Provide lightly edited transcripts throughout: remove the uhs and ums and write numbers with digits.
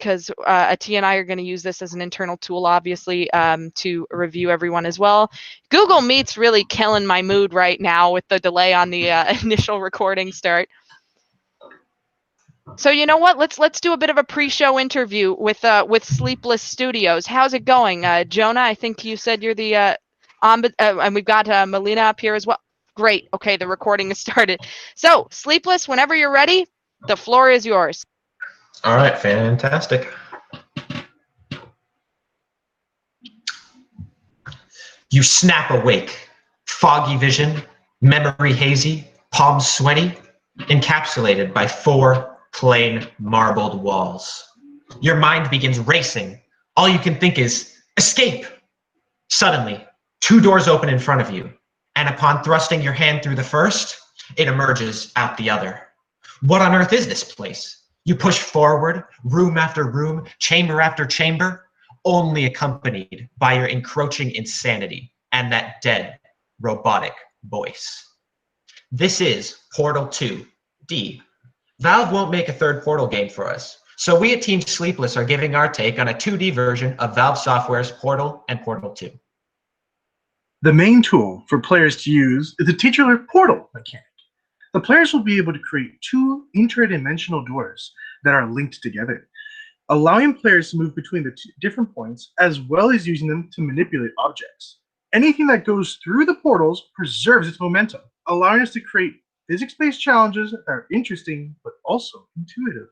because Atia and I are going to use this as an internal tool, obviously, to review everyone as well. Google Meet's really killing my mood right now with the delay on the initial recording start. So you know what? Let's do a bit of a pre-show interview with Sleepless Studios. How's it going, Jonah? I think you said you're the and we've got Melina up here as well. Great. Okay, the recording has started. So Sleepless, whenever you're ready, the floor is yours. All right, fantastic. You snap awake, foggy vision, memory hazy, palms sweaty, encapsulated by 4 plain marbled walls. Your mind begins racing. All you can think is, escape! Suddenly, 2 doors open in front of you, and upon thrusting your hand through the first, it emerges out the other. What on earth is this place? You push forward, room after room, chamber after chamber, only accompanied by your encroaching insanity and that dead, robotic voice. This is Portal 2D. Valve won't make a 3rd Portal game for us, so we at Team Sleepless are giving our take on a 2D version of Valve Software's Portal and Portal 2. The main tool for players to use is the titular portal mechanic. The players will be able to create 2 interdimensional doors that are linked together, allowing players to move between the 2 different points as well as using them to manipulate objects. Anything that goes through the portals preserves its momentum, allowing us to create physics-based challenges that are interesting but also intuitive.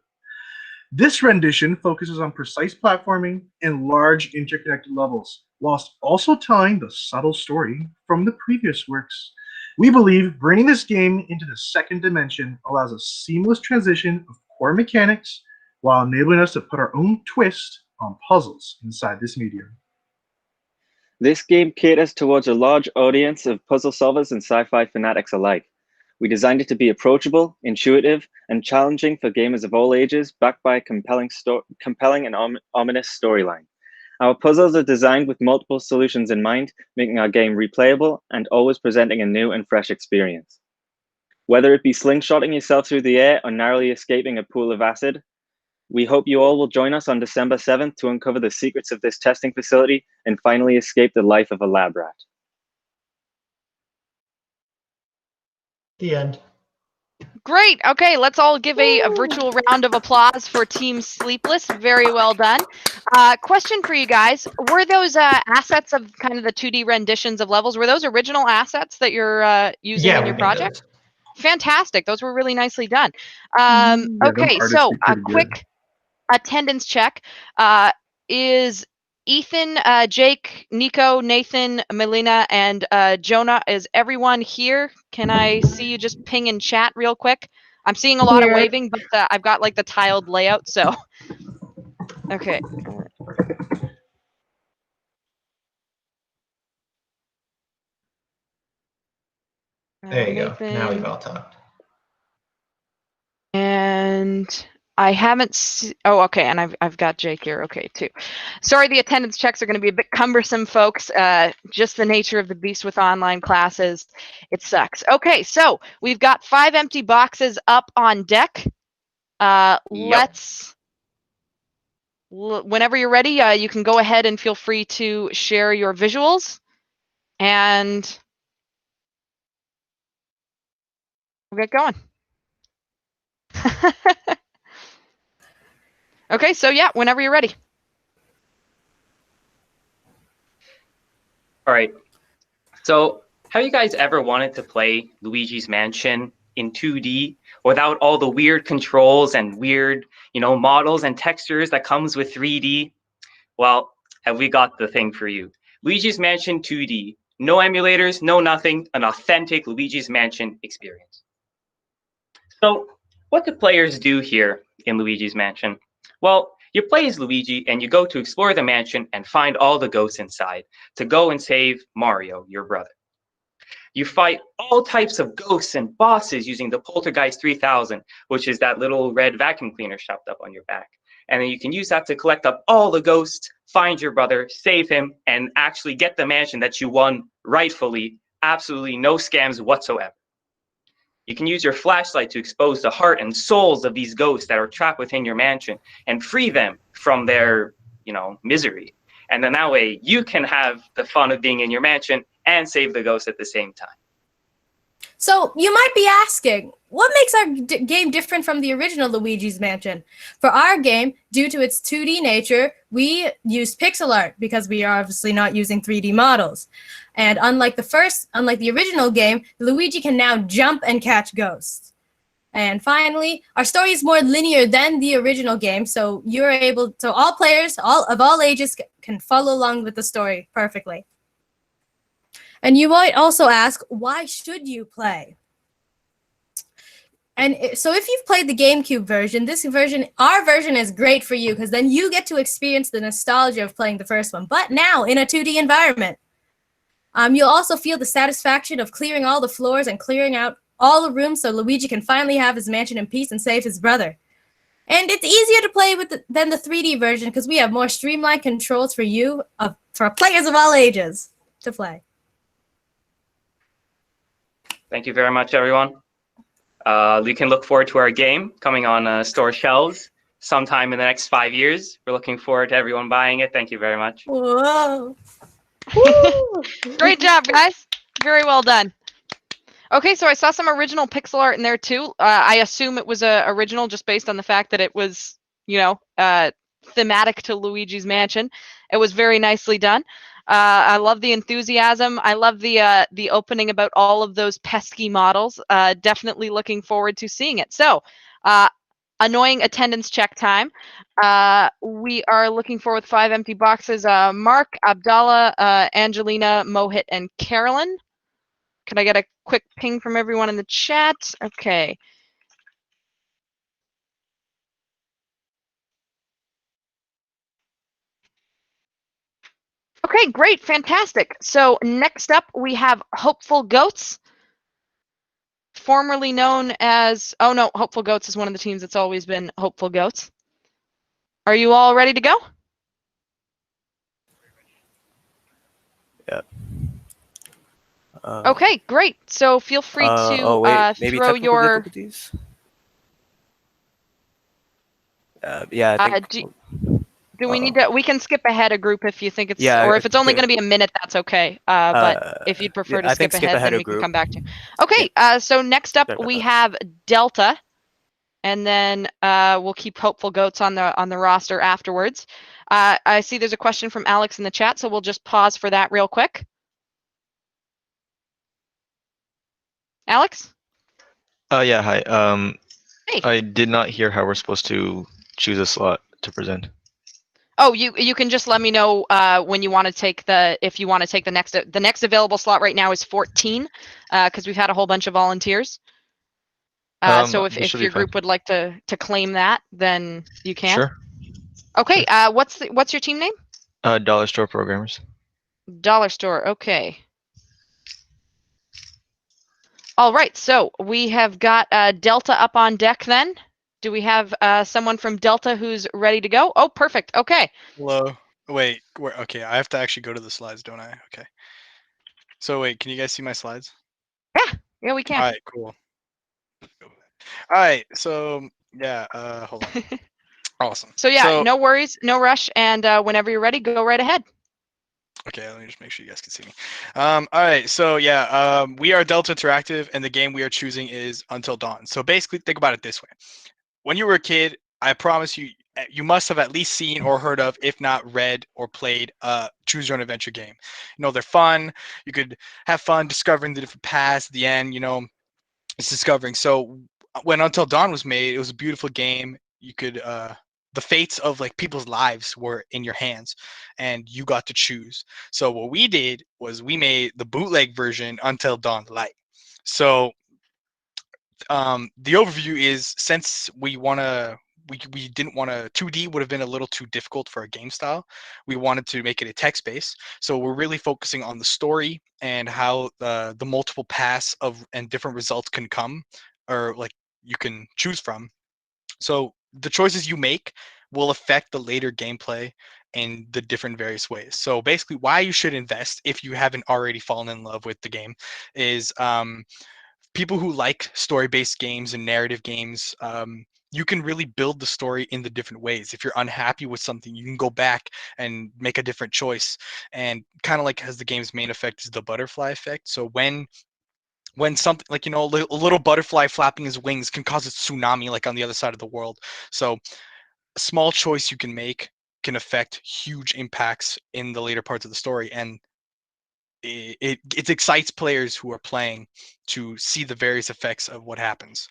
This rendition focuses on precise platforming and large interconnected levels, whilst also telling the subtle story from the previous works. We believe bringing this game into the 2nd dimension allows a seamless transition of core mechanics while enabling us to put our own twist on puzzles inside this medium. This game caters towards a large audience of puzzle solvers and sci-fi fanatics alike. We designed it to be approachable, intuitive, and challenging for gamers of all ages, backed by a compelling and ominous storyline. Our puzzles are designed with multiple solutions in mind, making our game replayable and always presenting a new and fresh experience. Whether it be slingshotting yourself through the air or narrowly escaping a pool of acid, we hope you all will join us on December 7th to uncover the secrets of this testing facility and finally escape the life of a lab rat. The end. Great. Okay, let's all give a virtual round of applause for Team Sleepless. Very well done. Question for you guys. Were those assets of kind of the 2D renditions of levels, were those original assets that you're using in your project? Fantastic. Those were really nicely done. Okay, so a quick attendance check. Is Ethan, Jake, Nico, Nathan, Melina, and Jonah, is everyone here? Can I see you just ping in chat real quick? I'm seeing a lot of waving, but I've got like the tiled layout, so. Okay. There you Nathan. go. Now we've all talked. And I haven't oh, okay, and I've got Jake here, okay, too. Sorry, the attendance checks are going to be a bit cumbersome, folks. Just the nature of the beast with online classes. It sucks. Okay, so we've got 5 empty boxes up on deck. Let's, whenever you're ready, you can go ahead and feel free to share your visuals. And we'll get going. Okay, so yeah, whenever you're ready. All right. So have you guys ever wanted to play Luigi's Mansion in 2D without all the weird controls and weird, models and textures that comes with 3D? Well, have we got the thing for you. Luigi's Mansion 2D. No emulators, no nothing, an authentic Luigi's Mansion experience. So what do players do here in Luigi's Mansion? Well, you play as Luigi and you go to explore the mansion and find all the ghosts inside to go and save Mario, your brother. You fight all types of ghosts and bosses using the Poltergeist 3000, which is that little red vacuum cleaner shoved up on your back. And then you can use that to collect up all the ghosts, find your brother, save him, and actually get the mansion that you won rightfully, absolutely no scams whatsoever. You can use your flashlight to expose the heart and souls of these ghosts that are trapped within your mansion and free them from their, misery. And then that way you can have the fun of being in your mansion and save the ghosts at the same time. So you might be asking, what makes our game different from the original Luigi's Mansion? For our game, due to its 2D nature, we used pixel art because we are obviously not using 3D models. And unlike the original game, Luigi can now jump and catch ghosts. And finally, our story is more linear than the original game, so all players of all ages can follow along with the story perfectly. And you might also ask, why should you play? And so if you've played the GameCube version, our version is great for you because then you get to experience the nostalgia of playing the first one, but now in a 2D environment. You'll also feel the satisfaction of clearing all the floors and clearing out all the rooms so Luigi can finally have his mansion in peace and save his brother. And it's easier to play than the 3D version because we have more streamlined controls for players of all ages to play. Thank you very much, everyone. We can look forward to our game coming on store shelves sometime in the next 5 years. We're looking forward to everyone buying it. Thank you very much. Whoa. Great job, guys. Very well done. Okay, so I saw some original pixel art in there too. I assume it was original just based on the fact that it was, thematic to Luigi's Mansion. It was very nicely done. I love the enthusiasm. I love the opening about all of those pesky models. Definitely looking forward to seeing it. So, annoying attendance check time. We are looking for with 5 empty boxes. Mark, Abdallah, Angelina, Mohit, and Carolyn. Can I get a quick ping from everyone in the chat? Okay. Okay, great, fantastic. So next up, we have Hopeful Goats, formerly known as, oh no, Hopeful Goats is one of the teams that's always been Hopeful Goats. Are you all ready to go? Yeah. Okay, great. So feel free to maybe throw technical your. difficulties? Yeah, I think. Do we need to? We can skip ahead a group if you think it's, Yeah, or if it's only going to be a minute, that's okay. But if you'd prefer yeah, to I think skip skip ahead, ahead then a we can group. come back to. Okay, so next up Sorry about we that. have Delta, and then we'll keep Hopeful Goats on the roster afterwards. I see there's a question from Alex in the chat, so we'll just pause for that real quick. Alex? Yeah, hi. Hey. I did not hear how we're supposed to choose a slot to present. Oh, you can just let me know when you want to take if you want to take the next available slot right now is 14 because we've had a whole bunch of volunteers. So this if should be your fine. group would like to claim that, then you can. Sure. Okay. What's your team name? Dollar Store Programmers. Dollar Store. Okay. All right. So we have got Delta up on deck then. Do we have someone from Delta who's ready to go? Oh, perfect. Okay. Hello. Wait, okay, I have to actually go to the slides, don't I? Okay. So wait, can you guys see my slides? Yeah, we can. All right, cool. All right, so yeah, hold on. Awesome. So yeah, no worries, no rush, and whenever you're ready, go right ahead. Okay, let me just make sure you guys can see me. All right, so yeah, we are Delta Interactive, and the game we are choosing is Until Dawn. So basically, think about it this way: when you were a kid, I promise you, you must have at least seen or heard of, if not read or played, choose your own adventure game. You know, they're fun. You could have fun discovering the different paths. At the end, you know, it's discovering. So when Until Dawn was made, it was a beautiful game. You could the fates of like people's lives were in your hands and you got to choose. So what we did was we made the bootleg version Until Dawn Light. So the overview is, since we didn't want to, 2D would have been a little too difficult for a game style. We wanted to make it a text base. So we're really focusing on the story and how the multiple paths of and different results can come, or like you can choose from. So the choices you make will affect the later gameplay in the different various ways. So basically why you should invest if you haven't already fallen in love with the game is people who like story-based games and narrative games, you can really build the story in the different ways. If you're unhappy with something, you can go back and make a different choice. And kind of like as the game's main effect is the butterfly effect. So when something like, a little butterfly flapping his wings can cause a tsunami like on the other side of the world. So a small choice you can make can affect huge impacts in the later parts of the story. And it excites players who are playing to see the various effects of what happens.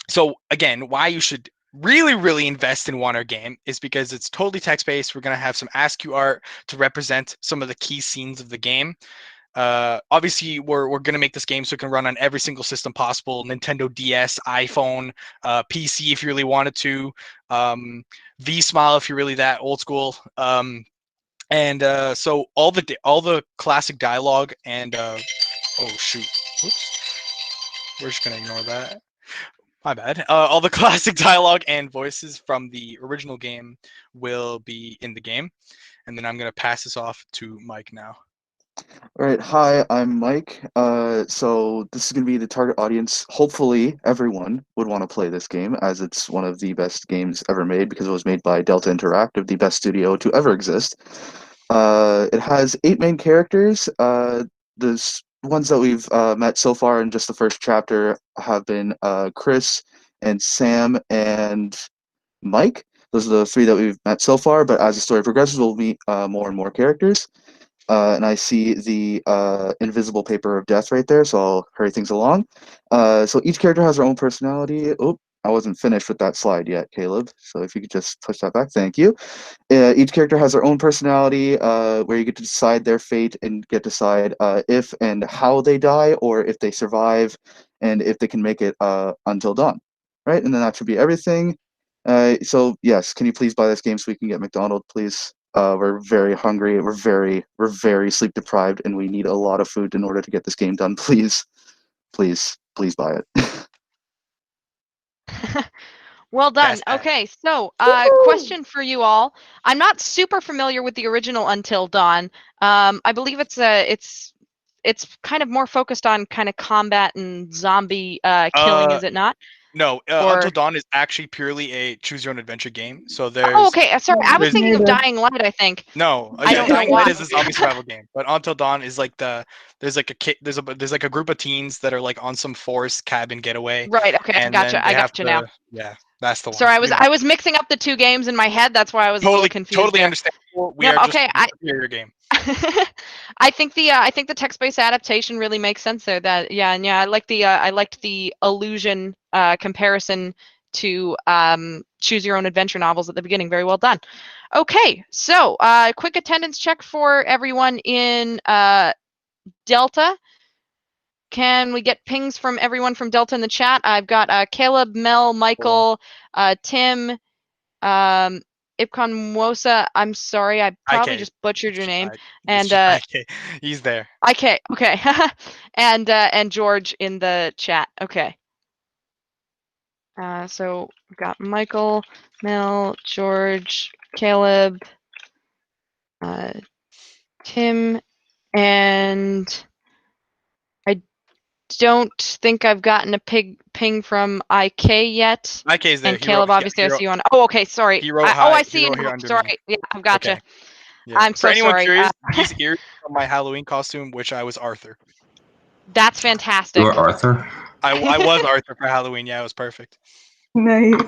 So again, why you should really invest in One Our Game is because it's totally text-based. We're going to have some ASCII art to represent some of the key scenes of the game. Obviously, we're going to make this game so it can run on every single system possible: Nintendo DS, iPhone, PC if you really wanted to, V-Smile if you're really that old school. So all the classic dialogue and oh shoot, oops, we're just gonna ignore that. My bad. All the classic dialogue and voices from the original game will be in the game, and then I'm gonna pass this off to Mike now. All right, hi, I'm Mike. So this is going to be the target audience. Hopefully, everyone would want to play this game, as it's one of the best games ever made because it was made by Delta Interactive, the best studio to ever exist. It has 8 main characters. The ones that we've met so far in just the first chapter have been Chris and Sam and Mike. Those are the 3 that we've met so far, but as the story progresses, we'll meet more and more characters. And I see the invisible paper of death right there, so I'll hurry things along. So each character has their own personality. Oh, I wasn't finished with that slide yet, Caleb. So if you could just push that back, thank you. Each character has their own personality, where you get to decide their fate and get to decide if and how they die, or if they survive, and if they can make it until dawn. Right, and then that should be everything. So yes, can you please buy this game so we can get McDonald's, please? We're very hungry. We're very sleep deprived, and we need a lot of food in order to get this game done. Please buy it. Well done. Okay, so question for you all. I'm not super familiar with the original Until Dawn. I believe it's kind of more focused on kind of combat and zombie killing, is it not? No, Until Dawn is actually purely a choose your own adventure game. So there's. Oh, okay. Sorry, I was thinking of Dying Light. I think. No, I don't Dying know Light why. is a zombie survival game, but Until Dawn is like there's like a group of teens that are like on some forest cabin getaway. Right. Okay. And Gotcha. then I they have gotcha now. Yeah, that's the one. Sorry, I was mixing up the 2 games in my head. That's why I was a little confused. Totally there. understandable. We are just a superior game. I think the text-based adaptation really makes sense there. I liked the illusion comparison to choose your own adventure novels at the beginning. Very well done. Okay, so quick attendance check for everyone in Delta. Can we get pings from everyone from Delta in the chat? I've got Caleb, Mel, Michael, Tim, Ipcon Mwosa. I'm sorry, I probably just butchered your name. And he's there. Okay, okay. and George in the chat. Okay. So we've got Michael, Mel, George, Caleb, Tim, and I don't think I've gotten a ping from IK yet. IK is there. And Caleb, obviously, I see you on. Oh, okay, sorry. I see you. Sorry. Yeah, I've gotcha. Okay. Yeah. I'm so sorry. For anyone curious, these ears from my Halloween costume, which I was Arthur. That's fantastic. You were Arthur? I was Arthur for Halloween. Yeah, it was perfect. Nice.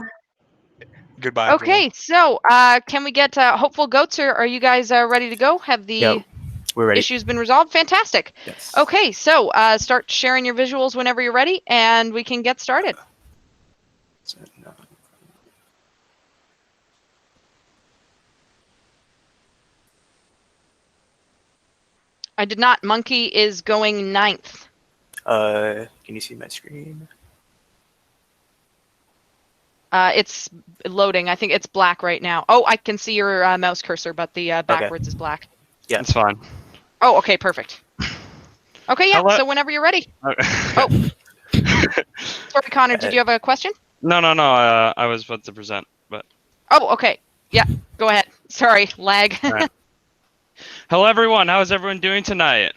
Goodbye. Okay, so can we get Hopeful Goats? Are you guys ready to go? Have the we're ready. Issues been resolved? Fantastic. Yes. Okay, so start sharing your visuals whenever you're ready, and we can get started. I did not. Monkey is going 9th. Can you see my screen? It's loading. I think it's black right now. Oh, I can see your mouse cursor, but the backwards is black. Yeah, it's fine. Oh, okay, perfect. Okay, yeah. So whenever you're ready. Oh, sorry, Connor. Did you have a question? No. I was about to present, but. Oh, okay. Yeah, go ahead. Sorry, lag. Right. Hello, everyone. How is everyone doing tonight?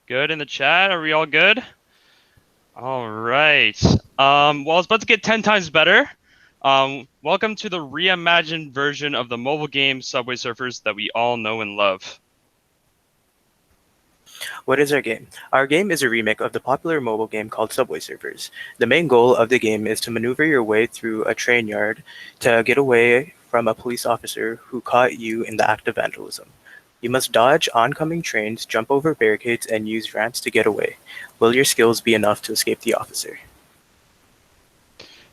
Good in the chat? Are we all good? All right. Well, it's about to get 10 times better. Welcome to the reimagined version of the mobile game Subway Surfers that we all know and love. What is our game? Our game is a remake of the popular mobile game called Subway Surfers. The main goal of the game is to maneuver your way through a train yard to get away from a police officer who caught you in the act of vandalism. You must dodge oncoming trains, jump over barricades, and use ramps to get away. Will your skills be enough to escape the officer?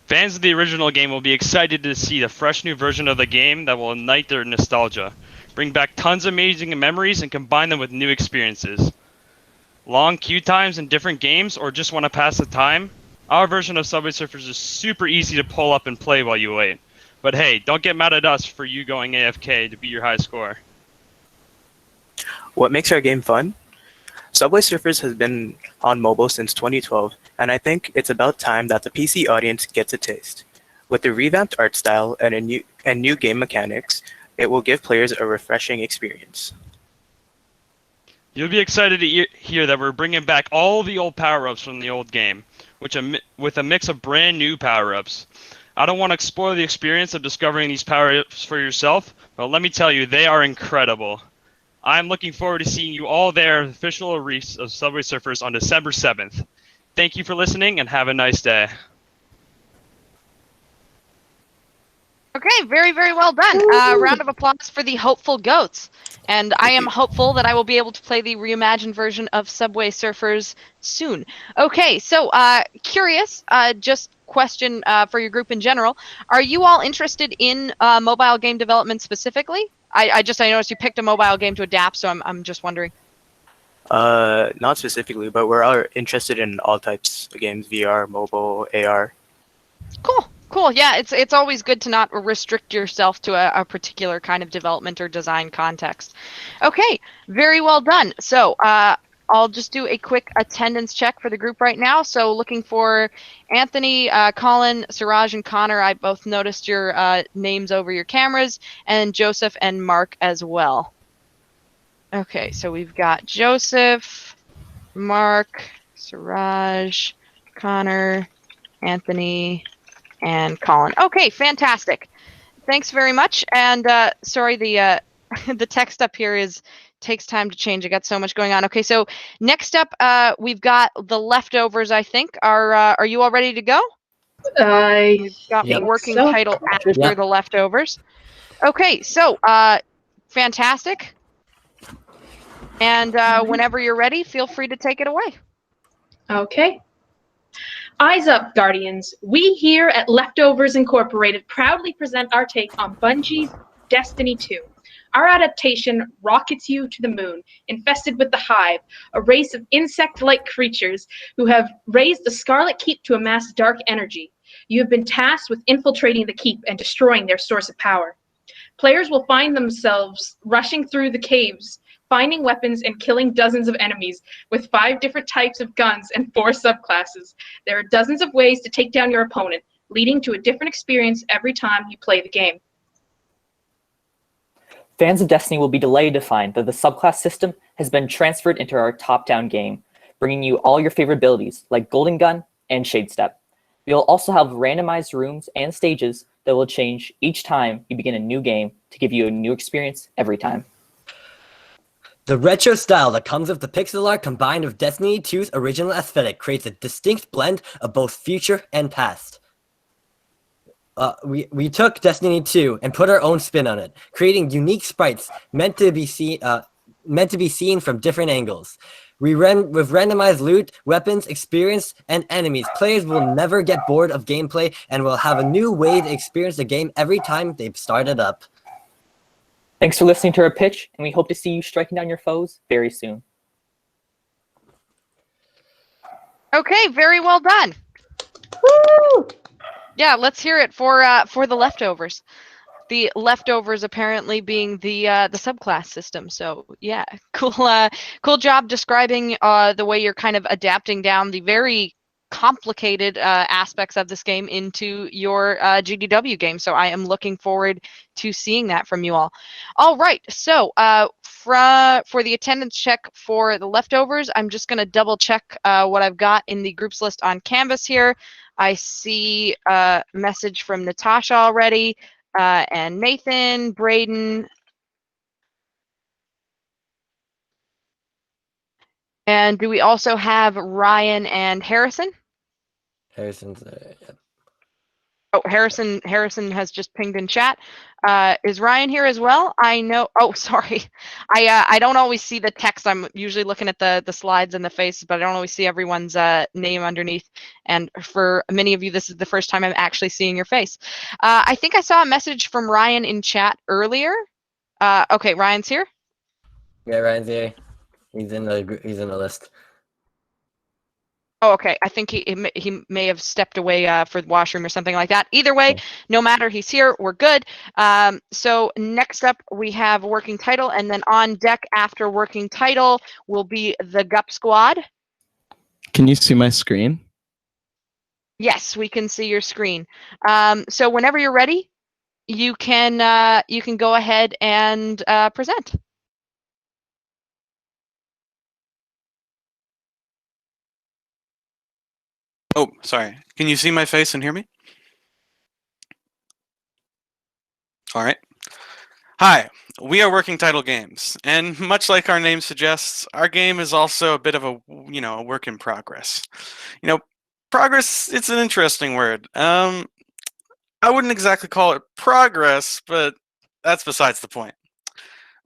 Fans of the original game will be excited to see the fresh new version of the game that will ignite their nostalgia, bring back tons of amazing memories, and combine them with new experiences. Long queue times in different games, or just want to pass the time? Our version of Subway Surfers is super easy to pull up and play while you wait. But hey, don't get mad at us for you going AFK to beat your high score. What makes our game fun? Subway Surfers has been on mobile since 2012, and I think it's about time that the PC audience gets a taste. With the revamped art style and new game mechanics, it will give players a refreshing experience. You'll be excited to hear that we're bringing back all the old power-ups from the old game, with a mix of brand new power-ups. I don't want to spoil the experience of discovering these power-ups for yourself, but let me tell you, they are incredible. I'm looking forward to seeing you all there at the official release of Subway Surfers on December 7th. Thank you for listening and have a nice day. Okay, very, very well done. Round of applause for the hopeful goats. And I am hopeful that I will be able to play the reimagined version of Subway Surfers soon. Okay, so curious, just question for your group in general. Are you all interested in mobile game development specifically? I noticed you picked a mobile game to adapt, so I'm just wondering. Not specifically, but we're all interested in all types of games, VR, mobile, AR. Cool. Yeah, it's always good to not restrict yourself to a particular kind of development or design context. Okay, very well done. So I'll just do a quick attendance check for the group right now. So looking for Anthony, Colin, Suraj, and Connor. I both noticed your names over your cameras, and Joseph and Mark as well. Okay, so we've got Joseph, Mark, Suraj, Connor, Anthony, and Colin. Okay, fantastic. Thanks very much. And sorry, the the text up here takes time to change. I got so much going on. Okay, so next up, we've got the leftovers. I think are you all ready to go? We've got the working title after the leftovers. Okay, so fantastic. And whenever you're ready, feel free to take it away. Okay. Eyes up, Guardians. We here at Leftovers Incorporated proudly present our take on Bungie's Destiny 2. Our adaptation rockets you to the moon, infested with the Hive, a race of insect-like creatures who have raised the Scarlet Keep to amass dark energy. You have been tasked with infiltrating the Keep and destroying their source of power. Players will find themselves rushing through the caves, finding weapons and killing dozens of enemies with 5 different types of guns and 4 subclasses. There are dozens of ways to take down your opponent, leading to a different experience every time you play the game. Fans of Destiny will be delighted to find that the subclass system has been transferred into our top-down game, bringing you all your favorite abilities like Golden Gun and Shade Step. You'll also have randomized rooms and stages that will change each time you begin a new game to give you a new experience every time. The retro style that comes with the pixel art combined with Destiny 2's original aesthetic creates a distinct blend of both future and past. We took Destiny 2 and put our own spin on it, creating unique sprites meant to be seen from different angles. With randomized loot, weapons, experience, and enemies, players will never get bored of gameplay and will have a new way to experience the game every time they start it up. Thanks for listening to our pitch, and we hope to see you striking down your foes very soon. Okay, very well done. Woo! Yeah, let's hear it for the leftovers. The leftovers apparently being the subclass system. So yeah, cool job describing the way you're kind of adapting down the very complicated aspects of this game into your GDW game. So I am looking forward to seeing that from you all. All right, so for the attendance check for the leftovers, I'm just going to double check what I've got in the groups list on Canvas here. I see a message from Natasha already, and Nathan, Braden. And do we also have Ryan and Harrison? Harrison's yep. Oh, Harrison has just pinged in chat. Is Ryan here as well? I know. Oh, sorry. I don't always see the text. I'm usually looking at the slides and the faces, but I don't always see everyone's name underneath. And for many of you, this is the first time I'm actually seeing your face. I think I saw a message from Ryan in chat earlier. Okay, Ryan's here. Yeah, Ryan's here. He's in the list. Oh, okay. I think he may have stepped away for the washroom or something like that. Either way, no matter, he's here. We're good. So next up, we have working title, and then on deck after working title will be the GUP squad. Can you see my screen? Yes, we can see your screen. So whenever you're ready, you can go ahead and present. Oh, sorry. Can you see my face and hear me? All right. Hi, we are Working Title Games, and much like our name suggests, our game is also a bit of a work in progress. Progress, it's an interesting word. I wouldn't exactly call it progress, but that's besides the point.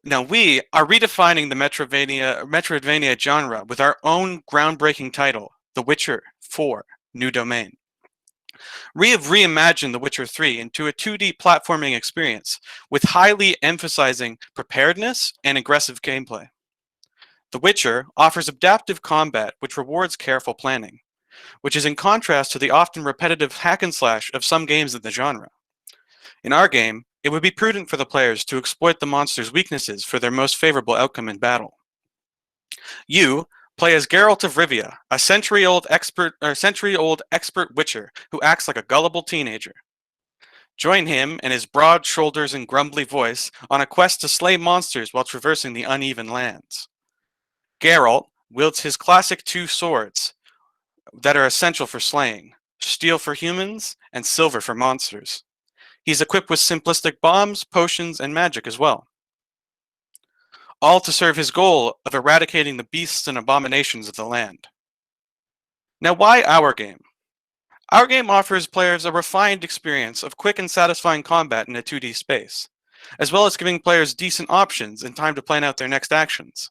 Now, we are redefining the Metroidvania genre with our own groundbreaking title, The Witcher 4: New Domain. We have reimagined The Witcher 3 into a 2D platforming experience with highly emphasizing preparedness and aggressive gameplay. The Witcher offers adaptive combat which rewards careful planning, which is in contrast to the often repetitive hack and slash of some games in the genre. In our game, it would be prudent for the players to exploit the monster's weaknesses for their most favorable outcome in battle. You play as Geralt of Rivia, a century-old expert witcher who acts like a gullible teenager. Join him and his broad shoulders and grumbly voice on a quest to slay monsters while traversing the uneven lands. Geralt wields his classic two swords that are essential for slaying: steel for humans and silver for monsters. He's equipped with simplistic bombs, potions, and magic as well, all to serve his goal of eradicating the beasts and abominations of the land. Now, why our game? Our game offers players a refined experience of quick and satisfying combat in a 2D space, as well as giving players decent options and time to plan out their next actions.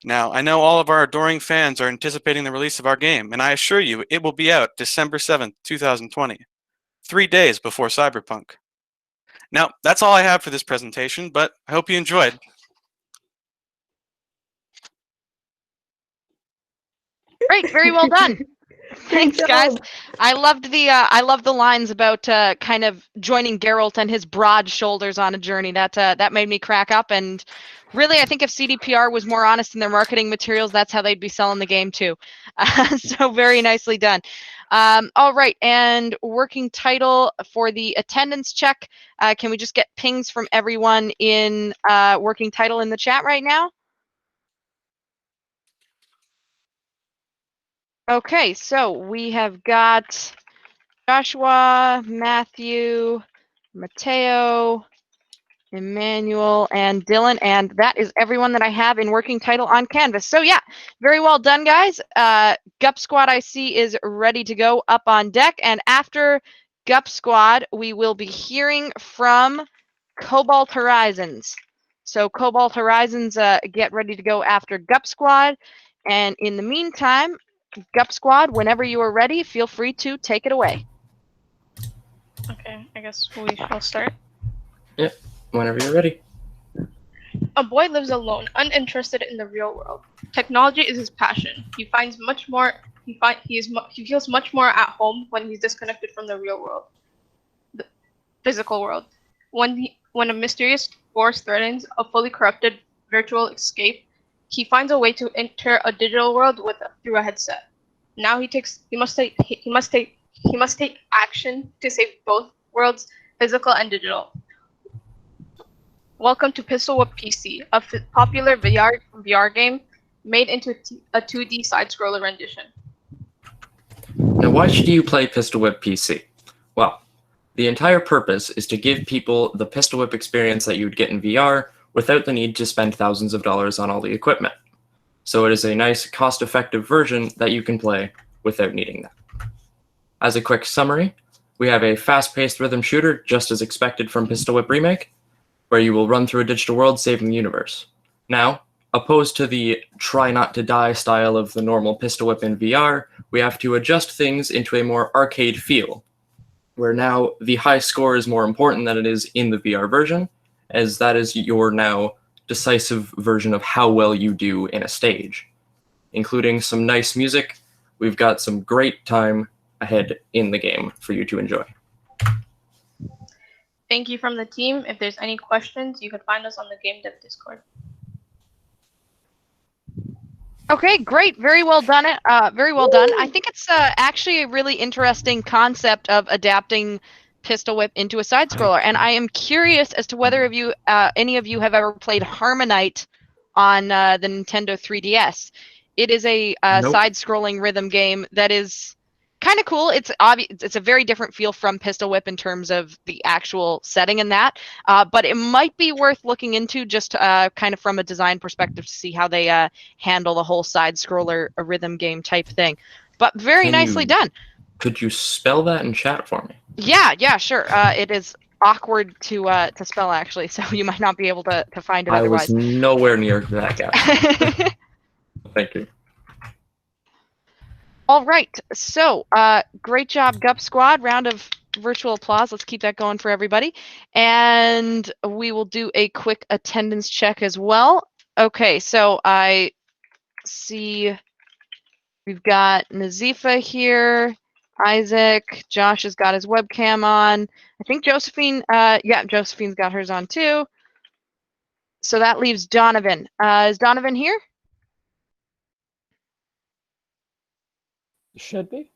Now, I know all of our adoring fans are anticipating the release of our game, and I assure you it will be out December 7th, 2020, 3 days before Cyberpunk. Now, that's all I have for this presentation, but I hope you enjoyed. Great, very well done. Thanks, guys. I loved the lines about kind of joining Geralt and his broad shoulders on a journey. That made me crack up. And really, I think if CDPR was more honest in their marketing materials, that's how they'd be selling the game too. So very nicely done. All right, and working title for the attendance check. Can we just get pings from everyone in working title in the chat right now? Okay, so we have got Joshua, Matthew, Mateo, Emmanuel, and Dylan, and that is everyone that I have in working title on Canvas. So yeah, very well done, guys. GUP Squad, I see, is ready to go up on deck, and after GUP Squad, we will be hearing from Cobalt Horizons. So Cobalt Horizons, get ready to go after GUP Squad, and in the meantime, GUP Squad, whenever you are ready, feel free to take it away. Okay, I guess we shall start. Yep, whenever you're ready. A boy lives alone, uninterested in the real world. Technology is his passion. He finds much more. He feels much more at home when he's disconnected from the real world, the physical world. When a mysterious force threatens a fully corrupted virtual escape, he finds a way to enter a digital world through a headset. Now he must take action to save both worlds, physical and digital. Welcome to Pistol Whip PC, a popular VR game made into a 2D side-scroller rendition. Now, why should you play Pistol Whip PC? Well, the entire purpose is to give people the Pistol Whip experience that you would get in VR without the need to spend thousands of dollars on all the equipment. So it is a nice, cost-effective version that you can play without needing that. As a quick summary, we have a fast-paced rhythm shooter, just as expected from Pistol Whip Remake, where you will run through a digital world saving the universe. Now, opposed to the try not to die style of the normal Pistol Whip in VR, we have to adjust things into a more arcade feel, where now the high score is more important than it is in the VR version, as that is your now decisive version of how well you do in a stage. Including some nice music, we've got some great time ahead in the game for you to enjoy. Thank you from the team. If there's any questions, you can find us on the Game Dev Discord. Okay, great. Very well done. Very well done. I think it's actually a really interesting concept of adapting Pistol Whip into a side scroller, and I am curious as to whether any of you have ever played Harmonite on the Nintendo 3DS. It is a Nope. side-scrolling rhythm game that is kind of cool. It's obvious. It's a very different feel from Pistol Whip in terms of the actual setting in that, but it might be worth looking into just kind of from a design perspective to see how they handle the whole side-scroller rhythm game type thing. But very Can nicely you- done. Could you spell that in chat for me? Yeah, sure. It is awkward to spell actually, so you might not be able to find it I otherwise. was nowhere near that guy. Thank you. All right, so great job, Gup Squad. Round of virtual applause. Let's keep that going for everybody. And we will do a quick attendance check as well. Okay, so I see we've got Nazifa here, Isaac, Josh has got his webcam on. I think Josephine, yeah, Josephine's got hers on too. So that leaves Donovan. Is Donovan here? Should be.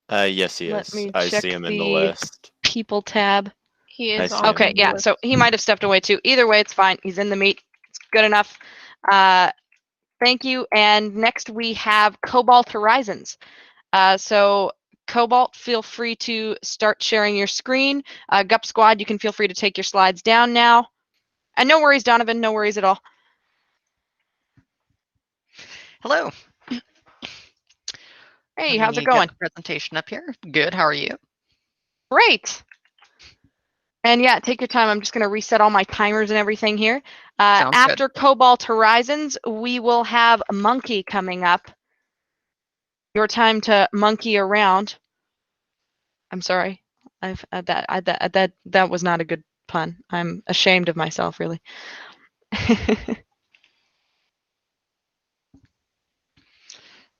Yes, he Let is. me I check see him in the the list. People tab. He I is see on. him Okay, in the yeah, list. so he might have stepped away too. Either way, it's fine. He's in the meet. It's good enough. Thank you. And next we have Cobalt Horizons. So Cobalt, feel free to start sharing your screen. Gup Squad, you can feel free to take your slides down now. And no worries, Donovan, no worries at all. Hello. Hey, Let how's me it get going? the presentation up here. Good. How are you? Great. And yeah, take your time. I'm just going to reset all my timers and everything here. Sounds good. After Cobalt Horizons, we will have Monkey coming up. Your time to monkey around. I'm sorry. That was not a good pun. I'm ashamed of myself, really.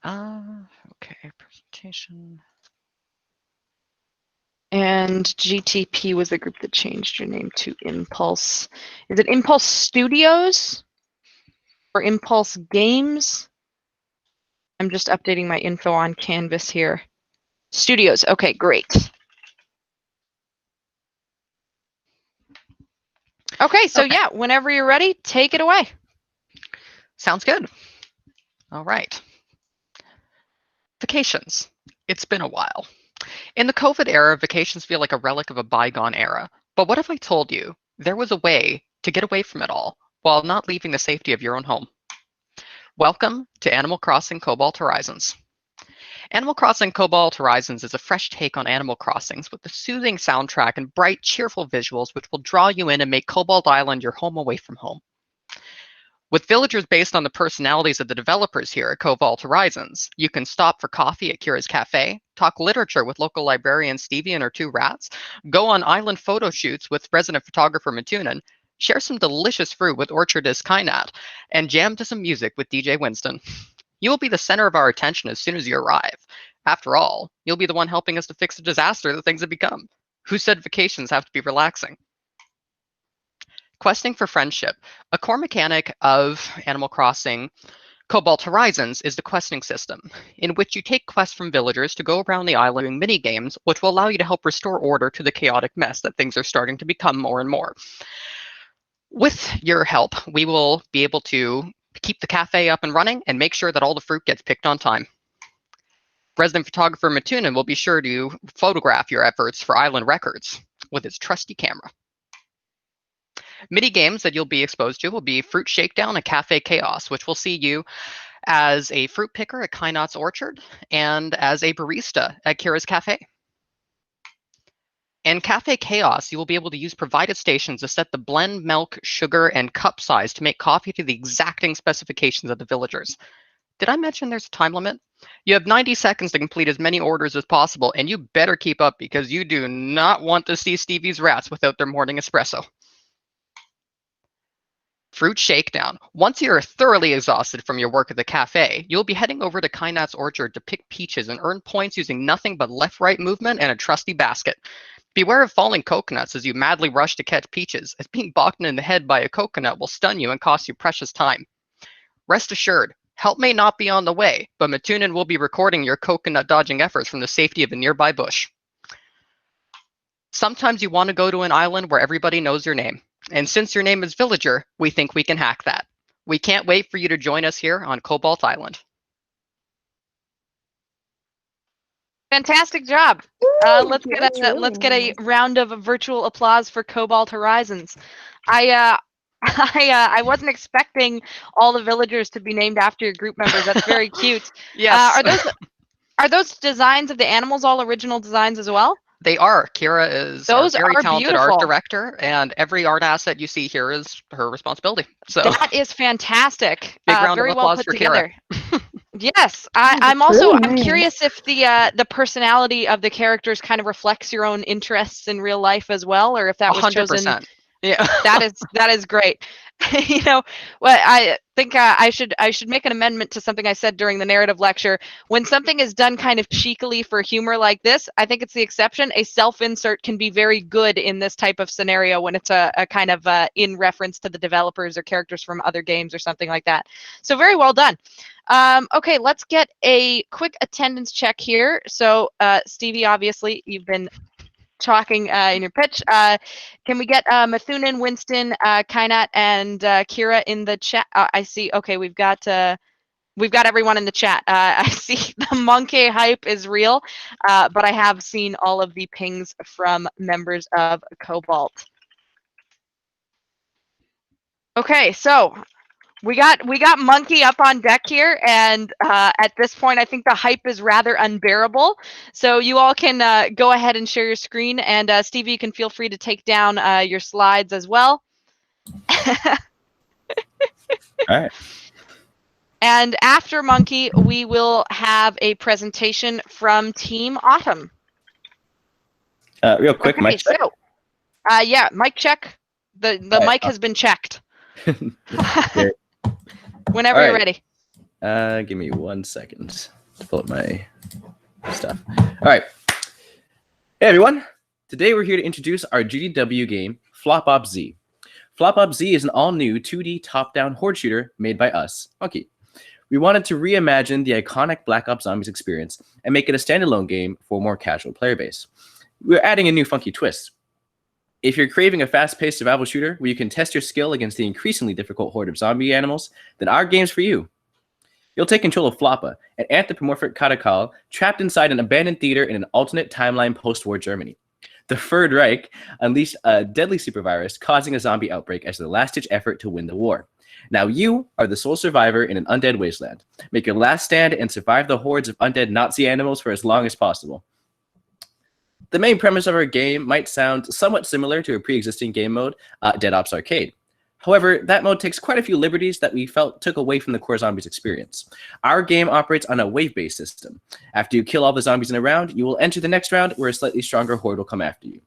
Okay, presentation. And GTP was the group that changed your name to Impulse. Is it Impulse Studios or Impulse Games? I'm just updating my info on Canvas here. Studios. Okay, great. Okay, so yeah, whenever you're ready, take it away. Sounds good. All right. Vacations. It's been a while. In the COVID era, vacations feel like a relic of a bygone era. But what if I told you there was a way to get away from it all while not leaving the safety of your own home? Welcome to Animal Crossing Cobalt Horizons. Animal Crossing Cobalt Horizons is a fresh take on Animal Crossings with a soothing soundtrack and bright, cheerful visuals which will draw you in and make Cobalt Island your home away from home. With villagers based on the personalities of the developers here at Cobalt Horizons, you can stop for coffee at Kira's Cafe, talk literature with local librarian Stevie and her two rats, go on island photo shoots with resident photographer Matunin, share some delicious fruit with orchardist Kainat, and jam to some music with DJ Winston. You will be the center of our attention as soon as you arrive. After all, you'll be the one helping us to fix the disaster that things have become. Who said vacations have to be relaxing? Questing for friendship. A core mechanic of Animal Crossing Cobalt Horizons is the questing system, in which you take quests from villagers to go around the island doing mini-games, which will allow you to help restore order to the chaotic mess that things are starting to become more and more. With your help, we will be able to keep the cafe up and running and make sure that all the fruit gets picked on time. Resident photographer Matunin will be sure to photograph your efforts for Island Records with his trusty camera. Mini games that you'll be exposed to will be Fruit Shakedown and Cafe Chaos, which will see you as a fruit picker at Kynot's Orchard and as a barista at Kira's Cafe. In Cafe Chaos, you will be able to use provided stations to set the blend, milk, sugar, and cup size to make coffee to the exacting specifications of the villagers. Did I mention there's a time limit? You have 90 seconds to complete as many orders as possible, and you better keep up because you do not want to see Stevie's rats without their morning espresso. Fruit Shakedown. Once you're thoroughly exhausted from your work at the cafe, you'll be heading over to Kynot's Orchard to pick peaches and earn points using nothing but left-right movement and a trusty basket. Beware of falling coconuts as you madly rush to catch peaches, as being bonked in the head by a coconut will stun you and cost you precious time. Rest assured, help may not be on the way, but Matunin will be recording your coconut dodging efforts from the safety of a nearby bush. Sometimes you want to go to an island where everybody knows your name. And since your name is Villager, we think we can hack that. We can't wait for you to join us here on Cobalt Island. Fantastic job. Let's get a round of virtual applause for Cobalt Horizons. I wasn't expecting all the villagers to be named after your group members. That's very cute. Yes. Are those designs of the animals all original designs as well? They are. Kira is Those a very are talented beautiful. art director, and every art asset you see here is her responsibility. So That is fantastic. Big round very of well applause put for Kira. together. Yes, I'm curious if the personality of the characters kind of reflects your own interests in real life as well, or if that was 100%. chosen. Yeah. that is great. You know what, I think I should make an amendment to something I said during the narrative lecture. When something is done kind of cheekily for humor like this, I think it's the exception. A self-insert can be very good in this type of scenario when it's a kind of in reference to the developers or characters from other games or something like that. So very well done. Okay, let's get a quick attendance check here. So Stevie, obviously you've been talking in your pitch. Can we get Mathunin, Winston, Kynot, and Kira in the chat? I see. Okay, we've got everyone in the chat. I see the monkey hype is real, but I have seen all of the pings from members of Cobalt. Okay, so we got Monkey up on deck here, and at this point, I think the hype is rather unbearable. So you all can go ahead and share your screen, and Stevie, you can feel free to take down your slides as well. All right. And after Monkey, we will have a presentation from Team Autumn. Real quick, Okay, mic check. so yeah, mic check. The mic has been checked. Okay. Whenever All you're right. ready. Give me 1 second to pull up my stuff. All right. Hey, everyone. Today, we're here to introduce our GDW game, Flop Op Z. Flop Op Z is an all-new 2D top-down horde shooter made by us, Monkey. We wanted to reimagine the iconic Black Ops Zombies experience and make it a standalone game for a more casual player base. We're adding a new funky twist. If you're craving a fast-paced survival shooter where you can test your skill against the increasingly difficult horde of zombie animals, then our game's for you. You'll take control of Floppa, an anthropomorphic Katakal trapped inside an abandoned theater in an alternate timeline post-war Germany. The Third Reich unleashed a deadly supervirus, causing a zombie outbreak as the last-ditch effort to win the war. Now you are the sole survivor in an undead wasteland. Make your last stand and survive the hordes of undead Nazi animals for as long as possible. The main premise of our game might sound somewhat similar to a pre-existing game mode, Dead Ops Arcade. However, that mode takes quite a few liberties that we felt took away from the core zombies experience. Our game operates on a wave-based system. After you kill all the zombies in a round, you will enter the next round where a slightly stronger horde will come after you.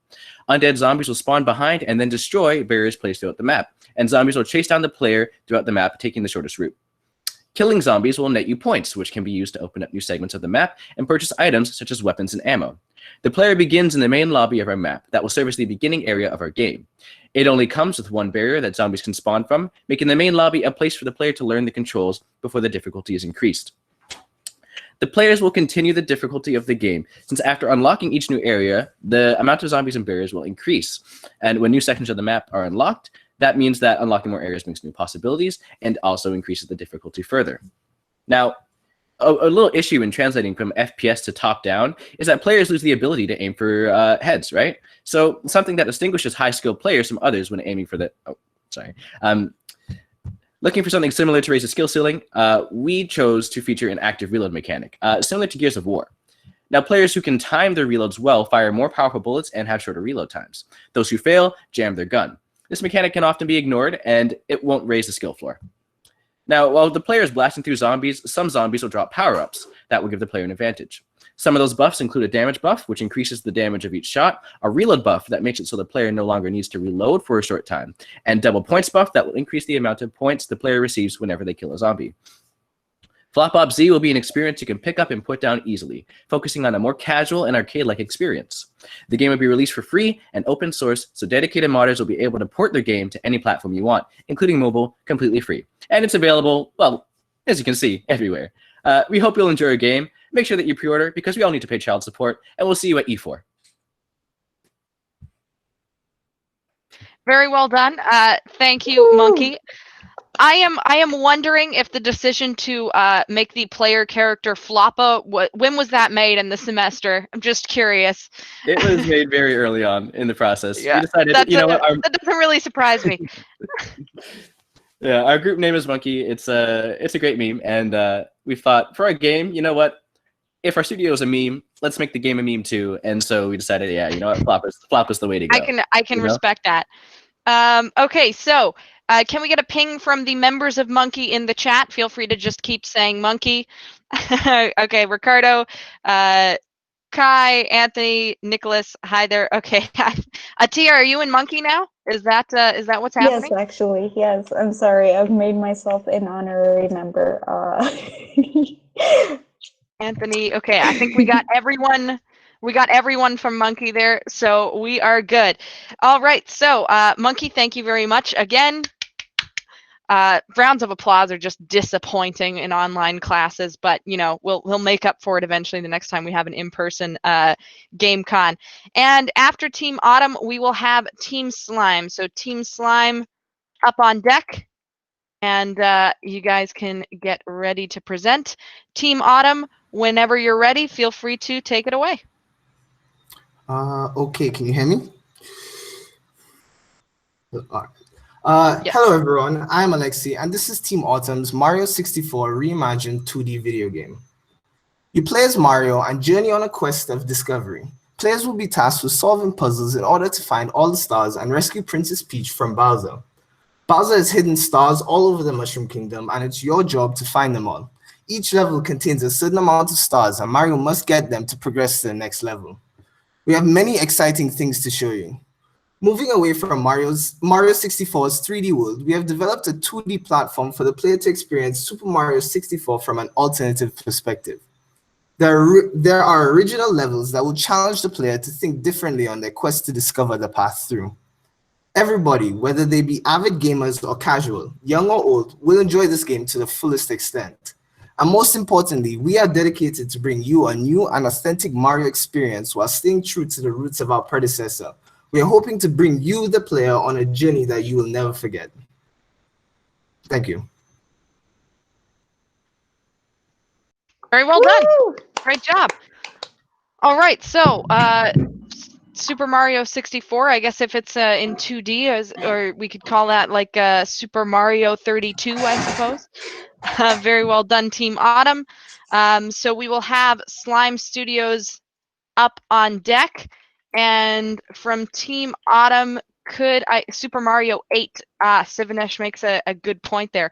Undead zombies will spawn behind and then destroy barriers placed throughout the map, and zombies will chase down the player throughout the map, taking the shortest route. Killing zombies will net you points, which can be used to open up new segments of the map and purchase items such as weapons and ammo. The player begins in the main lobby of our map that will serve as the beginning area of our game. It only comes with one barrier that zombies can spawn from, making the main lobby a place for the player to learn the controls before the difficulty is increased. The players will continue the difficulty of the game, since after unlocking each new area, the amount of zombies and barriers will increase. And when new sections of the map are unlocked, that means that unlocking more areas brings new possibilities and also increases the difficulty further. Now, a little issue in translating from FPS to top-down is that players lose the ability to aim for heads, right? So something that distinguishes high-skilled players from others when aiming for the... Looking for something similar to raise the skill ceiling, we chose to feature an active reload mechanic, similar to Gears of War. Now, players who can time their reloads well fire more powerful bullets and have shorter reload times. Those who fail, jam their gun. This mechanic can often be ignored, and it won't raise the skill floor. Now, while the player is blasting through zombies, some zombies will drop power-ups that will give the player an advantage. Some of those buffs include a damage buff, which increases the damage of each shot, a reload buff that makes it so the player no longer needs to reload for a short time, and double points buff that will increase the amount of points the player receives whenever they kill a zombie. Flop Op Z will be an experience you can pick up and put down easily, focusing on a more casual and arcade-like experience. The game will be released for free and open source, so dedicated modders will be able to port their game to any platform you want, including mobile, completely free. And it's available, well, as you can see, everywhere. We hope you'll enjoy your game. Make sure that you pre-order, because we all need to pay child support, and we'll see you at E4. Very well done. Thank you, Monkey. I am wondering if the decision to make the player character Floppa, when was that made in the semester? I'm just curious. It was made very early on in the process. Yeah, We decided, that that doesn't really surprise me. Yeah, our group name is Monkey. It's a great meme, and we thought for our game, you know what? If our studio is a meme, let's make the game a meme too. And so we decided, yeah, you know what? Flop is the way to go. I can respect that. Okay, so can we get a ping from the members of Monkey in the chat? Feel free to just keep saying Monkey. Okay, Ricardo, Kai, Anthony, Nicholas, hi there. Okay, Atia, are you in Monkey now? Is that what's happening? Yes, actually, yes. I'm sorry. I've made myself an honorary member. Anthony, okay, I think we got everyone. We got everyone from Monkey there, so we are good. All right, so Monkey, thank you very much again. Rounds of applause are just disappointing in online classes, but you know we'll make up for it eventually the next time we have an in-person game con. And after Team Autumn, we will have Team Slime. So Team Slime up on deck, and you guys can get ready to present. Team Autumn, whenever you're ready, feel free to take it away. Okay, can you hear me? All right. Yes. Hello, everyone. I'm Alexi, and this is Team Autumn's Mario 64 reimagined 2D video game. You play as Mario and journey on a quest of discovery. Players will be tasked with solving puzzles in order to find all the stars and rescue Princess Peach from Bowser. Bowser has hidden stars all over the Mushroom Kingdom, and it's your job to find them all. Each level contains a certain amount of stars, and Mario must get them to progress to the next level. We have many exciting things to show you. Moving away from Mario 64's 3D world, we have developed a 2D platform for the player to experience Super Mario 64 from an alternative perspective. There are original levels that will challenge the player to think differently on their quest to discover the path through. Everybody, whether they be avid gamers or casual, young or old, will enjoy this game to the fullest extent. And most importantly, we are dedicated to bring you a new and authentic Mario experience while staying true to the roots of our predecessor. We are hoping to bring you, the player, on a journey that you will never forget. Thank you. Very well done. Great job. All right, so Super Mario 64, I guess if it's in 2D, or we could call that like Super Mario 32, I suppose. Very well done, Team Autumn. So we will have Slime Studios up on deck. And from Team Autumn, Super Mario 8, Sivanesh makes a good point there.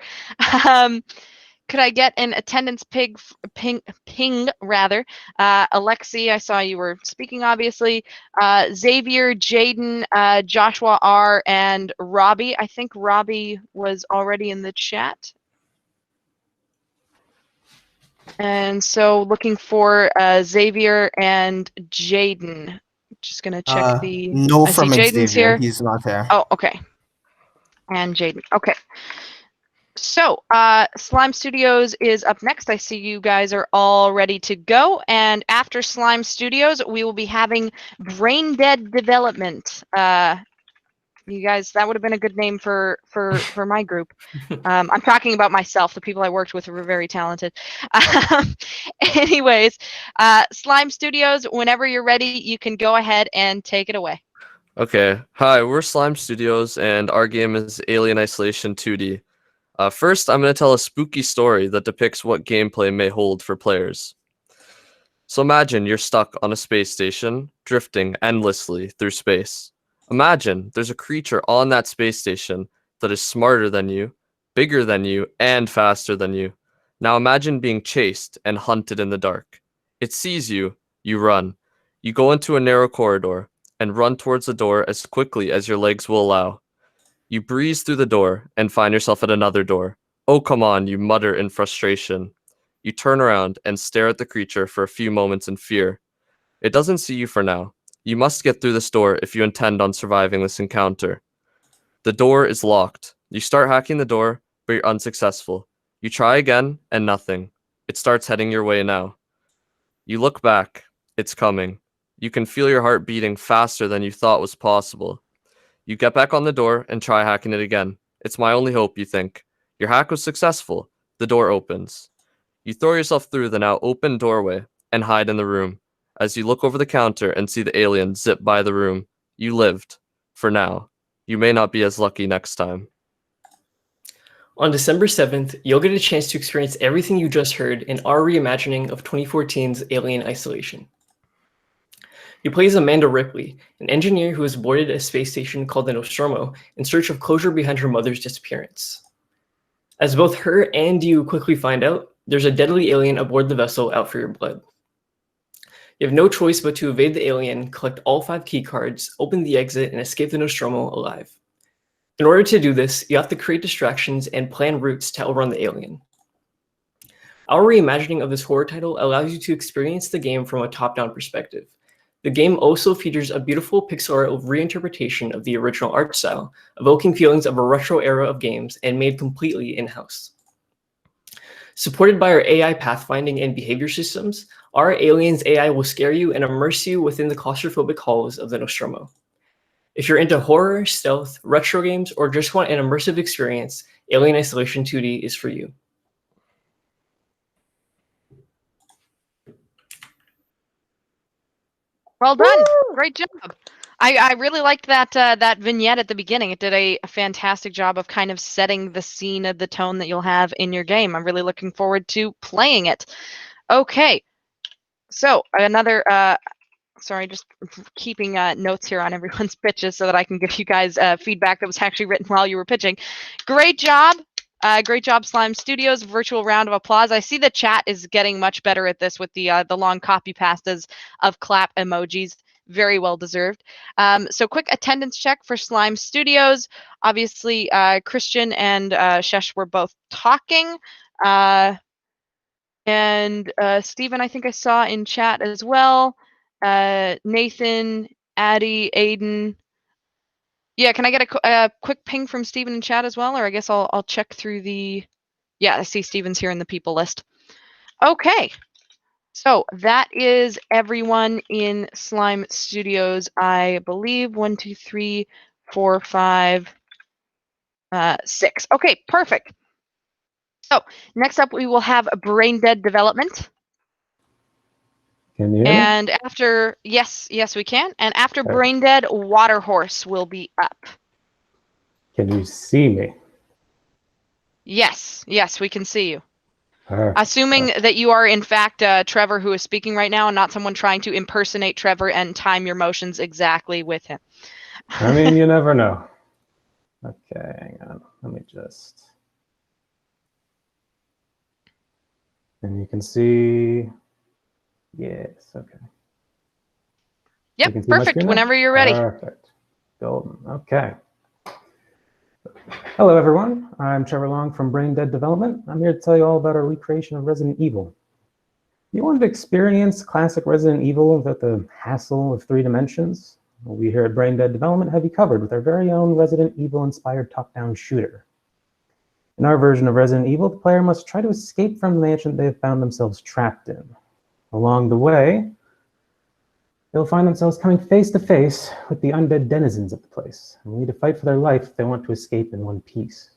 Could I get an attendance ping rather? Alexi, I saw you were speaking, obviously. Xavier, Jaden, Joshua R, and Robbie. I think Robbie was already in the chat. And so looking for Xavier and Jaden. Just gonna check the. No I see from Jaden's Xavier. here. He's not here. Oh, okay. And Jaden. Okay. So, Slime Studios is up next. I see you guys are all ready to go. And after Slime Studios, we will be having Brain Dead Development. You guys, that would have been a good name for my group. I'm talking about myself. The people I worked with were very talented. Anyways, Slime Studios, whenever you're ready, you can go ahead and take it away. Okay. Hi, we're Slime Studios, and our game is Alien Isolation 2D. First, I'm going to tell a spooky story that depicts what gameplay may hold for players. So imagine you're stuck on a space station, drifting endlessly through space. Imagine there's a creature on that space station that is smarter than you, bigger than you, and faster than you. Now imagine being chased and hunted in the dark. It sees you, you run. You go into a narrow corridor and run towards the door as quickly as your legs will allow. You breeze through the door and find yourself at another door. Oh, come on, you mutter in frustration. You turn around and stare at the creature for a few moments in fear. It doesn't see you for now. You must get through this door if you intend on surviving this encounter. The door is locked. You start hacking the door, but you're unsuccessful. You try again, and nothing. It starts heading your way now. You look back. It's coming. You can feel your heart beating faster than you thought was possible. You get back on the door and try hacking it again. It's my only hope, you think. Your hack was successful. The door opens. You throw yourself through the now open doorway and hide in the room. As you look over the counter and see the alien zip by the room, you lived. For now. You may not be as lucky next time. On December 7th, you'll get a chance to experience everything you just heard in our reimagining of 2014's Alien Isolation. You play as Amanda Ripley, an engineer who has boarded a space station called the Nostromo in search of closure behind her mother's disappearance. As both her and you quickly find out, there's a deadly alien aboard the vessel out for your blood. You have no choice but to evade the alien, collect all 5 key cards, open the exit, and escape the Nostromo alive. In order to do this, you have to create distractions and plan routes to outrun the alien. Our reimagining of this horror title allows you to experience the game from a top-down perspective. The game also features a beautiful pixel art reinterpretation of the original art style, evoking feelings of a retro era of games and made completely in-house. Supported by our AI pathfinding and behavior systems, our Aliens AI will scare you and immerse you within the claustrophobic halls of the Nostromo. If you're into horror, stealth, retro games, or just want an immersive experience, Alien Isolation 2D is for you. Well done. Great job. I really liked that that vignette at the beginning. It did a fantastic job of kind of setting the scene of the tone that you'll have in your game. I'm really looking forward to playing it. Okay. So another sorry, just keeping notes here on everyone's pitches so that I can give you guys feedback that was actually written while you were pitching. Great job. Great job, Slime Studios. Virtual round of applause. I see the chat is getting much better at this with the long copy pastas of clap emojis. Very well deserved. So quick attendance check for Slime Studios. Obviously, Christian and Shesh were both talking. And Stephen, I think I saw in chat as well. Nathan, Addie, Aiden. Yeah, can I get a quick ping from Stephen in chat as well? Or I guess I'll check through the... Yeah, I see Stephen's here in the people list. Okay. So that is everyone in Slime Studios, I believe. 1, 2, 3, 4, 5, 6. Okay, perfect. So next up, we will have a Brain Dead Development. Can you hear me? And after, yes, we can. And after Okay. Brain Dead, Water Horse will be up. Can you see me? Yes, we can see you. Perfect. Assuming that you are in fact Trevor who is speaking right now and not someone trying to impersonate Trevor and time your motions exactly with him. I mean, you never know. Okay, hang on. Let me just... And you can see... Yes, okay. You Yep, can see my perfect. screen now? Whenever you're ready. Perfect. Golden. Okay. Hello, everyone. I'm Trevor Long from Brain Dead Development. I'm here to tell you all about our recreation of Resident Evil. You want to experience classic Resident Evil without the hassle of 3 dimensions? Well, we here at Braindead Development have you covered with our very own Resident Evil-inspired top-down shooter. In our version of Resident Evil, the player must try to escape from the mansion they have found themselves trapped in. Along the way, they'll find themselves coming face to face with the undead denizens of the place, and will need to fight for their life if they want to escape in one piece.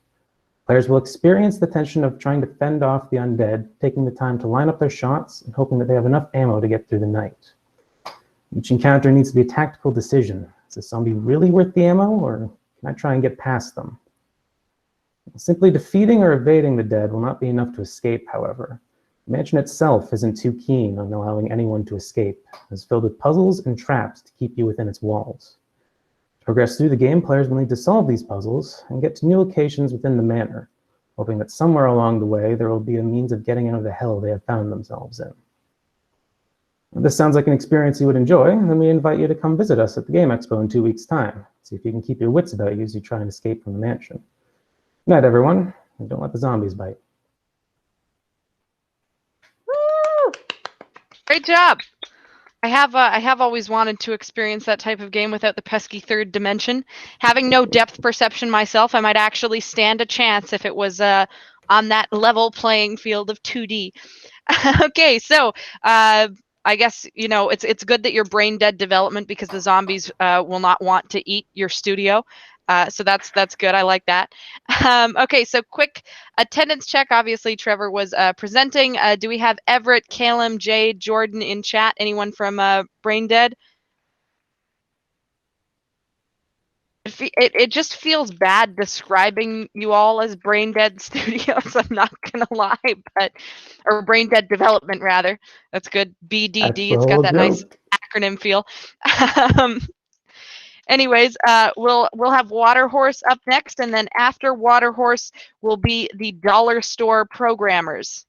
Players will experience the tension of trying to fend off the undead, taking the time to line up their shots and hoping that they have enough ammo to get through the night. Each encounter needs to be a tactical decision. Is this zombie really worth the ammo, or can I try and get past them? Simply defeating or evading the dead will not be enough to escape, however. The mansion itself isn't too keen on allowing anyone to escape. It's filled with puzzles and traps to keep you within its walls. To progress through the game, players will need to solve these puzzles and get to new locations within the manor, hoping that somewhere along the way there will be a means of getting out of the hell they have found themselves in. If this sounds like an experience you would enjoy, then we invite you to come visit us at the Game Expo in 2 weeks' time. See if you can keep your wits about you as you try and escape from the mansion. Good night, everyone, and don't let the zombies bite. Woo! Great job. I have always wanted to experience that type of game without the pesky 3rd dimension. Having no depth perception myself, I might actually stand a chance if it was on that level playing field of 2D. Okay, so I guess, you know, it's good that you're brain dead development because the zombies will not want to eat your studio. So that's good. I like that. Okay, so quick attendance check. Obviously, Trevor was presenting. Do we have Everett, Calum, Jade, Jordan in chat? Anyone from Brain Dead? It just feels bad describing you all as Brain Dead Studios. I'm not gonna lie, or Brain Dead Development rather. That's good. BDD. It's got that nice acronym feel. Anyways, we'll have Water Horse up next, and then after Water Horse will be the Dollar Store Programmers.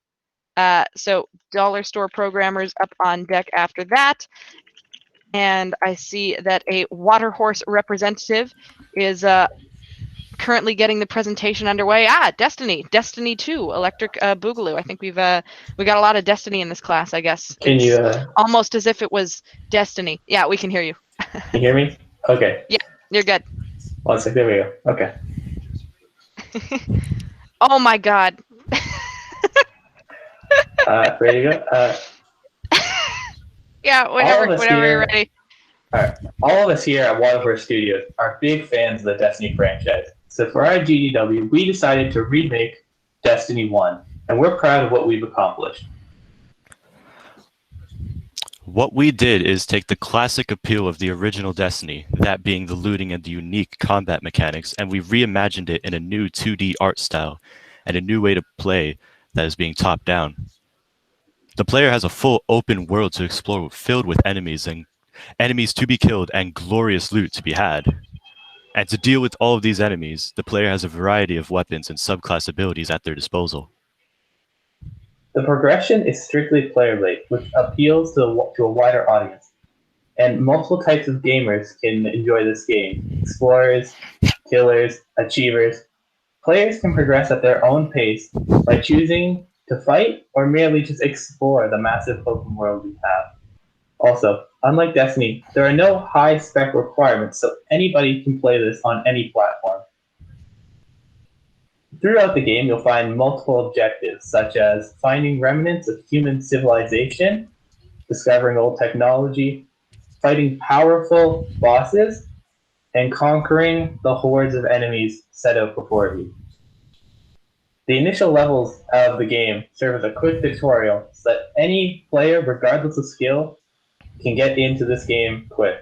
So Dollar Store Programmers up on deck after that. And I see that a Water Horse representative is currently getting the presentation underway. Destiny 2, Electric Boogaloo. I think we got a lot of Destiny in this class, I guess. Can you almost as if it was Destiny. Yeah, we can hear you. Can you hear me? Okay. Yeah, you're good. 1 sec, there we go. Okay. Oh my god. Ready to go? Yeah, whenever you're ready. Alright. All of us here at Water Horse Studios are big fans of the Destiny franchise. So for our GDW, we decided to remake Destiny 1, and we're proud of what we've accomplished. What we did is take the classic appeal of the original Destiny, that being the looting and the unique combat mechanics, and we reimagined it in a new 2D art style and a new way to play that is being top-down. The player has a full open world to explore filled with enemies to be killed and glorious loot to be had. And to deal with all of these enemies, the player has a variety of weapons and subclass abilities at their disposal. The progression is strictly player-based, which appeals to a wider audience. And multiple types of gamers can enjoy this game. Explorers, killers, achievers. Players can progress at their own pace by choosing to fight or merely just explore the massive open world we have. Also, unlike Destiny, there are no high-spec requirements, so anybody can play this on any platform. Throughout the game, you'll find multiple objectives, such as finding remnants of human civilization, discovering old technology, fighting powerful bosses, and conquering the hordes of enemies set out before you. The initial levels of the game serve as a quick tutorial so that any player, regardless of skill, can get into this game quick.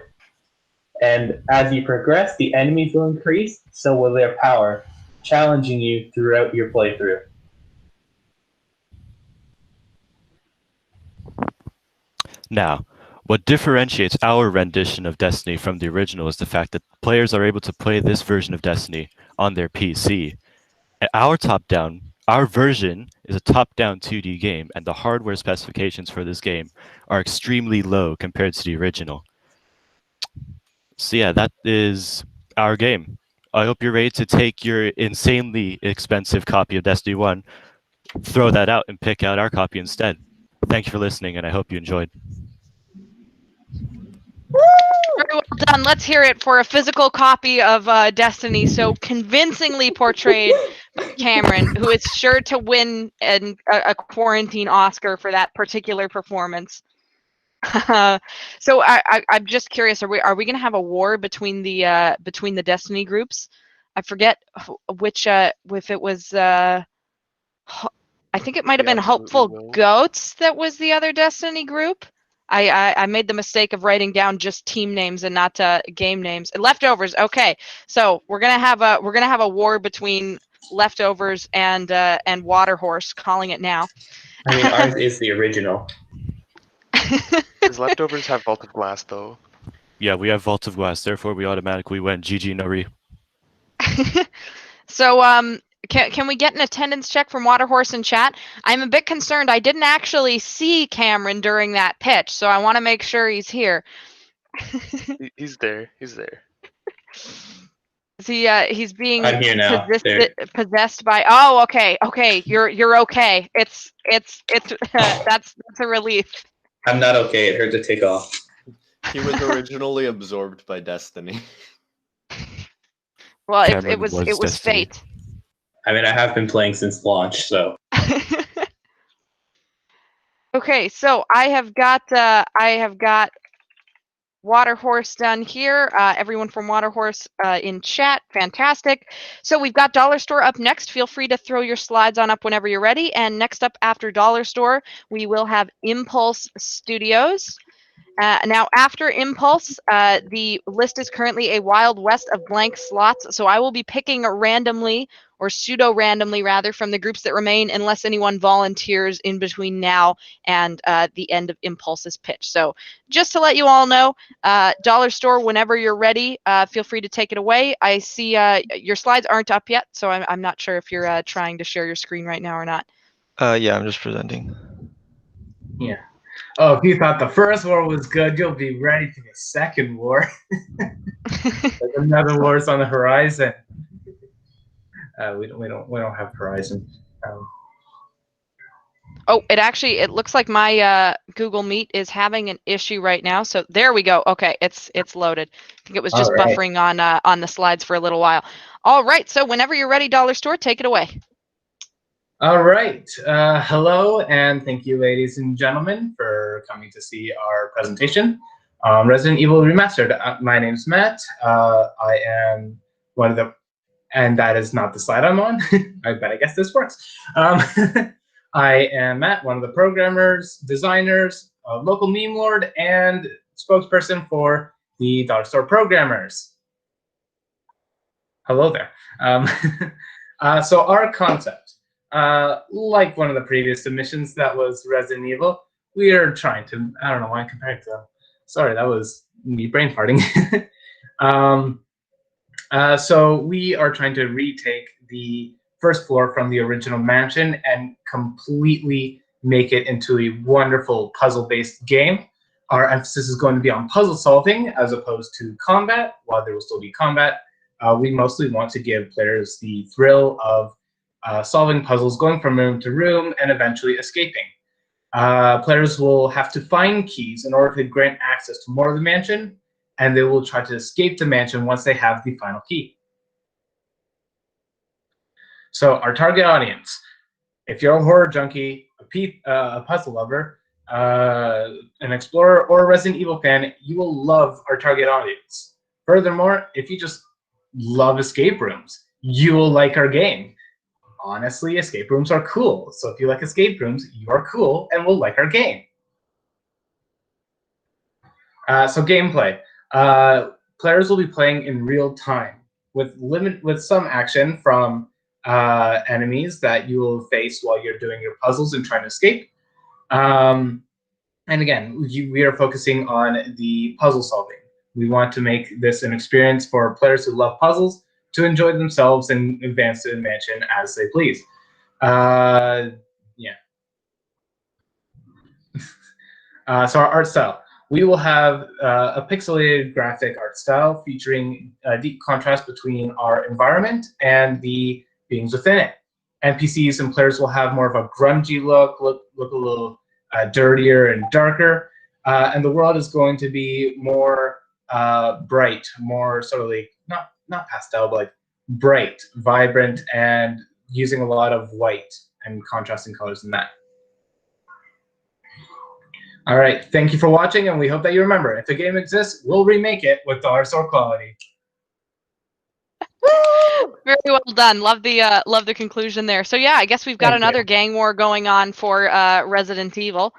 And as you progress, the enemies will increase, so will their power, challenging you throughout your playthrough. Now, what differentiates our rendition of Destiny from the original is the fact that players are able to play this version of Destiny on their PC. And our version is a top-down 2D game, and the hardware specifications for this game are extremely low compared to the original. So yeah, that is our game. I hope you're ready to take your insanely expensive copy of Destiny 1, throw that out, and pick out our copy instead. Thank you for listening, and I hope you enjoyed. Very well done. Let's hear it for a physical copy of Destiny, so convincingly portrayed by Cameron, who is sure to win a quarantine Oscar for that particular performance. So I'm just curious: are we going to have a war between the Destiny groups? I forget which if it was. I think it might have been Hopeful Goats that was the other Destiny group. I made the mistake of writing down just team names and not game names. Leftovers. Okay, so we're gonna have a war between Leftovers and Waterhorse. Calling it now. I mean, ours is the original. Does Leftovers have Vault of Glass though? Yeah, we have Vault of Glass, therefore we automatically went GG Nori. So can we get an attendance check from Waterhorse in chat? I'm a bit concerned. I didn't actually see Cameron during that pitch, so I want to make sure he's here. He's there. He's there. He's being I'm here now. possessed by. Oh, okay. You're okay. It's that's a relief. I'm not okay. It hurt to take off. He was originally absorbed by Destiny. Well, it Cameron was Destiny. fate. I mean, I have been playing since launch, so. Okay, so I have got Waterhorse done here. Everyone from Waterhorse in chat, fantastic. So we've got Dollar Store up next. Feel free to throw your slides on up whenever you're ready. And next up after Dollar Store, we will have Impulse Studios. Now, after Impulse, the list is currently a wild west of blank slots, so I will be picking randomly, or pseudo-randomly rather, from the groups that remain unless anyone volunteers in between now and the end of Impulse's pitch. So just to let you all know, Dollar Store, whenever you're ready, feel free to take it away. I see your slides aren't up yet, so I'm not sure if you're trying to share your screen right now or not. Yeah, I'm just presenting. Yeah. Oh, if you thought the first war was good, you'll be ready for the second war. There's another war's on the horizon. We don't have horizon. Oh, it looks like my Google Meet is having an issue right now. So there we go. Okay, it's loaded. I think it was just buffering on the slides for a little while. All right, so whenever you're ready, Dollar Store, take it away. All right. Hello, and thank you, ladies and gentlemen, for coming to see our presentation. Resident Evil Remastered. My name's Matt. I am one of the, and that is not the slide I'm on. I guess this works. I am Matt, one of the programmers, designers, local meme lord, and spokesperson for the Dollar Store Programmers. Hello there. So our concept. Like one of the previous submissions that was Resident Evil, we are trying to, I don't know why I'm comparing to them. Sorry, that was me brain farting. So we are trying to retake the first floor from the original mansion and completely make it into a wonderful puzzle-based game. Our emphasis is going to be on puzzle solving as opposed to combat. While there will still be combat, we mostly want to give players the thrill of solving puzzles, going from room to room, and eventually escaping. Players will have to find keys in order to grant access to more of the mansion, and they will try to escape the mansion once they have the final key. So our target audience, if you're a horror junkie, a puzzle lover, an explorer, or a Resident Evil fan, you will love our target audience. Furthermore, if you just love escape rooms, you will like our game. Honestly, escape rooms are cool. So if you like escape rooms, you are cool and will like our game. So gameplay. Players will be playing in real time with some action from enemies that you will face while you're doing your puzzles and trying to escape. And again, we are focusing on the puzzle solving. We want to make this an experience for players who love puzzles to enjoy themselves and advance the mansion as they please. Yeah. So our art style. We will have a pixelated graphic art style featuring a deep contrast between our environment and the beings within it. NPCs and players will have more of a grungy look a little dirtier and darker, and the world is going to be more bright, more sort of like not pastel, but like bright, vibrant, and using a lot of white and contrasting colors in that. All right, thank you for watching, and we hope that you remember, if the game exists, we'll remake it with dollar store quality. Very well done. Love the conclusion there. So yeah, I guess we've got Thank another you. gang war going on for Resident Evil.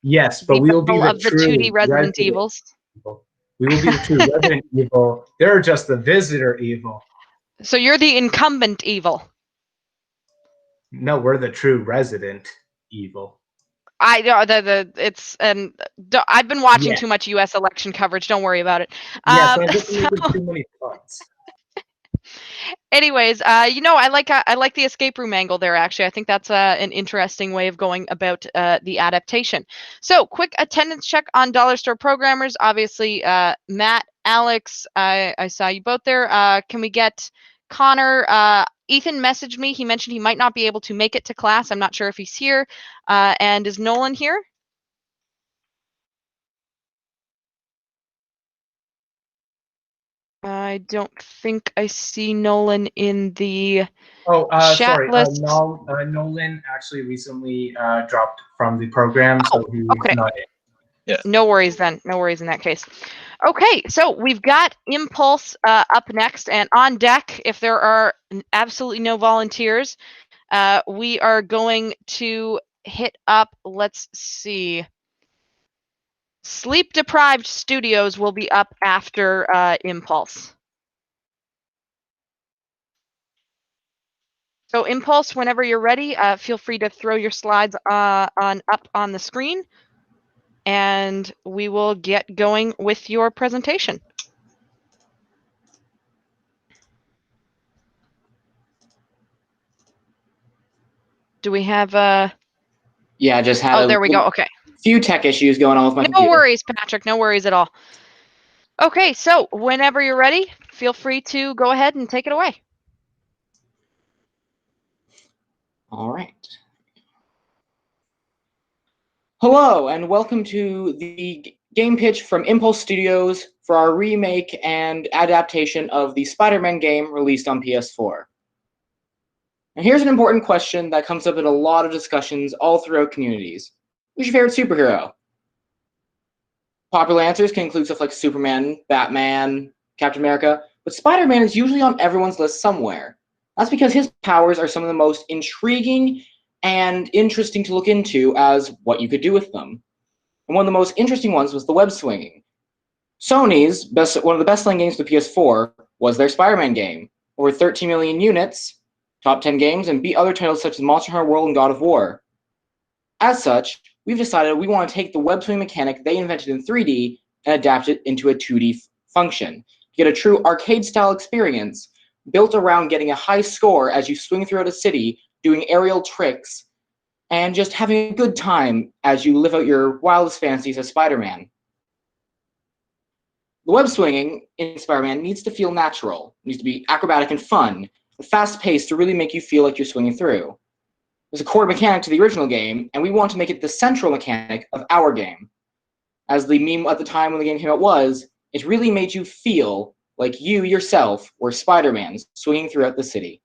Yes, but we will be battle the of the true 2D Resident Evils. Evil. We will be the true Resident Evil. They're just the visitor evil. So you're the incumbent evil. No, we're the true Resident Evil. I know I've been watching Yeah. too much U.S. election coverage. Don't worry about it. Yes, I've just made too many thoughts. Anyways, I like the escape room angle there. Actually, I think that's an interesting way of going about the adaptation. So, quick attendance check on Dollar Store programmers. Obviously, Matt, Alex, I saw you both there. Can we get Connor? Ethan messaged me. He mentioned he might not be able to make it to class. I'm not sure if he's here. And is Nolan here? I don't think I see Nolan in the chat Sorry. list. Nolan actually recently dropped from the program, so he's okay. not in. Yeah. No worries then. No worries in that case. Okay, so we've got Impulse up next, and on deck, if there are absolutely no volunteers, we are going to hit up, let's see. Sleep Deprived Studios will be up after Impulse. So Impulse, whenever you're ready, feel free to throw your slides up on the screen, and we will get going with your presentation. Do we have Yeah, just had Oh, there we go. Okay. few tech issues going on with my No computer. worries, Patrick. No worries at all. Okay, so whenever you're ready, feel free to go ahead and take it away. All right. Hello, and welcome to the game pitch from Impulse Studios for our remake and adaptation of the Spider-Man game released on PS4. And here's an important question that comes up in a lot of discussions all throughout communities. Who's your favorite superhero? Popular answers can include stuff like Superman, Batman, Captain America, but Spider-Man is usually on everyone's list somewhere. That's because his powers are some of the most intriguing and interesting to look into as what you could do with them. And one of the most interesting ones was the web swinging. Sony's one of the best-selling games for the PS4 was their Spider-Man game. Over 13 million units, top 10 games, and beat other titles such as Monster Hunter World and God of War. As such, we've decided we want to take the web swing mechanic they invented in 3D and adapt it into a 2D function to get a true arcade-style experience built around getting a high score as you swing throughout a city, doing aerial tricks, and just having a good time as you live out your wildest fantasies as Spider-Man. The web swinging in Spider-Man needs to feel natural. It needs to be acrobatic and fun, fast-paced to really make you feel like you're swinging through. There's a core mechanic to the original game, and we want to make it the central mechanic of our game. As the meme at the time when the game came out was, it really made you feel like you yourself were Spider-Man swinging throughout the city.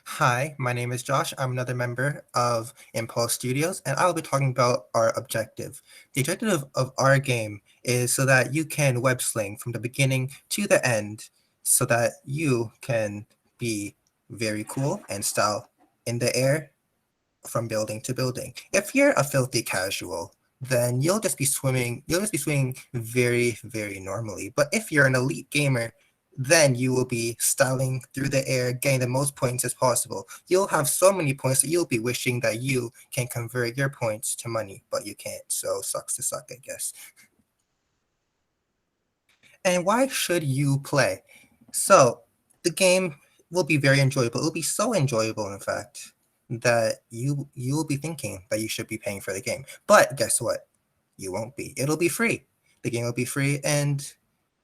Hi, my name is Josh. I'm another member of Impulse Studios, and I'll be talking about our objective. The objective of our game is so that you can web sling from the beginning to the end so that you can be very cool and style in the air from building to building. If you're a filthy casual, then you'll just be swimming very, very normally. But if you're an elite gamer, then you will be styling through the air, getting the most points as possible. You'll have so many points that you'll be wishing that you can convert your points to money, but you can't. So sucks to suck, I guess. And why should you play? So the game will be very enjoyable. It will be so enjoyable, in fact, that you will be thinking that you should be paying for the game. But guess what? You won't be. It'll be free. The game will be free, and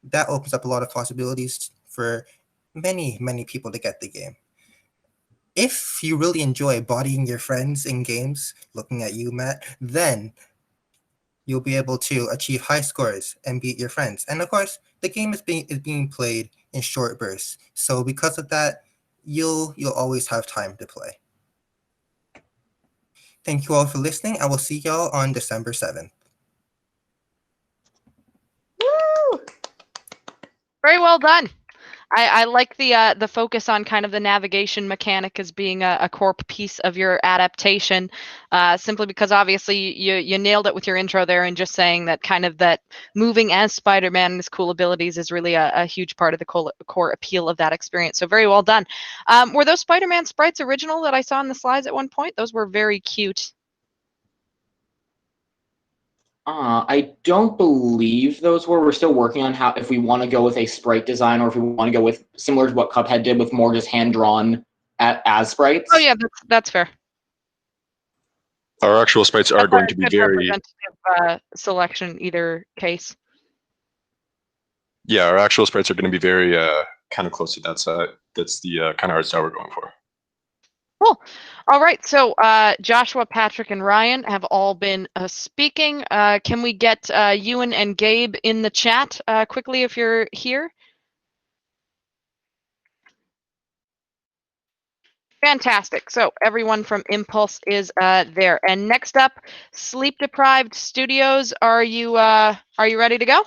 that opens up a lot of possibilities for many, many people to get the game. If you really enjoy bodying your friends in games, looking at you, Matt, then you'll be able to achieve high scores and beat your friends. And of course, the game is being played in short bursts. So because of that, you'll always have time to play. Thank you all for listening. I will see y'all on December 7th. Very well done. I like the focus on kind of the navigation mechanic as being a core piece of your adaptation, simply because obviously you nailed it with your intro there, and just saying that kind of that moving as Spider-Man and his cool abilities is really a huge part of the core appeal of that experience. So very well done. Were those Spider-Man sprites original that I saw in the slides at one point? Those were very cute. I don't believe those were. We're still working on how, if we want to go with a sprite design, or if we want to go with similar to what Cuphead did with more just hand drawn as sprites. Oh yeah, that's fair. Our actual sprites are going to be Good very, representative selection either case. yeah, our actual sprites are going to be very kind of close to that side. That's the kind of art style we're going for. Cool. All right. So Joshua, Patrick, and Ryan have all been speaking. Can we get Ewan and Gabe in the chat quickly if you're here? Fantastic. So everyone from Impulse is there. And next up, Sleep Deprived Studios. Are you ready to go?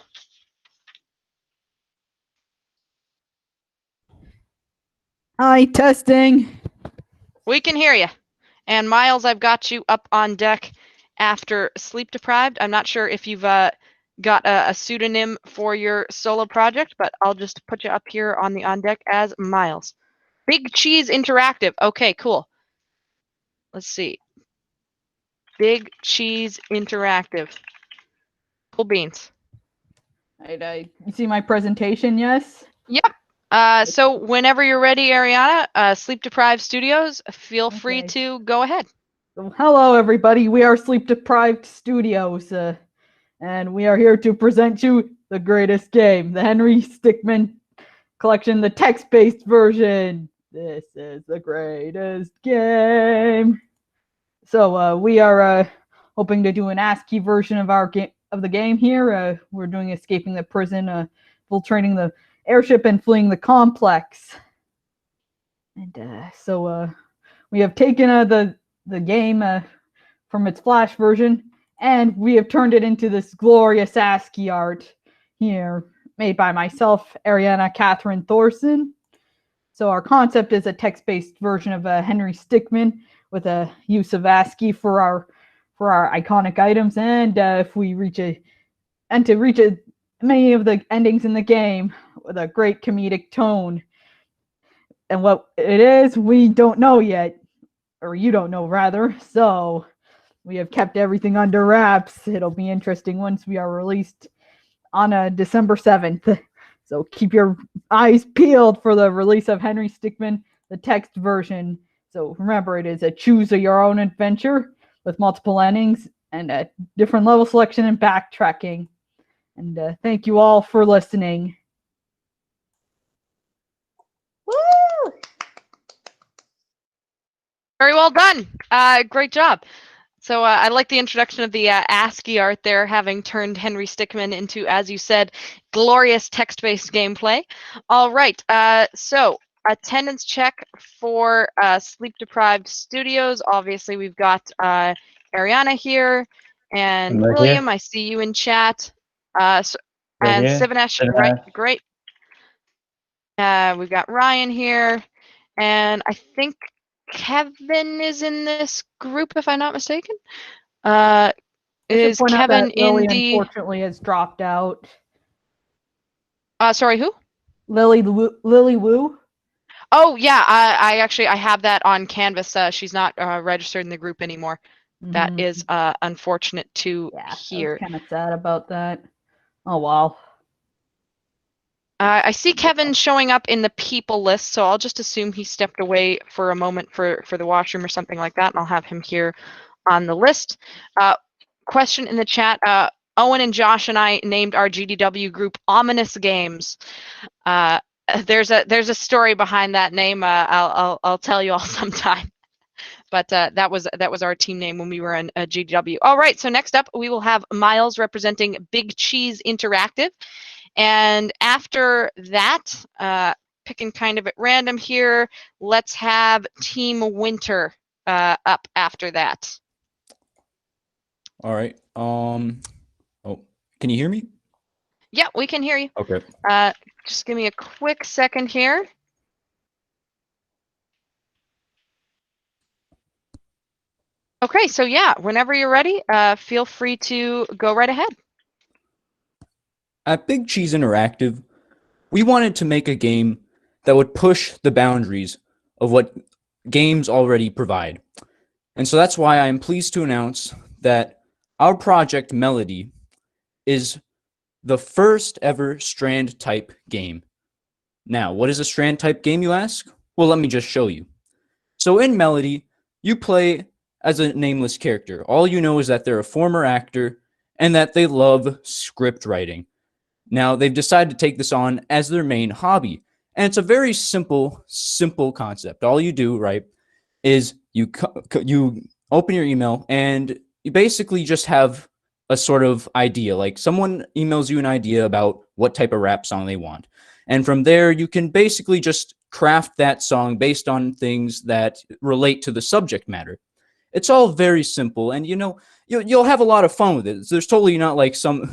Hi, testing. We can hear you. And Miles, I've got you up on deck after Sleep Deprived. I'm not sure if you've got a pseudonym for your solo project, but I'll just put you up here on the on deck as Miles. Big Cheese Interactive. Okay, cool. Let's see. Big Cheese Interactive. Cool beans. Right, you see my presentation, yes? Yep. So whenever you're ready, Ariana, Sleep Deprived Studios, feel free to go ahead. So, hello, everybody. We are Sleep Deprived Studios, and we are here to present you the greatest game, the Henry Stickmin Collection, the text-based version. This is the greatest game. So we are hoping to do an ASCII version of our game of the game here. We're doing escaping the prison, infiltrating the airship, and fleeing the complex. And so we have taken the game from its Flash version, and we have turned it into this glorious ASCII art here, made by myself, Ariana Catherine Thorson. So our concept is a text-based version of Henry Stickmin with a use of ASCII for our iconic items, and if we reach many of the endings in the game with a great comedic tone. And what it is, we don't know yet, or you don't know rather. So we have kept everything under wraps. It'll be interesting once we are released on December 7th. So keep your eyes peeled for the release of Henry Stickmin, the text version. So remember, it is a choose-your-own adventure with multiple endings and a different level selection and backtracking. And thank you all for listening. Woo! Very well done. Great job. So I like the introduction of the ASCII art there, having turned Henry Stickmin into, as you said, glorious text-based gameplay. All right. So attendance check for Sleep Deprived Studios. Obviously, we've got Ariana here and Right William. here. I see you in chat. Right And here. Sivanesh, right? Great. We've got Ryan here, and I think Kevin is in this group, if I'm not mistaken. Is Point out Kevin that Lily, in the? unfortunately, has dropped out. Sorry, who? Lily Wu. Oh yeah, I actually have that on Canvas. She's not registered in the group anymore. That Mhm. is unfortunate to hear. Kind of sad about that. Oh wow. I see Kevin showing up in the people list, so I'll just assume he stepped away for a moment for the washroom or something like that, and I'll have him here on the list. Question in the chat. Owen and Josh and I named our GDW group Ominous Games. there's a story behind that name. I'll tell you all sometime. But that was our team name when we were in GDW. All right, so next up we will have Miles representing Big Cheese Interactive, and after that, picking kind of at random here, let's have Team Winter up after that. All right. Oh, can you hear me? Yeah, we can hear you. Okay. Just give me a quick second here. Okay, so yeah, whenever you're ready, feel free to go right ahead. At Big Cheese Interactive, we wanted to make a game that would push the boundaries of what games already provide. And so that's why I am pleased to announce that our project Melody is the first ever Strand type game. Now, what is a Strand type game, you ask? Well, let me just show you. So in Melody, you play as a nameless character. All you know is that they're a former actor and that they love script writing. Now, they've decided to take this on as their main hobby. And it's a very simple concept. All you do, right, is you open your email and you basically just have a sort of idea. Like someone emails you an idea about what type of rap song they want. And from there, you can basically just craft that song based on things that relate to the subject matter. It's all very simple, and you'll have a lot of fun with it. There's totally not like some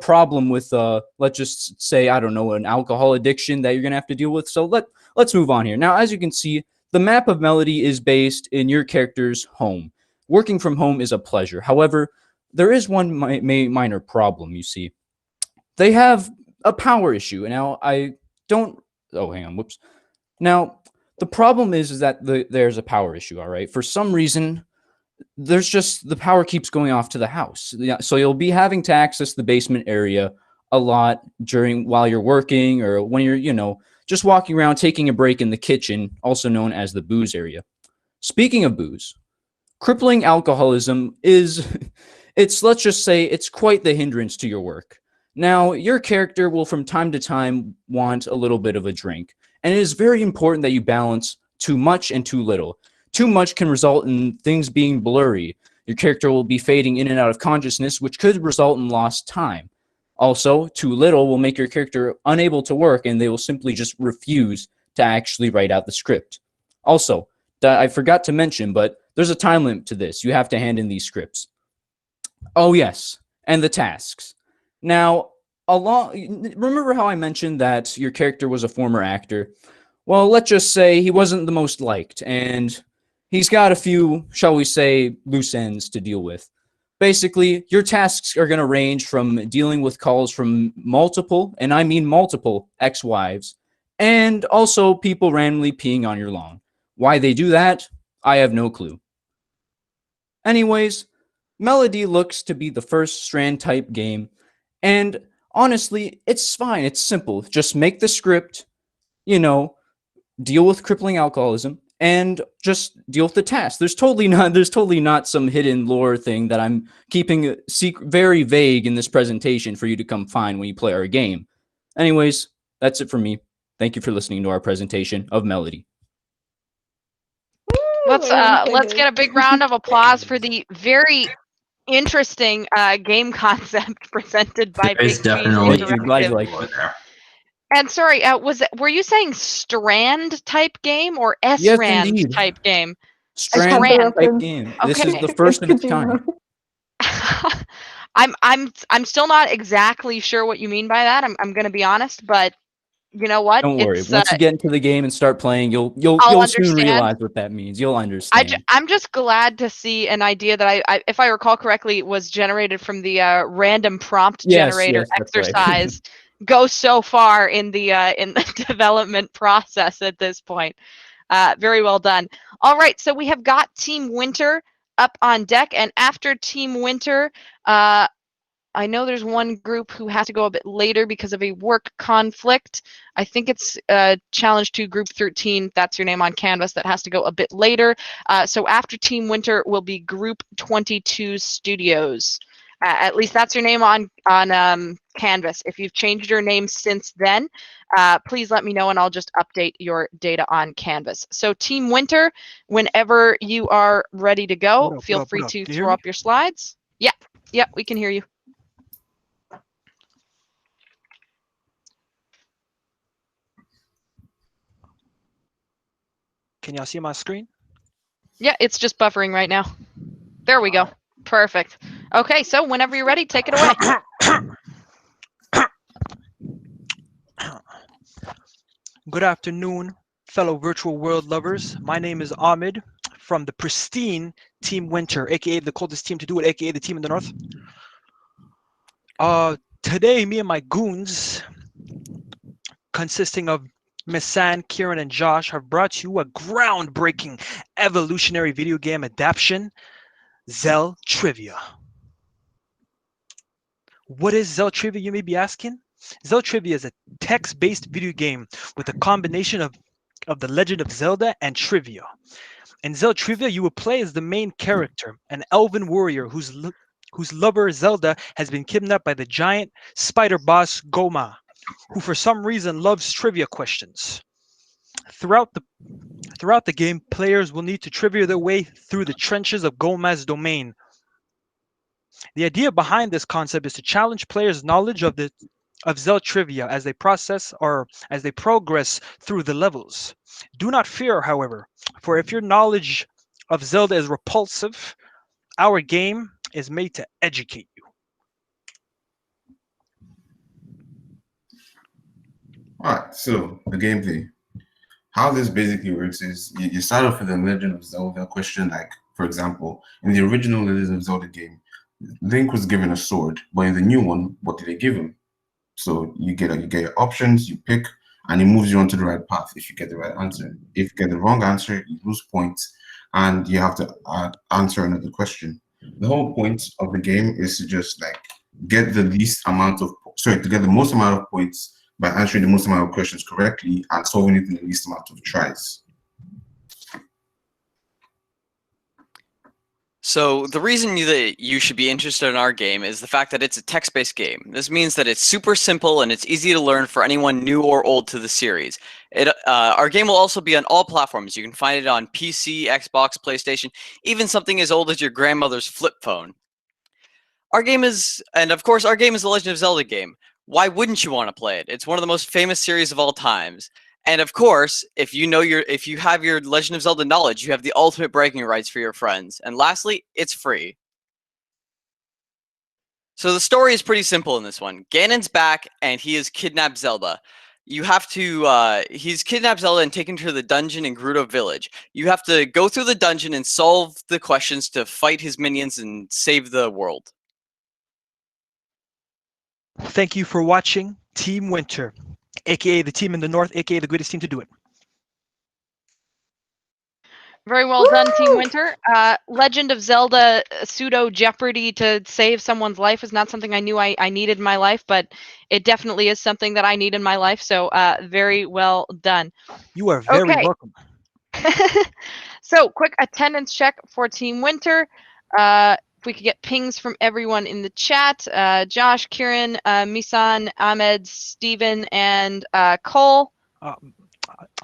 problem with let's just say, I don't know, an alcohol addiction that you're gonna have to deal with. So let's move on here. Now, as you can see, the map of Melody is based in your character's home. Working from home is a pleasure. However, there is one minor problem. You see, they have a power issue. Now, hang on, whoops. Now, the problem is that there's a power issue, all right? For some reason, there's just the power keeps going off to the house. So you'll be having to access the basement area a lot while you're working or when you're, just walking around taking a break in the kitchen, also known as the booze area. Speaking of booze, crippling alcoholism let's just say it's quite the hindrance to your work. Now, your character will from time to time want a little bit of a drink. And it is very important that you balance too much and too little. Too much can result in things being blurry. Your character will be fading in and out of consciousness, which could result in lost time. Also, too little will make your character unable to work, and they will simply just refuse to actually write out the script. Also, I forgot to mention, but there's a time limit to this. You have to hand in these scripts. Oh, yes, and the tasks. Now, remember how I mentioned that your character was a former actor? Well, let's just say he wasn't the most liked, and he's got a few, shall we say, loose ends to deal with. Basically, your tasks are going to range from dealing with calls from multiple, and I mean multiple, ex-wives, and also people randomly peeing on your lawn. Why they do that, I have no clue. Anyways, Melody looks to be the first Strand-type game, and honestly, it's fine. It's simple. Just make the script, deal with crippling alcoholism, and just deal with the task. There's totally not some hidden lore thing that I'm keeping very vague in this presentation for you to come find when you play our game. Anyways, that's it for me. Thank you for listening to our presentation of Melody. Let's get a big round of applause for the very interesting game concept presented by Big Cheese Interactive. And sorry, were you saying Strand type game or SRAND yes, type game? Strand type game. Okay. This is the first of its kind. I'm still not exactly sure what you mean by that. I'm going to be honest, but you know what? Don't worry. Once you get into the game and start playing, you'll soon realize what that means. You'll understand. I'm just glad to see an idea that I if I recall correctly, was generated from the random prompt generator exercise. Right. Go so far in the development process at this point. Very well done. All right, so we have got Team Winter up on deck, and after Team Winter, I know there's one group who has to go a bit later because of a work conflict. I think it's Challenge 2 Group 13. That's your name on Canvas. That has to go a bit later. So after Team Winter will be Group 22 Studios. At least that's your name on Canvas. If you've changed your name since then, please let me know and I'll just update your data on Canvas. So Team Winter, whenever you are ready to go, feel free to throw up your slides. Yeah, we can hear you. Can y'all see my screen? Yeah, it's just buffering right now. There we go. Perfect. Okay, so whenever you're ready, take it away. Good afternoon, fellow virtual world lovers. My name is Ahmed from the pristine Team Winter, aka the coldest team to do it, aka the team in the north. Today, me and my goons, consisting of Miss San, Kieran, and Josh, have brought you a groundbreaking evolutionary video game adaptation, Zell Trivia. What is Zell Trivia, you may be asking? Zell Trivia is a text-based video game with a combination of The Legend of Zelda and trivia. In Zell Trivia, you will play as the main character, an elven warrior whose lover Zelda has been kidnapped by the giant spider boss Goma, who for some reason loves trivia questions. Throughout the game, players will need to trivia their way through the trenches of Goma's domain. The idea behind this concept is to challenge players' knowledge of Zell Trivia as they progress through the levels. Do not fear, however, for if your knowledge of Zelda is repulsive, our game is made to educate you. Alright, so the gameplay. How this basically works is you start off with a Legend of Zelda question, like, for example, in the original Legend of Zelda game, Link was given a sword, but in the new one, what did they give him? So you get your options, you pick, and it moves you onto the right path if you get the right answer. If you get the wrong answer, you lose points, and you have to answer another question. The whole point of the game is to just like get the most amount of points by answering the most amount of questions correctly and solving it in the least amount of tries. So the reason that you should be interested in our game is the fact that it's a text-based game. This means that it's super simple and it's easy to learn for anyone new or old to the series. Our game will also be on all platforms. You can find it on PC, Xbox, PlayStation, even something as old as your grandmother's flip phone. Our game is the Legend of Zelda game. Why wouldn't you want to play it? It's one of the most famous series of all times. And of course, if you have your Legend of Zelda knowledge, you have the ultimate bragging rights for your friends. And lastly, it's free. So the story is pretty simple in this one. Ganon's back and he has kidnapped Zelda. He's kidnapped Zelda and taken her to the dungeon in Gerudo Village. You have to go through the dungeon and solve the questions to fight his minions and save the world. Thank you for watching Team Winter, aka the team in the north, aka the greatest team to do it. Very well done, Team Winter. Legend of Zelda pseudo Jeopardy to save someone's life is not something I knew I needed in my life, but it definitely is something that I need in my life. So very well done. You are very welcome. So quick attendance check for Team Winter. If we could get pings from everyone in the chat. Josh, Kieran, Misan, Ahmed, Steven, and Cole.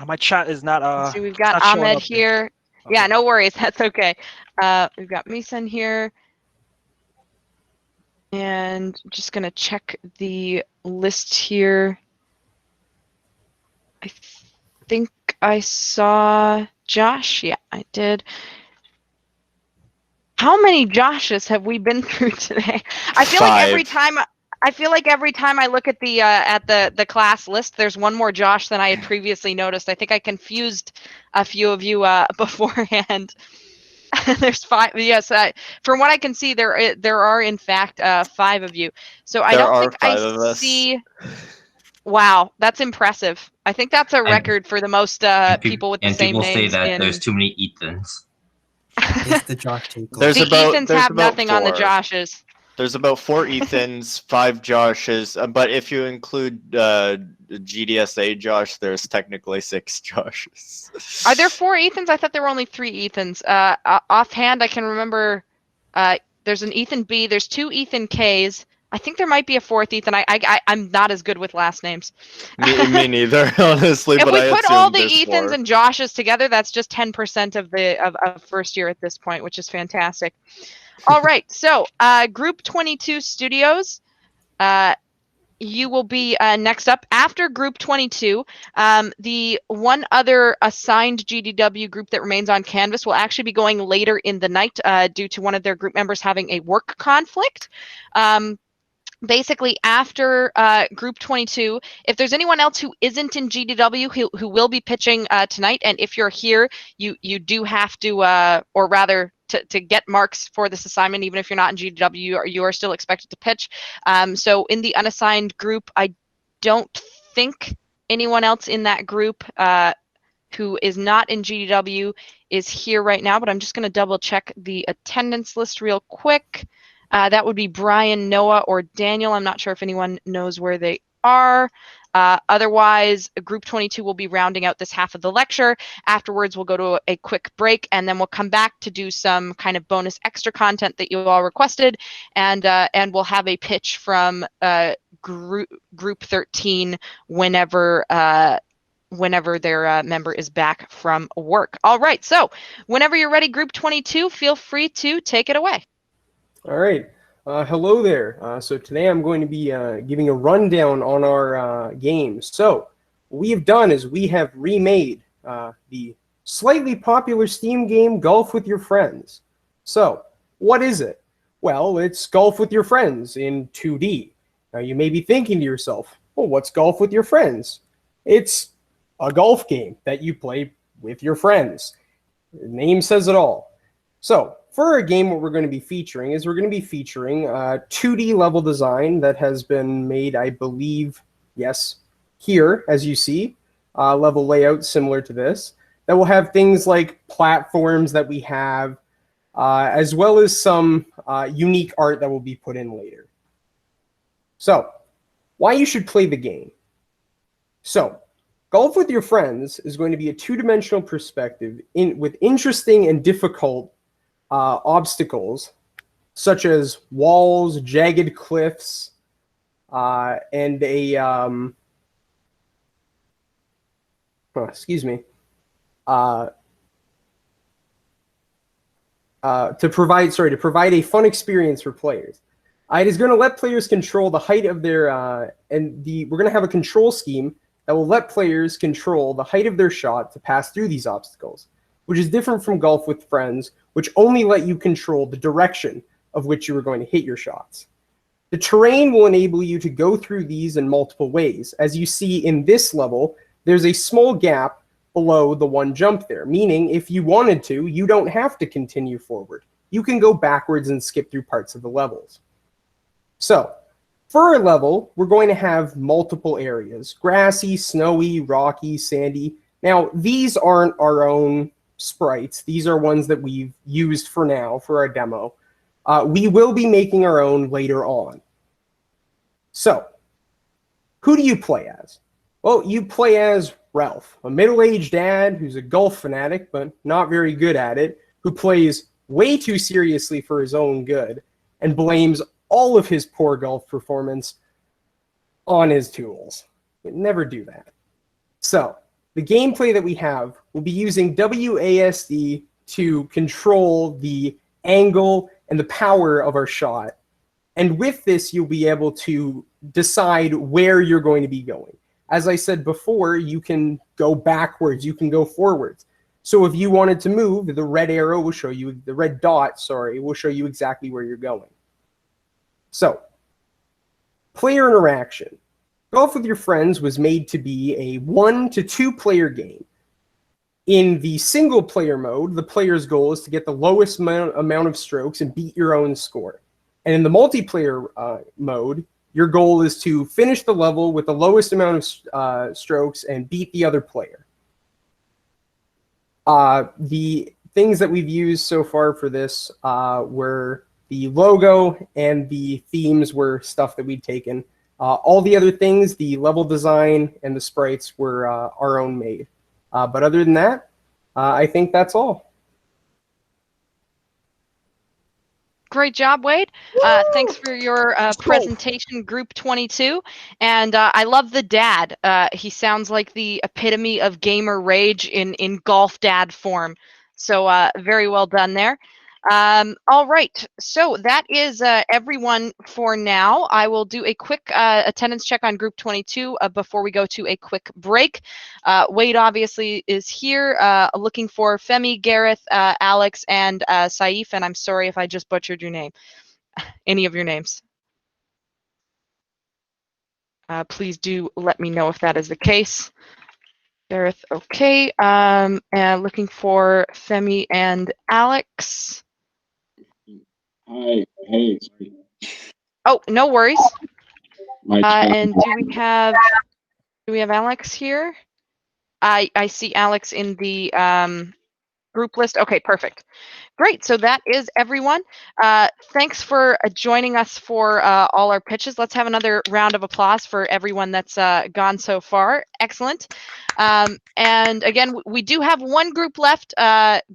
My chat is not. See, we've got Ahmed here. Okay. Yeah, no worries. That's okay. We've got Misan here. And just going to check the list here. I think I saw Josh. Yeah, I did. How many Joshes have we been through today? I feel like every time I look at the class list, there's one more Josh than I had previously noticed. I think I confused a few of you beforehand. There's 5. Yes, from what I can see, there are in fact 5 of you. So I don't think I see. Wow, that's impressive. I think that's a record for the most people with the same names. And people say that there's too many Ethans. It's the Josh take. The Ethans have nothing on the Joshes. There's about 4 Ethans, 5 Joshes, but if you include GDSA Josh, there's technically 6 Joshes. Are there 4 Ethans? I thought there were only 3 Ethans. Offhand, I can remember There's an Ethan B. There's 2 Ethan Ks. I think there might be a 4th Ethan. I'm not as good with last names. Me neither, honestly. If but we I put all assumed the there's Ethans 4. and Joshes together, that's just 10% of the of first year at this point, which is fantastic. All right, so Group 22 Studios, you will be next up after Group 22. The one other assigned GDW group that remains on Canvas will actually be going later in the night due to one of their group members having a work conflict. Basically, after Group 22, if there's anyone else who isn't in GDW who will be pitching tonight, and if you're here, you do have to, or rather, to get marks for this assignment, even if you're not in GDW, you are still expected to pitch. So in the unassigned group, I don't think anyone else in that group who is not in GDW is here right now, but I'm just going to double check the attendance list real quick. That would be Brian, Noah, or Daniel. I'm not sure if anyone knows where they are. Otherwise, Group 22 will be rounding out this half of the lecture. Afterwards, we'll go to a quick break, and then we'll come back to do some kind of bonus extra content that you all requested, and we'll have a pitch from Group 13 whenever their member is back from work. All right, so whenever you're ready, Group 22, feel free to take it away. All right. Hello there. So today I'm going to be giving a rundown on our games. So what we have done is we have remade the slightly popular Steam game Golf with Your Friends. So what is it? Well, it's Golf with Your Friends in 2D. Now you may be thinking to yourself, well, what's Golf with Your Friends? It's a golf game that you play with your friends. The name says it all. So for our game, what we're going to be featuring is 2D level design that has been made, I believe, yes, here, as you see, level layout similar to this, that will have things like platforms that we have, as well as some unique art that will be put in later. So, why you should play the game. So, Golf with Your Friends is going to be a 2-dimensional perspective with interesting and difficult obstacles, such as walls, jagged cliffs, and a to provide a fun experience for players. It is going to let players control the height of their we're going to have a control scheme that will let players control the height of their shot to pass through these obstacles, which is different from Golf with Friends, which only let you control the direction of which you are going to hit your shots. The terrain will enable you to go through these in multiple ways. As you see in this level, there's a small gap below the one jump there, meaning if you wanted to, you don't have to continue forward. You can go backwards and skip through parts of the levels. So, for our level, we're going to have multiple areas: grassy, snowy, rocky, sandy. Now, these aren't our own sprites. These are ones that we've used for now for our demo. We will be making our own later on. So, who do you play as? Well, you play as Ralph, a middle-aged dad who's a golf fanatic, but not very good at it, who plays way too seriously for his own good, and blames all of his poor golf performance on his tools. You'd never do that. So, the gameplay that we have will be using WASD to control the angle and the power of our shot. And with this, you'll be able to decide where you're going to be going. As I said before, you can go backwards, you can go forwards. So if you wanted to move, the red arrow will show you, the red dot, sorry, will show you exactly where you're going. So, player interaction. Golf with Your Friends was made to be a 1 to 2 player game. In the single player mode, the player's goal is to get the lowest amount of strokes and beat your own score. And in the multiplayer mode, your goal is to finish the level with the lowest amount of strokes and beat the other player. The things that we've used so far for this were the logo and the themes were stuff that we'd taken. All the other things, the level design and the sprites, were our own made. But other than that, I think that's all. Great job, Wade. Thanks for your presentation, Group 22. And I love the dad. He sounds like the epitome of gamer rage in golf dad form. So very well done there. All right, so that is everyone for now. I will do a quick attendance check on Group 22 before we go to a quick break. Wade obviously is here, looking for Femi, Gareth, Alex, and Saif, and I'm sorry if I just butchered your name, any of your names. Please do let me know if that is the case. Gareth, okay. And looking for Femi and Alex. Hi. Hey. Sorry. Oh, no worries. My And do we have Alex here? I see Alex in the group list. Okay, perfect. Great. So that is everyone. Thanks for joining us for all our pitches. Let's have another round of applause for everyone that's gone so far. Excellent. And again, we do have one group left,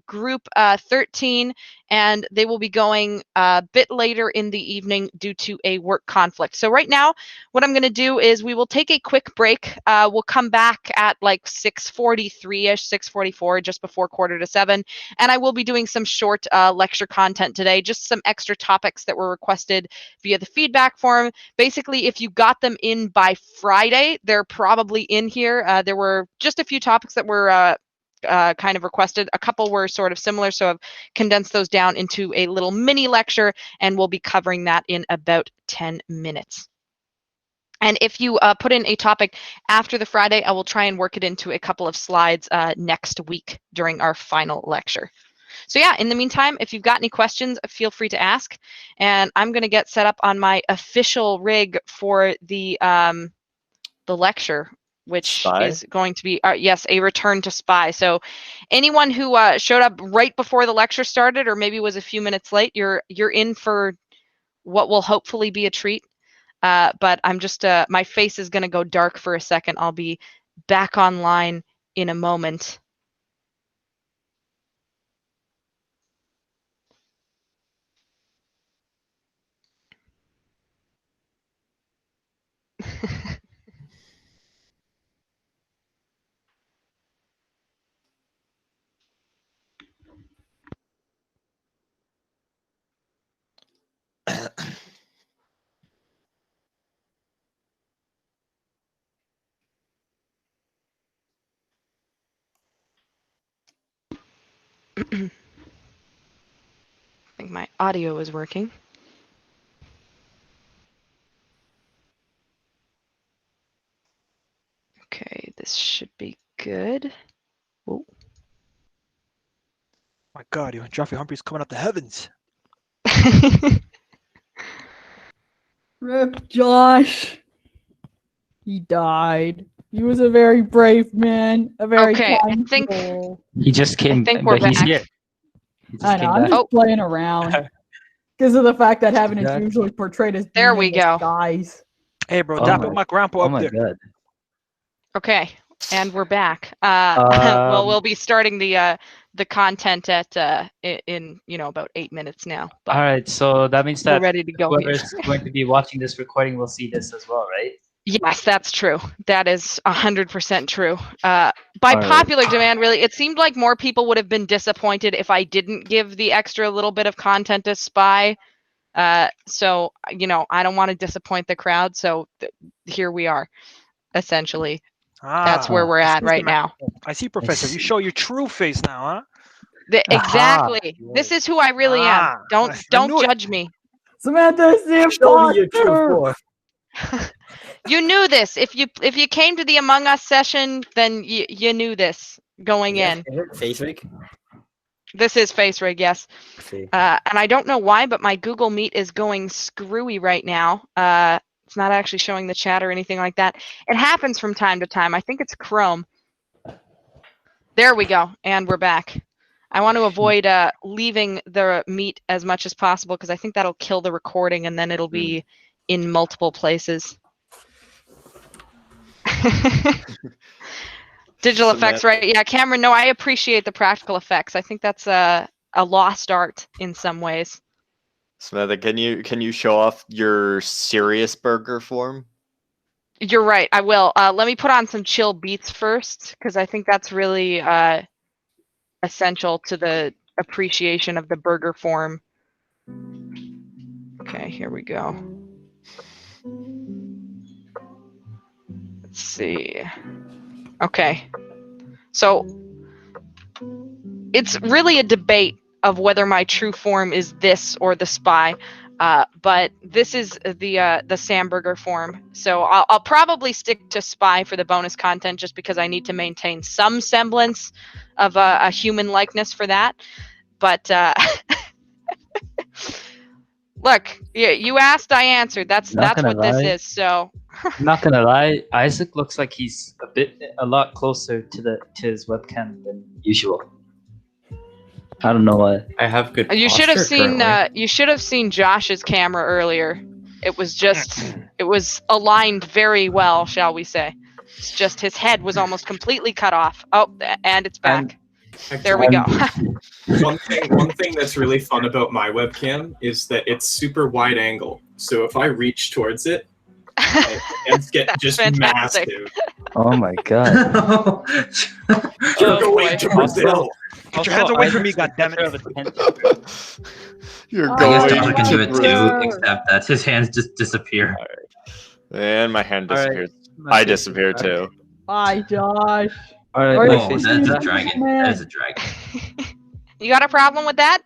group 13, and they will be going a bit later in the evening due to a work conflict. So right now, what I'm going to do is we will take a quick break. We'll come back at like 6:43-ish, 6:44, just before 6:45, and I will be doing some short lecture content today, just some extra topics that were requested via the feedback form. Basically, if you got them in by Friday, they're probably in here. There were just a few topics that were kind of requested. A couple were sort of similar, so I've condensed those down into a little mini lecture, and we'll be covering that in about 10 minutes. And if you put in a topic after the Friday, I will try and work it into a couple of slides next week during our final lecture. So yeah, in the meantime, if you've got any questions, feel free to ask. And I'm going to get set up on my official rig for the lecture, which is going to be, yes, a return to Spy. So anyone who showed up right before the lecture started, or maybe was a few minutes late, you're in for what will hopefully be a treat. But I'm just, my face is going to go dark for a second. I'll be back online in a moment. I think my audio is working. Okay, this should be good. Oh. My God, Joffrey Humphrey's coming out the heavens. Rip Josh. He died. He was a very brave man. A very okay, I kind think soul. He just came. I think we're but he's back. here. He just I know. came I'm back. just playing around because of the fact that Heaven is Exactly. usually portrayed as There being we in go. disguise. Hey, bro, dap up my grandpa up there. God. Okay, and we're back. Well, we'll be starting the content at in about 8 minutes now. All right, so that means We're that ready to go here. whoever's going to be watching this recording will see this as well, right? Yes, that's true. That is 100% true. By All right. popular demand, really, it seemed like more people would have been disappointed if I didn't give the extra little bit of content as Spy. So, I don't want to disappoint the crowd. So here we are, essentially. That's where we're at right now. I see, Professor. You show your true face now, huh? Exactly. This is who I really am. Don't judge me. Samantha is the Show me your true imposter. form. You knew this. If you came to the Among Us session, then you knew this going in. Face rig. This is Face Rig, yes. See. And I don't know why, but my Google Meet is going screwy right now. It's not actually showing the chat or anything like that. It happens from time to time. I think it's Chrome. There we go, and we're back. I want to avoid leaving the Meet as much as possible because I think that'll kill the recording, and then it'll be in multiple places. Digital effects, right? Yeah, Cameron, no, I appreciate the practical effects. I think that's a lost art in some ways. Samantha, can you show off your serious burger form? You're right. I will. Let me put on some chill beats first, because I think that's really essential to the appreciation of the burger form. Okay, here we go. Let's see. Okay. So it's really a debate of whether my true form is this or the spy. But this is the Samburger form. So I'll probably stick to spy for the bonus content just because I need to maintain some semblance of a human likeness for that. But look, you asked, I answered. That's what this is. So I'm not gonna lie, Isaac looks like he's a lot closer to his webcam than usual. I don't know why. I have good. you should have seen you should have seen Josh's camera earlier. It was just it was aligned very well, shall we say. It's just his head was almost completely cut off. Oh, and it's back. There we go. One thing that's really fun about my webcam is that it's super wide angle. So if I reach towards it, my hands get just fantastic. massive. Oh my god. You're going to Brazil. Get your hands away from me, goddammit. You're I guess going Josh can do to it too, Brazil. except that his hands just disappear. And my hand All right. disappeared. I disappeared too. Bye, Josh. Alright, Are Oh, you that's a serious, dragon. man? That is a dragon. You got a problem with that?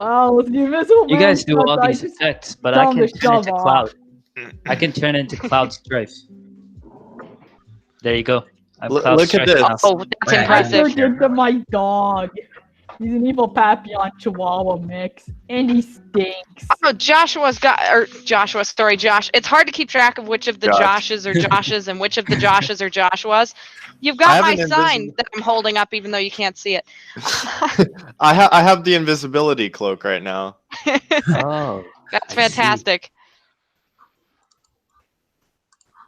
Oh, with the invisible you man guys do all stuff, I these just effects, but I found can the turn into shove Cloud. I can turn into Cloud Strife. There you go. I'm Cloud Look at Strife this. now. Oh, that's Wait, I impressive. turned into my dog. He's an evil Papillon Chihuahua mix, and he stinks. Oh, Josh. It's hard to keep track of which of the Josh. Joshes are Joshes and which of the Joshes are Joshuas. You've I got have my an sign that I'm holding up, even though you can't see it. I have the invisibility cloak right now. Oh. That's fantastic.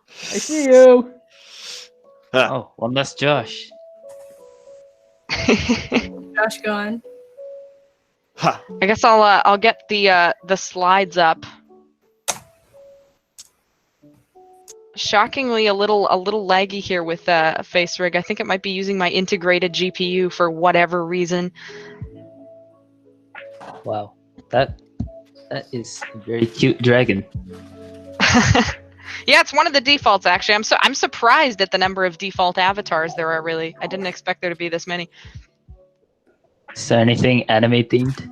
I see you. Oh, one less Josh. Josh gone. I guess I'll get the slides up. Shockingly, a little laggy here with Face Rig. I think it might be using my integrated GPU for whatever reason. Wow. That is a very cute dragon. Yeah, it's one of the defaults actually. I'm surprised at the number of default avatars there are. Really, I didn't expect there to be this many. Is there anything anime themed?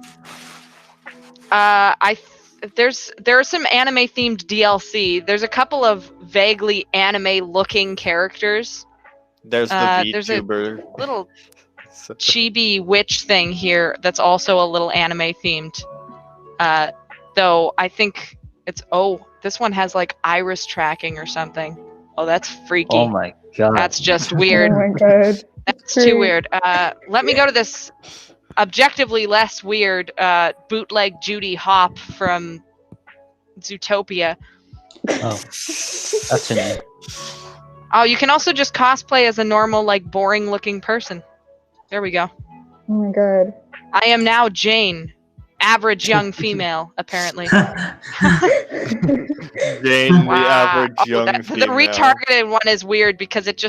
There are some anime themed DLC. There's a couple of vaguely anime looking characters. There's the There's a VTuber. little chibi witch thing here that's also a little anime themed. Though I think it's this one has like iris tracking or something. Oh, that's freaky. Oh my god. That's just weird. Oh my god. That's too weird. Let me go to this objectively less weird bootleg Judy Hop from Zootopia. Oh, that's her name. Oh, you can also just cosplay as a normal, like, boring-looking person. There we go. Oh my god. I am now Jane, average young female, apparently. Jane, the average young The female. retargeted one is weird because it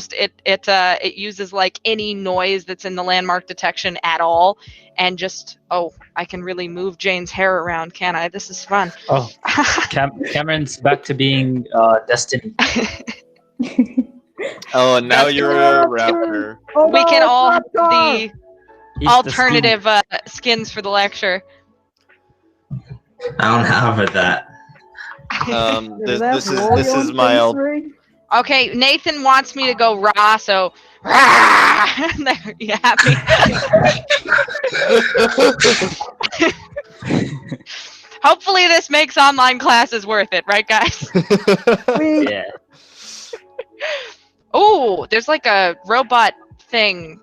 uses like any noise that's in the landmark detection at all, and just I can really move Jane's hair around, can I? This is fun. Oh, Cameron's back to being Destiny. Oh, and now you're a rapper. We can all have the He's the alternative skins for the lecture. I don't have that. This is my Okay, Nathan wants me to go raw, so rah! There, you happy? Hopefully this makes online classes worth it, right guys? Yeah. Oh, there's like a robot thing.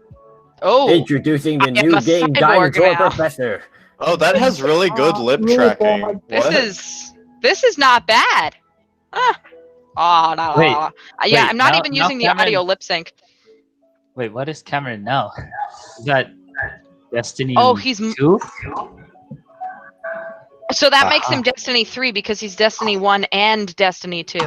Oh, Introducing the I am new a game, cyborg Dinosaur now. Professor. Oh, that has really good lip tracking. This is not bad. Ah. Oh, no. Wait, Yeah, wait, I'm not now- even now using the Cameron- audio lip sync. Wait, what is Cameron now? Is that Destiny Oh, he's 2? So that makes him Destiny 3 because he's Destiny 1 and Destiny 2.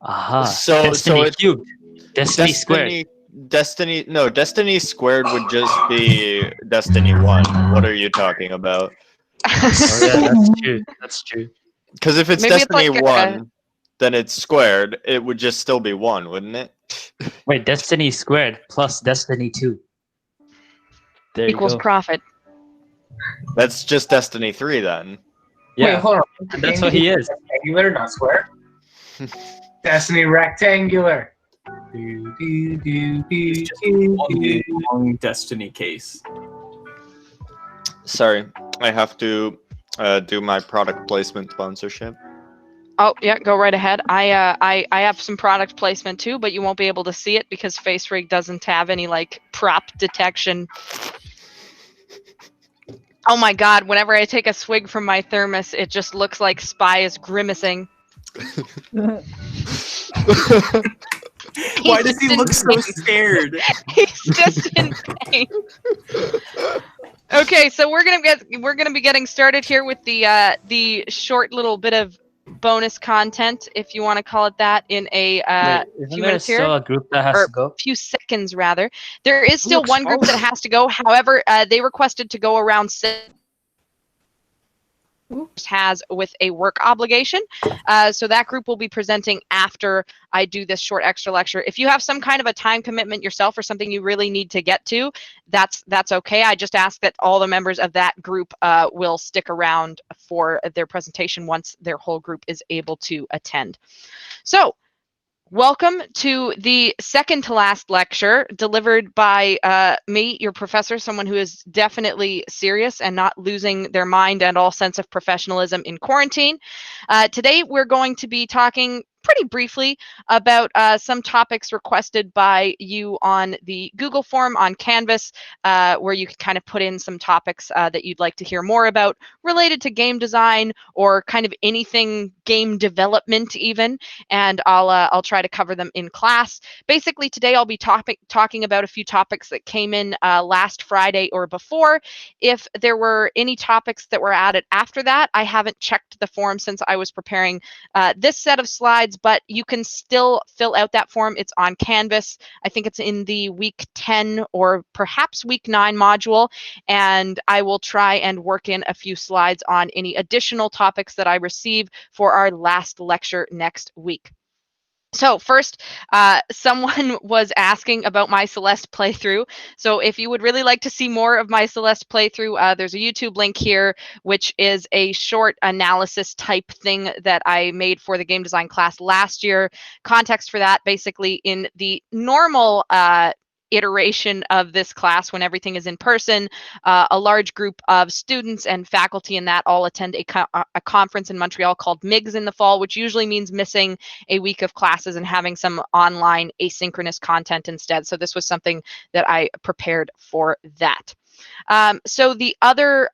Aha. So Destiny it cubed. Destiny squared. Destiny squared would just be Destiny 1. What are you talking about? Oh yeah, that's true. That's true. Because if it's Maybe it's Destiny like 1, then it's squared. It would just still be 1, wouldn't it? Wait, Destiny squared plus Destiny 2. There Equals you go. profit. That's just Destiny 3 then. Yeah, Wait, hold on. that's what he is. Rectangular, not square. Destiny rectangular. Do, do, do, do, do, do. Long Destiny case. Sorry, I have to do my product placement sponsorship. Oh yeah, go right ahead. I have some product placement too, but you won't be able to see it because FaceRig doesn't have any like prop detection. Oh my god, whenever I take a swig from my thermos, it just looks like Spy is grimacing. Why does he look so scared? He's just in pain. Okay, so we're gonna be getting started here with the short little bit of bonus content, if you want to call it that, in a Wait, few isn't there minutes here. still a group that has Or to go? few seconds rather. There is still looks one group that has to go. However, they requested to go around 6. Has with a work obligation. So that group will be presenting after I do this short extra lecture. If you have some kind of a time commitment yourself or something you really need to get to, that's okay. I just ask that all the members of that group will stick around for their presentation once their whole group is able to attend. So welcome to the second to last lecture delivered by me, your professor, someone who is definitely serious and not losing their mind and all sense of professionalism in quarantine. Today, we're going to be talking pretty briefly about some topics requested by you on the Google form on Canvas, where you can kind of put in some topics that you'd like to hear more about related to game design or kind of anything game development even, and I'll try to cover them in class. Basically, today I'll be talking about a few topics that came in last Friday or before. If there were any topics that were added after that, I haven't checked the form since I was preparing this set of slides, but you can still fill out that form. It's on Canvas. I think it's in the week 10 or perhaps week 9 module, and I will try and work in a few slides on any additional topics that I receive for our last lecture next week. So first, someone was asking about my Celeste playthrough. So if you would really like to see more of my Celeste playthrough, there's a YouTube link here, which is a short analysis type thing that I made for the game design class last year. Context for that, basically in the normal iteration of this class when everything is in person, a large group of students and faculty and that all attend a conference in Montreal called MIGS in the fall, which usually means missing a week of classes and having some online asynchronous content instead. So this was something that I prepared for that. So the other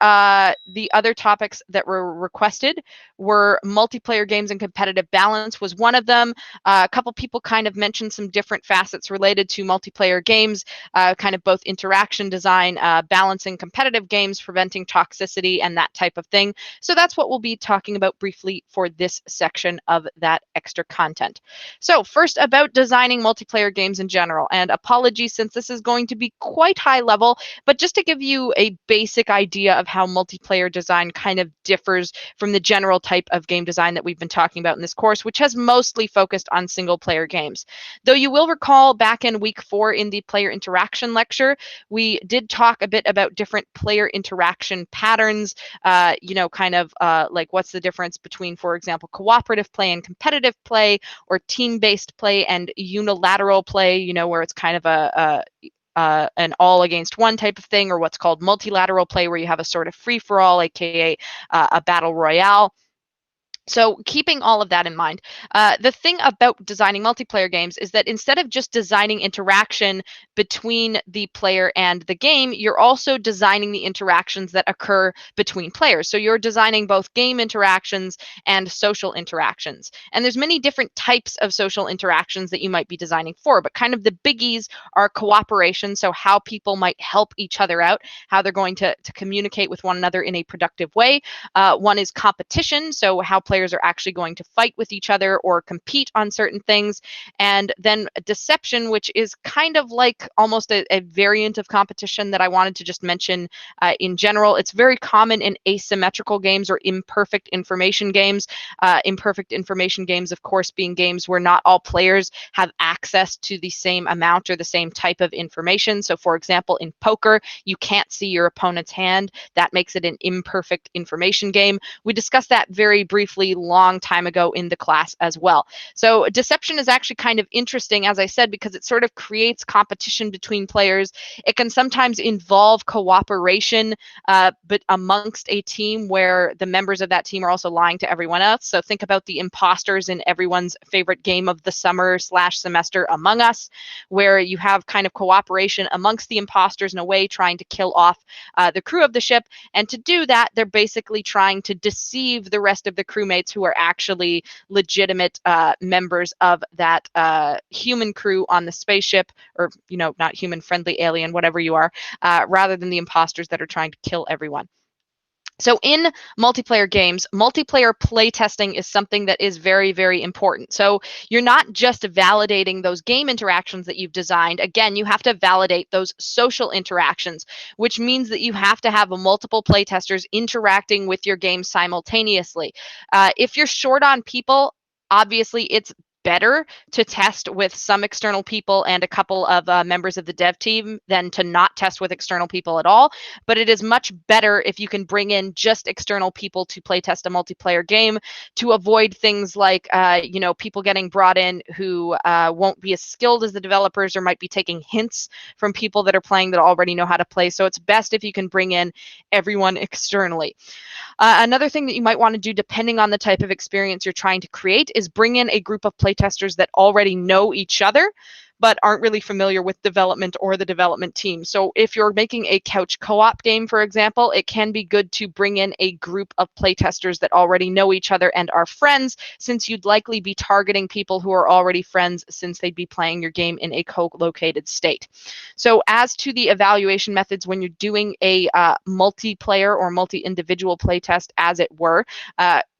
topics that were requested were multiplayer games and competitive balance was one of them. A couple people kind of mentioned some different facets related to multiplayer games, kind of both interaction design, balancing competitive games, preventing toxicity, and that type of thing. So that's what we'll be talking about briefly for this section of that extra content. So first, about designing multiplayer games in general, and apologies since this is going to be quite high level, but just to give you a basic idea of how multiplayer design kind of differs from the general type of game design that we've been talking about in this course, which has mostly focused on single player games. Though you will recall back in week 4 in the player interaction lecture, we did talk a bit about different player interaction patterns, kind of like what's the difference between, for example, cooperative play and competitive play, or team-based play and unilateral play, where it's kind of an all against one type of thing, or what's called multilateral play, where you have a sort of free-for-all, aka a battle royale. So keeping all of that in mind, the thing about designing multiplayer games is that instead of just designing interaction between the player and the game, you're also designing the interactions that occur between players. So you're designing both game interactions and social interactions. And there's many different types of social interactions that you might be designing for, but kind of the biggies are cooperation, so how people might help each other out, how they're going to communicate with one another in a productive way. One is competition, so how players are actually going to fight with each other or compete on certain things. And then deception, which is kind of like almost a variant of competition that I wanted to just mention in general. It's very common in asymmetrical games or imperfect information games. Imperfect information games, of course, being games where not all players have access to the same amount or the same type of information. So for example, in poker, you can't see your opponent's hand. That makes it an imperfect information game. We discussed that very briefly long time ago in the class as well. So deception is actually kind of interesting, as I said, because it sort of creates competition between players. It can sometimes involve cooperation, but amongst a team where the members of that team are also lying to everyone else. So think about the imposters in everyone's favorite game of the summer / semester, Among Us, where you have kind of cooperation amongst the imposters in a way, trying to kill off the crew of the ship. And to do that, they're basically trying to deceive the rest of the crewmates who are actually legitimate members of that human crew on the spaceship, or, you know, not human friendly alien, whatever you are, rather than the imposters that are trying to kill everyone. So in multiplayer games, multiplayer playtesting is something that is very, very important. So you're not just validating those game interactions that you've designed. Again, you have to validate those social interactions, which means that you have to have multiple playtesters interacting with your game simultaneously. If you're short on people, obviously it's better to test with some external people and a couple of members of the dev team than to not test with external people at all. But it is much better if you can bring in just external people to play test a multiplayer game, to avoid things like, you know, people getting brought in who won't be as skilled as the developers or might be taking hints from people that are playing that already know how to play. So it's best if you can bring in everyone externally. Another thing that you might want to do, depending on the type of experience you're trying to create, is bring in a group of playtesters that already know each other, but aren't really familiar with development or the development team. So if you're making a couch co-op game, for example, it can be good to bring in a group of playtesters that already know each other and are friends, since you'd likely be targeting people who are already friends, since they'd be playing your game in a co-located state. So as to the evaluation methods when you're doing a multiplayer or multi-individual playtest, as it were,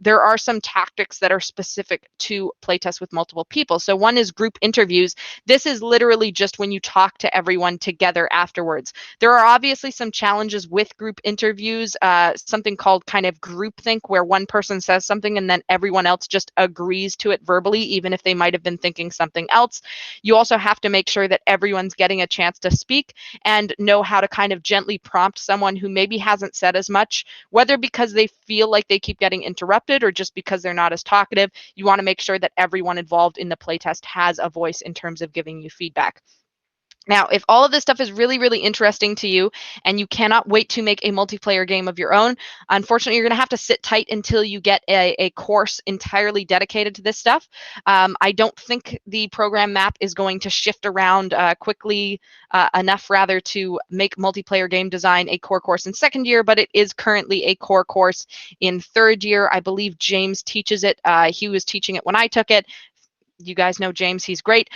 there are some tactics that are specific to playtest with multiple people. So one is group interviews. This is literally just when you talk to everyone together afterwards. There are obviously some challenges with group interviews, something called kind of groupthink, where one person says something and then everyone else just agrees to it verbally, even if they might have been thinking something else. You also have to make sure that everyone's getting a chance to speak and know how to kind of gently prompt someone who maybe hasn't said as much, whether because they feel like they keep getting interrupted or just because they're not as talkative. You want to make sure that everyone involved in the playtest has a voice in terms of giving you feedback. Now, if all of this stuff is really, really interesting to you and you cannot wait to make a multiplayer game of your own, unfortunately, you're going to have to sit tight until you get a course entirely dedicated to this stuff. I don't think the program map is going to shift around quickly enough, rather, to make multiplayer game design a core course in second year, but it is currently a core course in third year. I believe James teaches it. He was teaching it when I took it. You guys know James, he's great.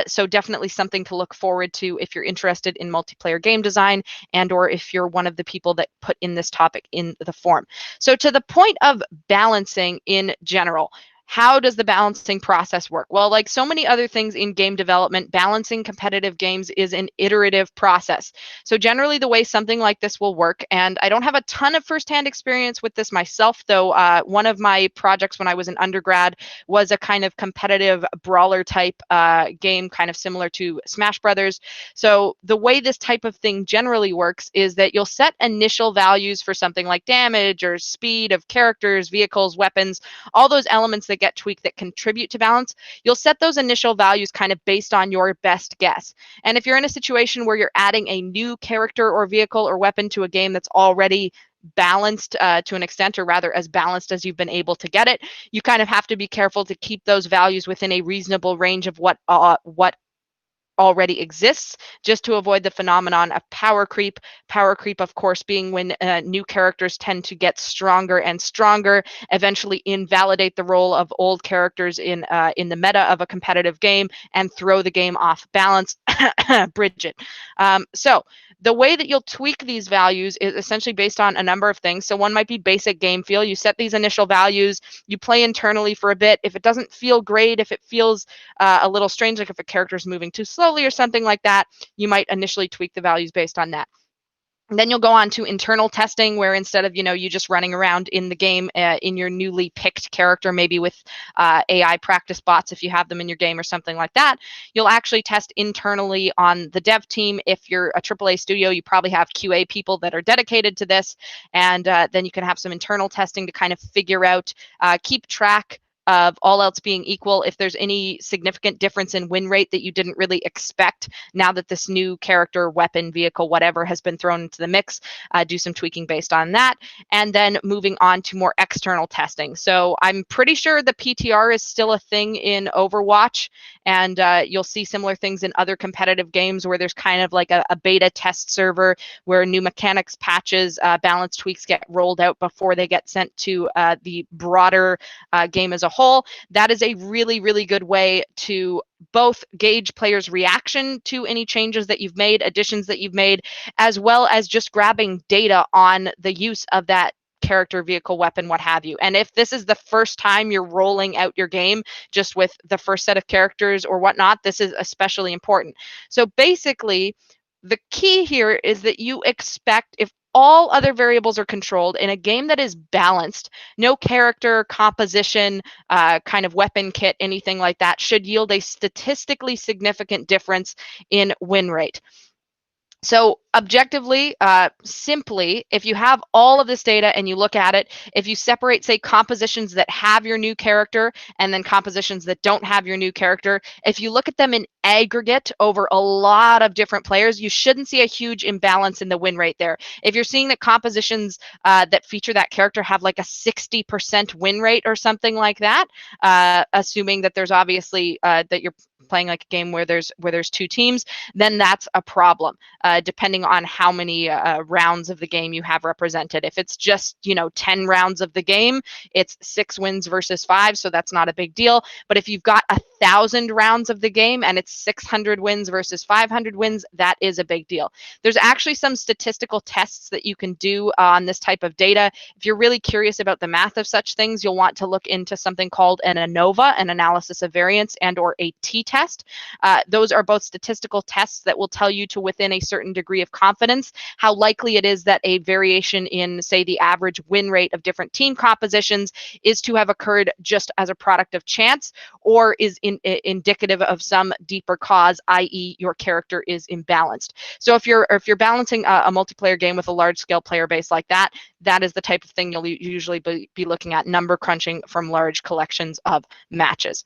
So definitely something to look forward to if you're interested in multiplayer game design, and or if you're one of the people that put in this topic in the form. So to the point of balancing in general, how does the balancing process work? Well, like so many other things in game development, balancing competitive games is an iterative process. So generally the way something like this will work, and I don't have a ton of firsthand experience with this myself, though one of my projects when I was an undergrad was a kind of competitive brawler type game, kind of similar to Smash Brothers. So the way this type of thing generally works is that you'll set initial values for something like damage or speed of characters, vehicles, weapons, all those elements that get tweaked that contribute to balance, you'll set those initial values kind of based on your best guess. And if you're in a situation where you're adding a new character or vehicle or weapon to a game that's already balanced to an extent, or rather as balanced as you've been able to get it, you kind of have to be careful to keep those values within a reasonable range of what already exists, just to avoid the phenomenon of power creep. Power creep, of course, being when new characters tend to get stronger and stronger, eventually invalidate the role of old characters in the meta of a competitive game, and throw the game off balance. Bridget. So the way that you'll tweak these values is essentially based on a number of things. So one might be basic game feel. You set these initial values, you play internally for a bit. If it doesn't feel great, if it feels a little strange, like if a character is moving too slowly or something like that, you might initially tweak the values based on that. And then you'll go on to internal testing, where instead of, you just running around in the game in your newly picked character, maybe with AI practice bots, if you have them in your game or something like that, you'll actually test internally on the dev team. If you're a AAA studio, you probably have QA people that are dedicated to this. And then you can have some internal testing to kind of figure out, keep track of, all else being equal, if there's any significant difference in win rate that you didn't really expect now that this new character, weapon, vehicle, whatever has been thrown into the mix. Do some tweaking based on that. And then moving on to more external testing. So I'm pretty sure the PTR is still a thing in Overwatch, and you'll see similar things in other competitive games where there's kind of like a beta test server where new mechanics, patches, balance tweaks get rolled out before they get sent to the broader game as a whole. That is a really, really good way to both gauge players' reaction to any changes that you've made, additions that you've made, as well as just grabbing data on the use of that character, vehicle, weapon, what have you. And if this is the first time you're rolling out your game just with the first set of characters or whatnot, this is especially important. So basically, the key here is that you expect, if all other variables are controlled in a game that is balanced, no character, composition, kind of weapon kit, anything like that should yield a statistically significant difference in win rate. So objectively, simply, if you have all of this data and you look at it, if you separate, say, compositions that have your new character and then compositions that don't have your new character, if you look at them in aggregate over a lot of different players, you shouldn't see a huge imbalance in the win rate there. If you're seeing that compositions that feature that character have like a 60% win rate or something like that, assuming that there's obviously that you're playing like a game where there's two teams, then that's a problem, depending on how many rounds of the game you have represented. If it's just 10 rounds of the game, it's 6 wins versus 5, so that's not a big deal. But if you've got 1,000 rounds of the game and it's 600 wins versus 500 wins, that is a big deal. There's actually some statistical tests that you can do on this type of data. If you're really curious about the math of such things, you'll want to look into something called an ANOVA, an analysis of variance, and or a t-test. Those are both statistical tests that will tell you, to within a certain degree of confidence, how likely it is that a variation in, say, the average win rate of different team compositions is to have occurred just as a product of chance, or is indicative of some deeper cause, i.e. your character is imbalanced. So if you're balancing a multiplayer game with a large scale player base like that, that is the type of thing you'll usually be looking at, number crunching from large collections of matches.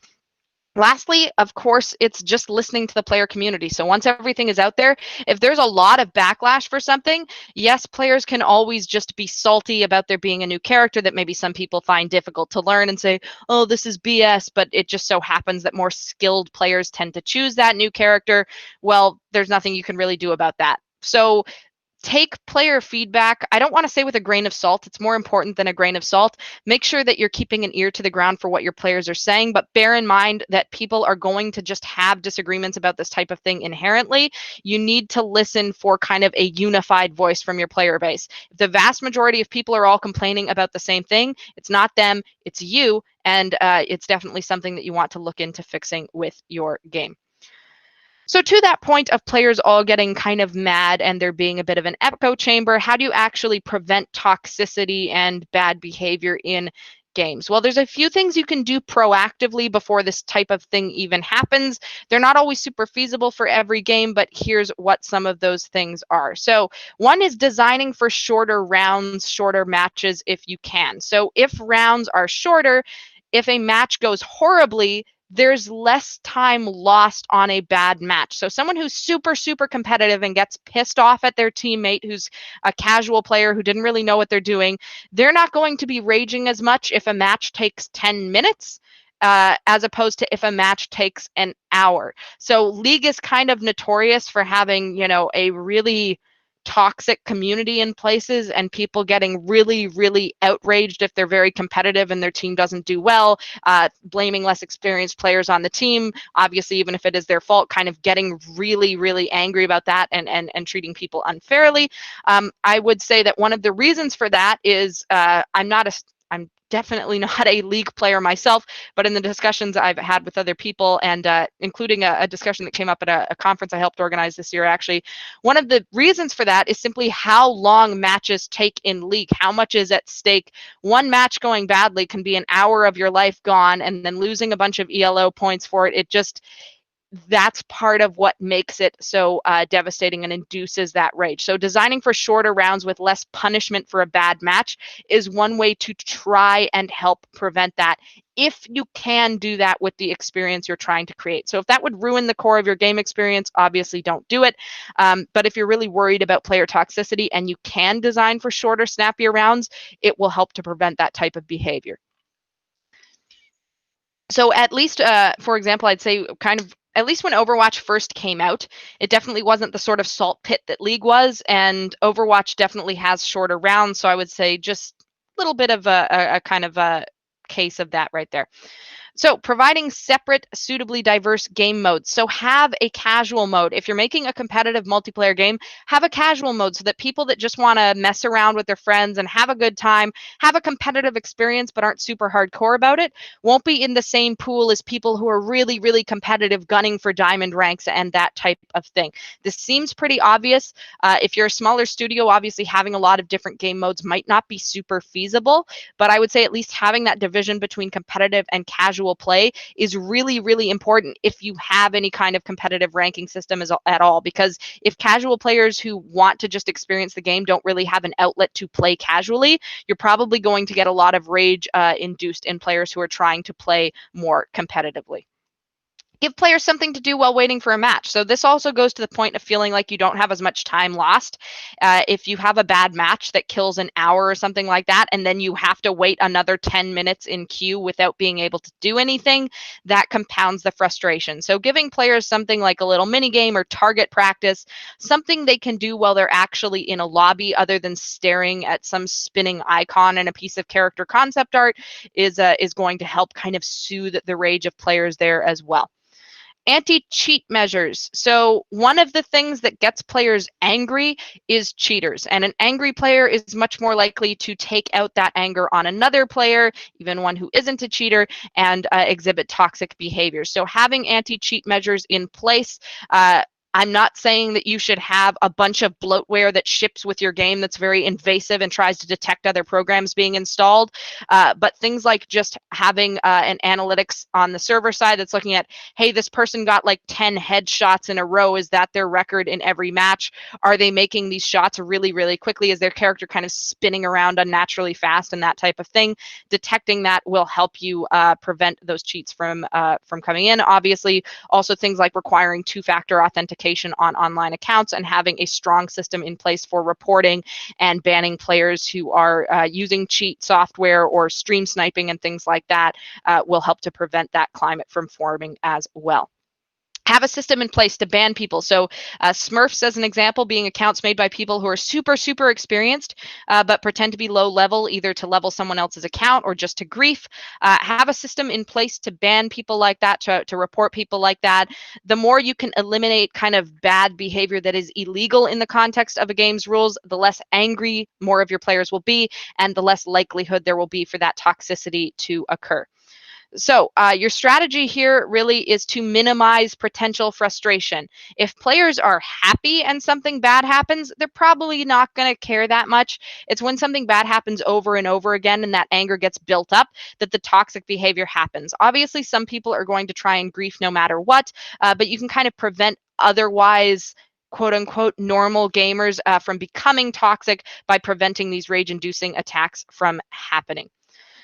Lastly, of course, it's just listening to the player community. So once everything is out there, if there's a lot of backlash for something, yes, players can always just be salty about there being a new character that maybe some people find difficult to learn and say, oh, this is BS, but it just so happens that more skilled players tend to choose that new character. Well, there's nothing you can really do about that. So take player feedback, I don't want to say with a grain of salt. It's more important than a grain of salt. Make sure that you're keeping an ear to the ground for what your players are saying, but bear in mind that people are going to just have disagreements about this type of thing inherently. You need to listen for kind of a unified voice from your player base. If the vast majority of people are all complaining about the same thing, it's not them, it's you, and it's definitely something that you want to look into fixing with your game. So to that point of players all getting kind of mad and there being a bit of an echo chamber, how do you actually prevent toxicity and bad behavior in games? Well, there's a few things you can do proactively before this type of thing even happens. They're not always super feasible for every game, but here's what some of those things are. So one is designing for shorter rounds, shorter matches if you can. So if rounds are shorter, if a match goes horribly, there's less time lost on a bad match. So someone who's super, super competitive and gets pissed off at their teammate who's a casual player who didn't really know what they're doing, they're not going to be raging as much if a match takes 10 minutes. As opposed to if a match takes an hour. So League is kind of notorious for having, you know, a really toxic community in places and people getting really, really outraged if they're very competitive and their team doesn't do well, blaming less experienced players on the team, obviously, even if it is their fault, kind of getting really, really angry about that and treating people unfairly. I would say that one of the reasons for that is I'm definitely not a League player myself, but in the discussions I've had with other people and including a discussion that came up at a conference I helped organize this year, actually, one of the reasons for that is simply how long matches take in League, how much is at stake. One match going badly can be an hour of your life gone, and then losing a bunch of ELO points for it. That's part of what makes it so devastating and induces that rage. So designing for shorter rounds with less punishment for a bad match is one way to try and help prevent that, if you can do that with the experience you're trying to create. So if that would ruin the core of your game experience, obviously don't do it. But if you're really worried about player toxicity and you can design for shorter, snappier rounds, it will help to prevent that type of behavior. So at least, for example, I'd say at least when Overwatch first came out, it definitely wasn't the sort of salt pit that League was, and Overwatch definitely has shorter rounds. So I would say just a little bit of a kind of a case of that right there. So providing separate, suitably diverse game modes. So have a casual mode. If you're making a competitive multiplayer game, have a casual mode so that people that just want to mess around with their friends and have a good time, have a competitive experience but aren't super hardcore about it, won't be in the same pool as people who are really, really competitive, gunning for diamond ranks and that type of thing. This seems pretty obvious. If you're a smaller studio, obviously having a lot of different game modes might not be super feasible, but I would say at least having that division between competitive and casual play is really, really important if you have any kind of competitive ranking system at all, because if casual players who want to just experience the game don't really have an outlet to play casually, you're probably going to get a lot of rage induced in players who are trying to play more competitively. Give players something to do while waiting for a match. So this also goes to the point of feeling like you don't have as much time lost. If you have a bad match that kills an hour or something like that, and then you have to wait another 10 minutes in queue without being able to do anything, that compounds the frustration. So giving players something like a little mini game or target practice, something they can do while they're actually in a lobby other than staring at some spinning icon and a piece of character concept art, is going to help kind of soothe the rage of players there as well. Anti-cheat measures. So one of the things that gets players angry is cheaters, and an angry player is much more likely to take out that anger on another player, even one who isn't a cheater, and exhibit toxic behaviors. So having anti-cheat measures in place, I'm not saying that you should have a bunch of bloatware that ships with your game that's very invasive and tries to detect other programs being installed, but things like just having an analytics on the server side that's looking at, hey, this person got like 10 headshots in a row. Is that their record in every match? Are they making these shots really, really quickly? Is their character kind of spinning around unnaturally fast and that type of thing? Detecting that will help you prevent those cheats from coming in. Obviously, also things like requiring two-factor authentication on online accounts and having a strong system in place for reporting and banning players who are using cheat software or stream sniping and things like that will help to prevent that climate from forming as well. Have a system in place to ban people. So Smurfs, as an example, being accounts made by people who are super, super experienced, but pretend to be low level, either to level someone else's account or just to grief. Have a system in place to ban people like that, to report people like that. The more you can eliminate kind of bad behavior that is illegal in the context of a game's rules, the less angry more of your players will be, and the less likelihood there will be for that toxicity to occur. So your strategy here really is to minimize potential frustration. If players are happy and something bad happens, they're probably not going to care that much. It's when something bad happens over and over again and that anger gets built up that the toxic behavior happens. Obviously, some people are going to try and grief no matter what, but you can kind of prevent otherwise quote unquote normal gamers from becoming toxic by preventing these rage-inducing attacks from happening.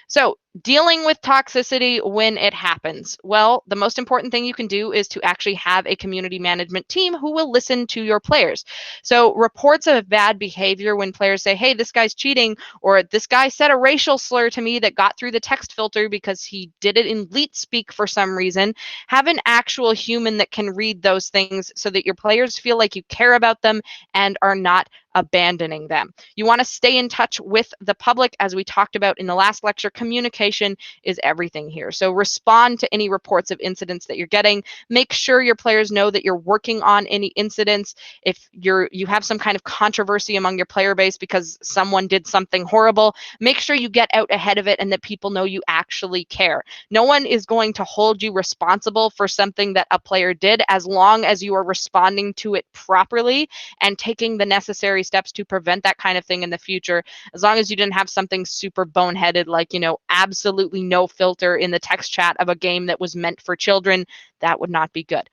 So, dealing with toxicity when it happens. Well, the most important thing you can do is to actually have a community management team who will listen to your players. So, reports of bad behavior when players say, hey, this guy's cheating, or this guy said a racial slur to me that got through the text filter because he did it in leet speak for some reason. Have an actual human that can read those things so that your players feel like you care about them and are not abandoning them. You want to stay in touch with the public. As we talked about in the last lecture, communication is everything here. So respond to any reports of incidents that you're getting. Make sure your players know that you're working on any incidents. If you have some kind of controversy among your player base because someone did something horrible, make sure you get out ahead of it and that people know you actually care. No one is going to hold you responsible for something that a player did as long as you are responding to it properly and taking the necessary steps to prevent that kind of thing in the future. As long as you didn't have something super boneheaded like, absolutely no filter in the text chat of a game that was meant for children, that would not be good.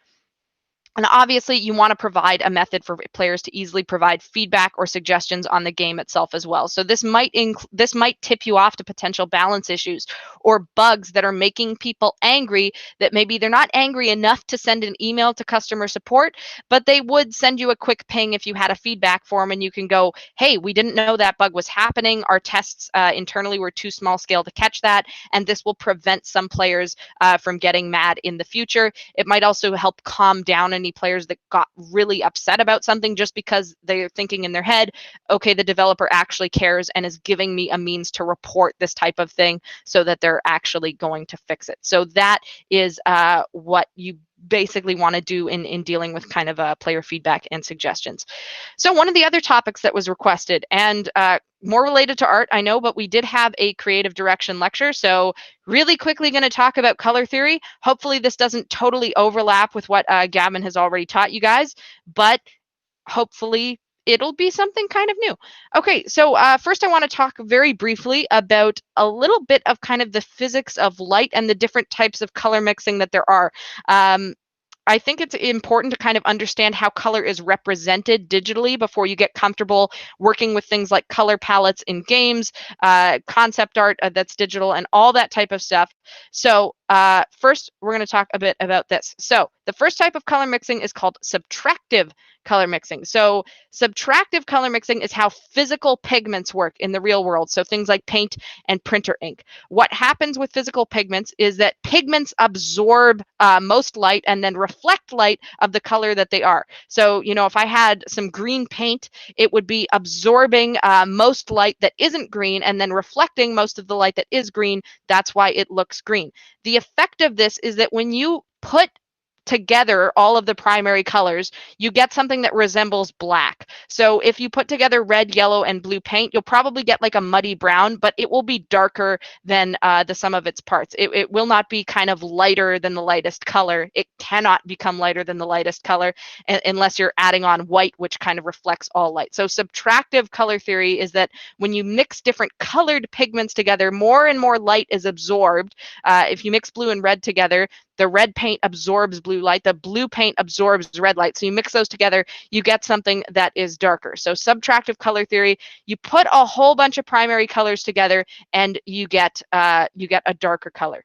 And obviously, you want to provide a method for players to easily provide feedback or suggestions on the game itself as well. So this might tip you off to potential balance issues or bugs that are making people angry that maybe they're not angry enough to send an email to customer support, but they would send you a quick ping if you had a feedback form and you can go, hey, we didn't know that bug was happening. Our tests internally were too small scale to catch that, and this will prevent some players from getting mad in the future. It might also help calm down any players that got really upset about something just because they're thinking in their head, okay, the developer actually cares and is giving me a means to report this type of thing so that they're actually going to fix it. So that is what you basically want to do in dealing with kind of player feedback and suggestions. So one of the other topics that was requested, and more related to art, I know, but we did have a creative direction lecture. So really quickly going to talk about color theory. Hopefully this doesn't totally overlap with what Gavin has already taught you guys, but hopefully it'll be something kind of new. Okay, so first I want to talk very briefly about a little bit of kind of the physics of light and the different types of color mixing that there are. I think it's important to kind of understand how color is represented digitally before you get comfortable working with things like color palettes in games, concept art that's digital, and all that type of stuff. So first, we're going to talk a bit about this. So the first type of color mixing is called subtractive color mixing. So subtractive color mixing is how physical pigments work in the real world. So things like paint and printer ink. What happens with physical pigments is that pigments absorb most light and then reflect light of the color that they are. So, if I had some green paint, it would be absorbing most light that isn't green and then reflecting most of the light that is green. That's why it looks green. The effect of this is that when you put together all of the primary colors, you get something that resembles black. So if you put together red, yellow, and blue paint, you'll probably get like a muddy brown, but it will be darker than the sum of its parts. It will not be kind of lighter than the lightest color. It cannot become lighter than the lightest color unless you're adding on white, which kind of reflects all light. So subtractive color theory is that when you mix different colored pigments together, more and more light is absorbed. If you mix blue and red together, the red paint absorbs blue light, the blue paint absorbs red light. So you mix those together, you get something that is darker. So subtractive color theory, you put a whole bunch of primary colors together and you get a darker color.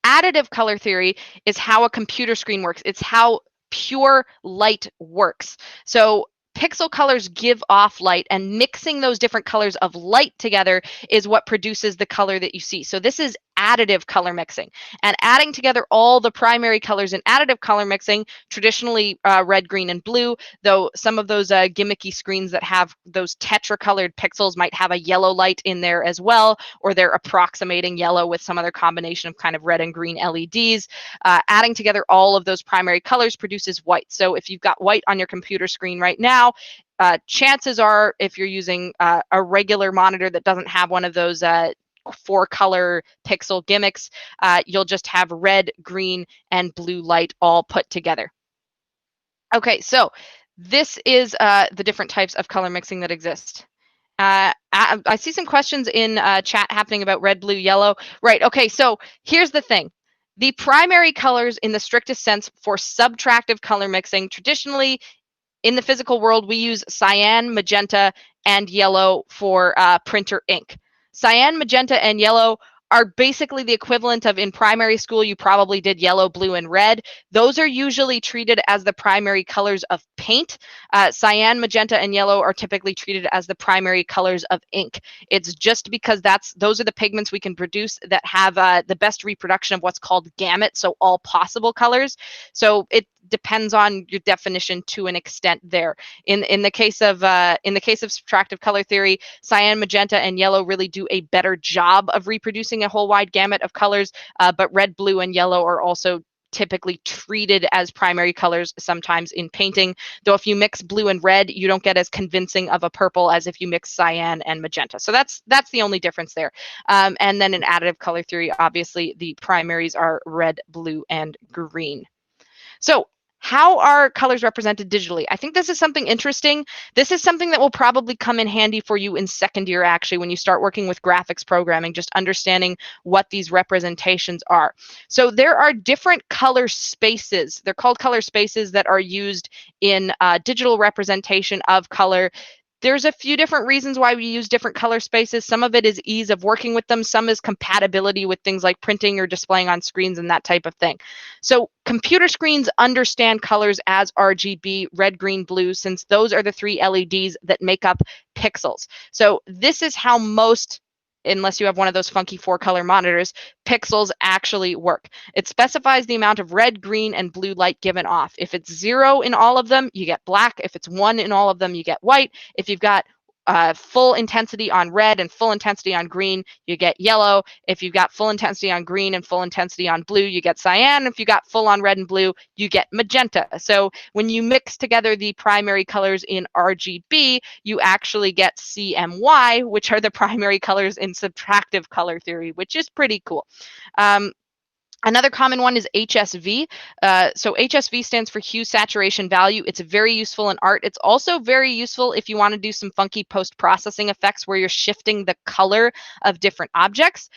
Additive color theory is how a computer screen works. It's how pure light works. So pixel colors give off light, and mixing those different colors of light together is what produces the color that you see. So this is additive color mixing, and adding together all the primary colors in additive color mixing, traditionally red, green, and blue, though some of those gimmicky screens that have those tetracolored pixels might have a yellow light in there as well, or they're approximating yellow with some other combination of kind of red and green LEDs. Adding together all of those primary colors produces white. So if you've got white on your computer screen right now, chances are, if you're using a regular monitor that doesn't have one of those 4-color pixel gimmicks, you'll just have red, green, and blue light all put together. Okay, so this is the different types of color mixing that exist. I see some questions in chat happening about red, blue, yellow. Right, okay, so here's the thing. The primary colors in the strictest sense for subtractive color mixing, traditionally in the physical world, we use cyan, magenta, and yellow for printer ink. Cyan, magenta, and yellow are basically the equivalent of in primary school, you probably did yellow, blue, and red. Those are usually treated as the primary colors of paint. Cyan, magenta, and yellow are typically treated as the primary colors of ink. It's just because those are the pigments we can produce that have the best reproduction of what's called gamut, so all possible colors. So it depends on your definition to an extent there. In the case of subtractive color theory, cyan, magenta, and yellow really do a better job of reproducing a whole wide gamut of colors, but red, blue, and yellow are also typically treated as primary colors sometimes in painting, though if you mix blue and red, you don't get as convincing of a purple as if you mix cyan and magenta. So that's the only difference there. And then in additive color theory, obviously the primaries are red, blue, and green. So how are colors represented digitally? I think this is something interesting. This is something that will probably come in handy for you in second year, actually, when you start working with graphics programming, just understanding what these representations are. So there are different color spaces. They're called color spaces that are used in digital representation of color. There's a few different reasons why we use different color spaces. Some of it is ease of working with them. Some is compatibility with things like printing or displaying on screens and that type of thing. So computer screens understand colors as RGB, red, green, blue, since those are the 3 LEDs that make up pixels. So this is how most, unless you have one of those funky 4-color monitors, pixels actually work. It specifies the amount of red, green, and blue light given off. If it's 0 in all of them, you get black. If it's 1 in all of them, you get white. If you've got full intensity on red and full intensity on green, you get yellow. If you've got full intensity on green and full intensity on blue, you get cyan. If you got full on red and blue, you get magenta. So when you mix together the primary colors in RGB, you actually get CMY, which are the primary colors in subtractive color theory, which is pretty cool. Another common one is HSV. So HSV stands for hue saturation value. It's very useful in art. It's also very useful if you want to do some funky post-processing effects where you're shifting the color of different objects.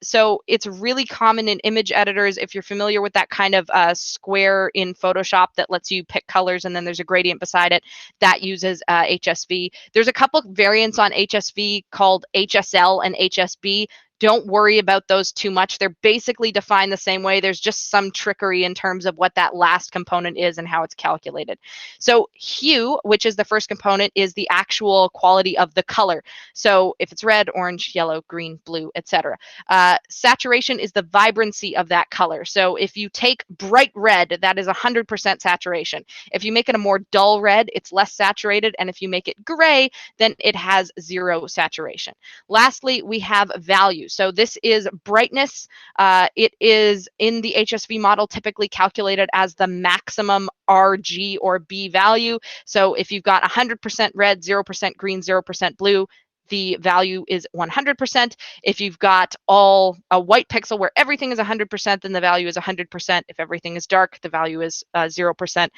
So it's really common in image editors. If you're familiar with that kind of square in Photoshop that lets you pick colors and then there's a gradient beside it, that uses HSV. There's a couple variants on HSV called HSL and HSB. Don't worry about those too much. They're basically defined the same way. There's just some trickery in terms of what that last component is and how it's calculated. So hue, which is the first component, is the actual quality of the color. So if it's red, orange, yellow, green, blue, etc. Saturation is the vibrancy of that color. So if you take bright red, that is 100% saturation. If you make it a more dull red, it's less saturated. And if you make it gray, then it has 0 saturation. Lastly, we have value. So this is brightness. It is in the HSV model typically calculated as the maximum RG or B value. So if you've got 100% red, 0% green, 0% blue, the value is 100%. If you've got a white pixel where everything is 100%, then the value is 100%. If everything is dark, the value is 0%.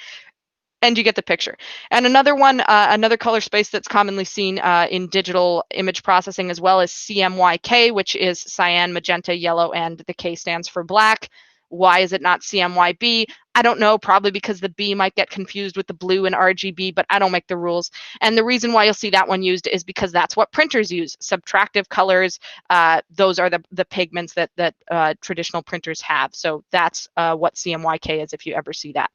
And you get the picture. And another one, another color space that's commonly seen in digital image processing as well is CMYK, which is cyan, magenta, yellow, and the K stands for black. Why is it not CMYB? I don't know, probably because the B might get confused with the blue and RGB, but I don't make the rules. And the reason why you'll see that one used is because that's what printers use. Subtractive colors, those are the pigments that traditional printers have. So that's what CMYK is if you ever see that.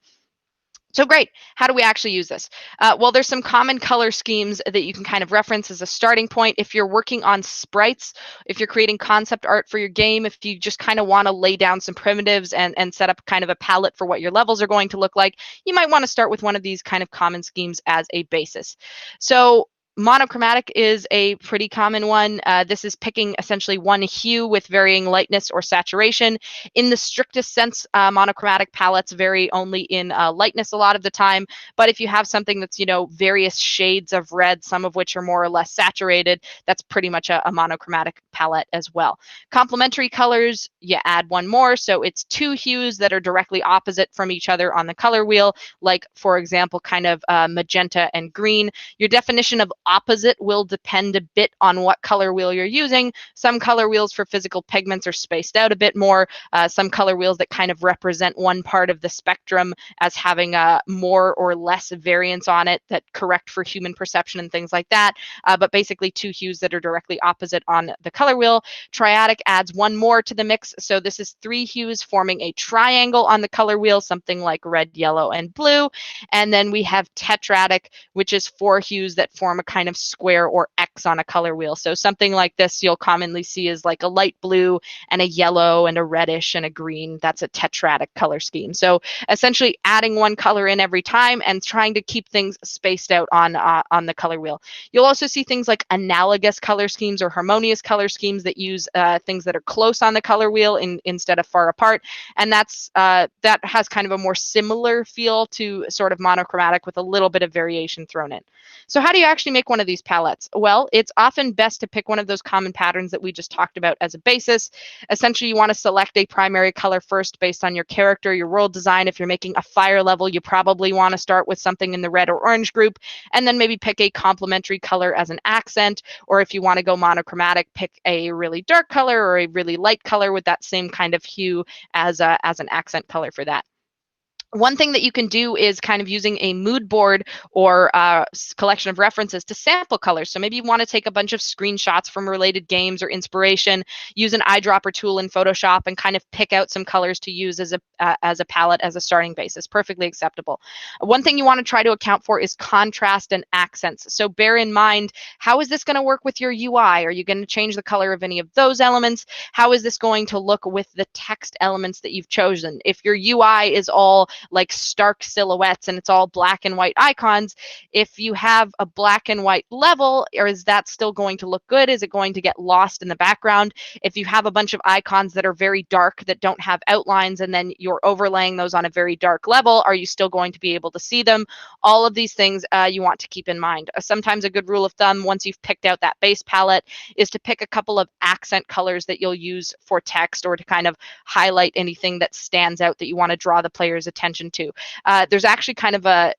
So great. How do we actually use this? Well, there's some common color schemes that you can kind of reference as a starting point. If you're working on sprites, if you're creating concept art for your game, if you just kind of want to lay down some primitives and set up kind of a palette for what your levels are going to look like, you might want to start with one of these kind of common schemes as a basis. So monochromatic is a pretty common one. This is picking essentially one hue with varying lightness or saturation. In the strictest sense, monochromatic palettes vary only in lightness a lot of the time. But if you have something that's, various shades of red, some of which are more or less saturated, that's pretty much a monochromatic palette as well. Complementary colors, you add one more. So it's 2 hues that are directly opposite from each other on the color wheel, like, for example, kind of magenta and green. Your definition of opposite will depend a bit on what color wheel you're using. Some color wheels for physical pigments are spaced out a bit more. Some color wheels that kind of represent one part of the spectrum as having more or less variance on it that correct for human perception and things like that. But basically 2 hues that are directly opposite on the color wheel. Triadic adds 1 more to the mix. So this is 3 hues forming a triangle on the color wheel, something like red, yellow, and blue. And then we have tetradic, which is 4 hues that form a kind of square or X on a color wheel. So something like this you'll commonly see is like a light blue and a yellow and a reddish and a green. That's a tetradic color scheme. So essentially adding 1 color in every time and trying to keep things spaced out on the color wheel. You'll also see things like analogous color schemes or harmonious color schemes that use things that are close on the color wheel instead of far apart. And that has kind of a more similar feel to sort of monochromatic with a little bit of variation thrown in. So how do you actually make one of these palettes? Well, it's often best to pick one of those common patterns that we just talked about as a basis. Essentially, you want to select a primary color first based on your character, your world design. If you're making a fire level, you probably want to start with something in the red or orange group, and then maybe pick a complementary color as an accent. Or if you want to go monochromatic, pick a really dark color or a really light color with that same kind of hue as an accent color for that. One thing that you can do is kind of using a mood board or collection of references to sample colors. So maybe you want to take a bunch of screenshots from related games or inspiration, use an eyedropper tool in Photoshop, and kind of pick out some colors to use as a palette as a starting basis. Perfectly acceptable. One thing you want to try to account for is contrast and accents. So bear in mind, how is this going to work with your UI? Are you going to change the color of any of those elements? How is this going to look with the text elements that you've chosen? If your UI is all like stark silhouettes and it's all black and white icons, if you have a black and white level, or is that still going to look good? Is it going to get lost in the background? If you have a bunch of icons that are very dark that don't have outlines and then you're overlaying those on a very dark level, are you still going to be able to see them? All of these things you want to keep in mind. Sometimes a good rule of thumb, once you've picked out that base palette, is to pick a couple of accent colors that you'll use for text or to kind of highlight anything that stands out that you want to draw the player's attention to. There's actually kind of a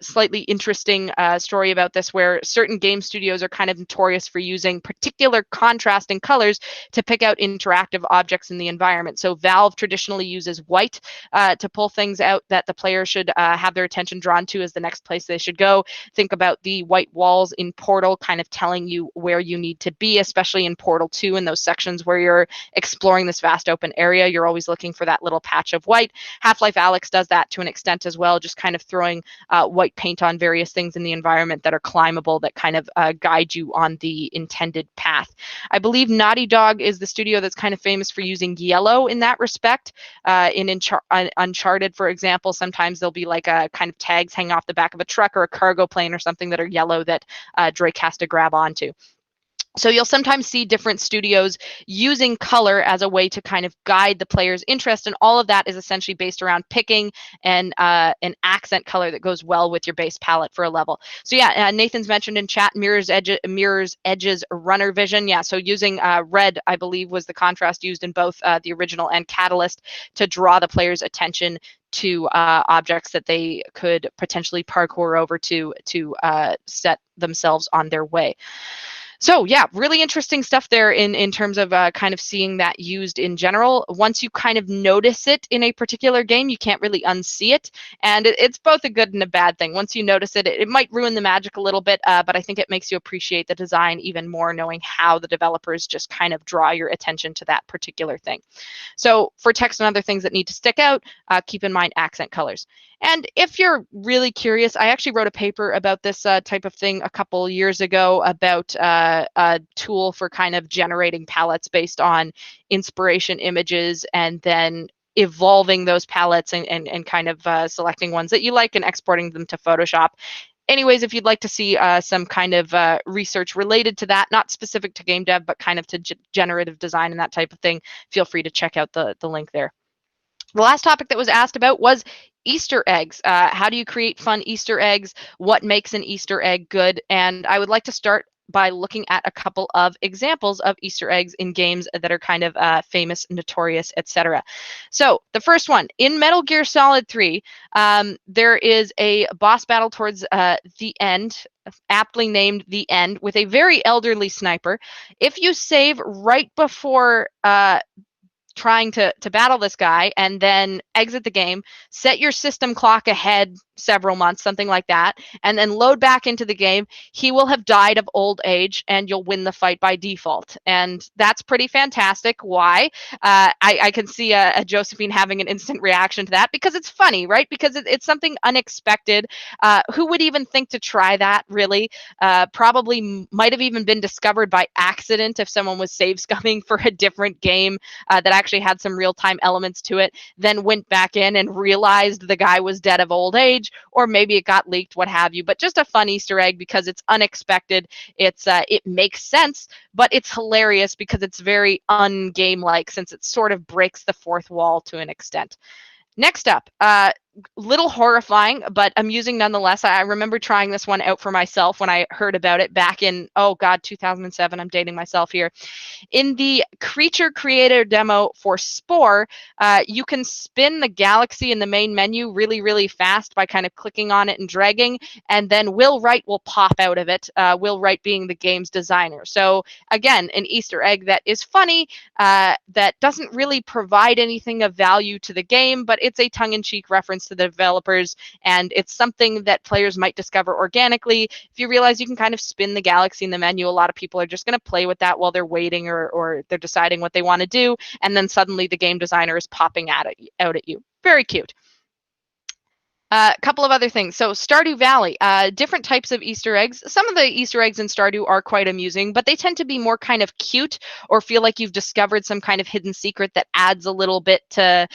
slightly interesting story about this where certain game studios are kind of notorious for using particular contrasting colors to pick out interactive objects in the environment. So Valve traditionally uses white to pull things out that the player should have their attention drawn to as the next place they should go. Think about the white walls in Portal kind of telling you where you need to be, especially in Portal 2 in those sections where you're exploring this vast open area. You're always looking for that little patch of white. Half-Life Alyx does that to an extent as well, just kind of throwing white paint on various things in the environment that are climbable that kind of guide you on the intended path. I believe Naughty Dog is the studio that's kind of famous for using yellow in that respect. In Uncharted, for example, sometimes there'll be like a kind of tags hanging off the back of a truck or a cargo plane or something that are yellow that Drake has to grab onto. So you'll sometimes see different studios using color as a way to kind of guide the player's interest, and all of that is essentially based around picking an accent color that goes well with your base palette for a level. So yeah, Nathan's mentioned in chat Mirror's Edge's Runner Vision. Yeah, so using red, I believe, was the contrast used in both the original and Catalyst to draw the player's attention to objects that they could potentially parkour over to set themselves on their way. So yeah, really interesting stuff there in terms of kind of seeing that used in general. Once you kind of notice it in a particular game, you can't really unsee it. And it's both a good and a bad thing. Once you notice it, it might ruin the magic a little bit, but I think it makes you appreciate the design even more, knowing how the developers just kind of draw your attention to that particular thing. So for text and other things that need to stick out, keep in mind accent colors. And if you're really curious, I actually wrote a paper about this type of thing a couple years ago about a tool for kind of generating palettes based on inspiration images and then evolving those palettes and kind of selecting ones that you like and exporting them to Photoshop. Anyways, if you'd like to see some kind of research related to that, not specific to game dev, but kind of to generative design and that type of thing, feel free to check out the link there. The last topic that was asked about was Easter eggs. How do you create fun Easter eggs? What makes an Easter egg good? And I would like to start by looking at a couple of examples of Easter eggs in games that are kind of famous, notorious, etc. So the first one, in Metal Gear Solid 3, there is a boss battle towards the end, aptly named The End, with a very elderly sniper. If you save right before trying to battle this guy and then exit the game, set your system clock ahead several months, something like that, and then load back into the game, he will have died of old age and you'll win the fight by default. And that's pretty fantastic. Why? I can see a Josephine having an instant reaction to that because it's funny, right? Because it's something unexpected. Who would even think to try that, really? Probably might have even been discovered by accident if someone was save scumming for a different game that actually had some real-time elements to it, then went back in and realized the guy was dead of old age, or maybe it got leaked, what have you. But just a fun Easter egg because it's unexpected. It makes sense, but it's hilarious because it's very ungame-like, since it sort of breaks the fourth wall to an extent. Next up, little horrifying, but amusing nonetheless. I remember trying this one out for myself when I heard about it back in, 2007. I'm dating myself here. In the Creature Creator demo for Spore, you can spin the galaxy in the main menu really, really fast by kind of clicking on it and dragging, and then Will Wright will pop out of it, Will Wright being the game's designer. So again, an Easter egg that is funny, that doesn't really provide anything of value to the game, but it's a tongue-in-cheek reference to the developers, and it's something that players might discover organically. If you realize you can kind of spin the galaxy in the menu, a lot of people are just going to play with that while they're waiting or they're deciding what they want to do, and then suddenly the game designer is popping out at you. Very cute. A couple of other things. So Stardew Valley, different types of Easter eggs. Some of the Easter eggs in Stardew are quite amusing, but they tend to be more kind of cute or feel like you've discovered some kind of hidden secret that adds a little bit to,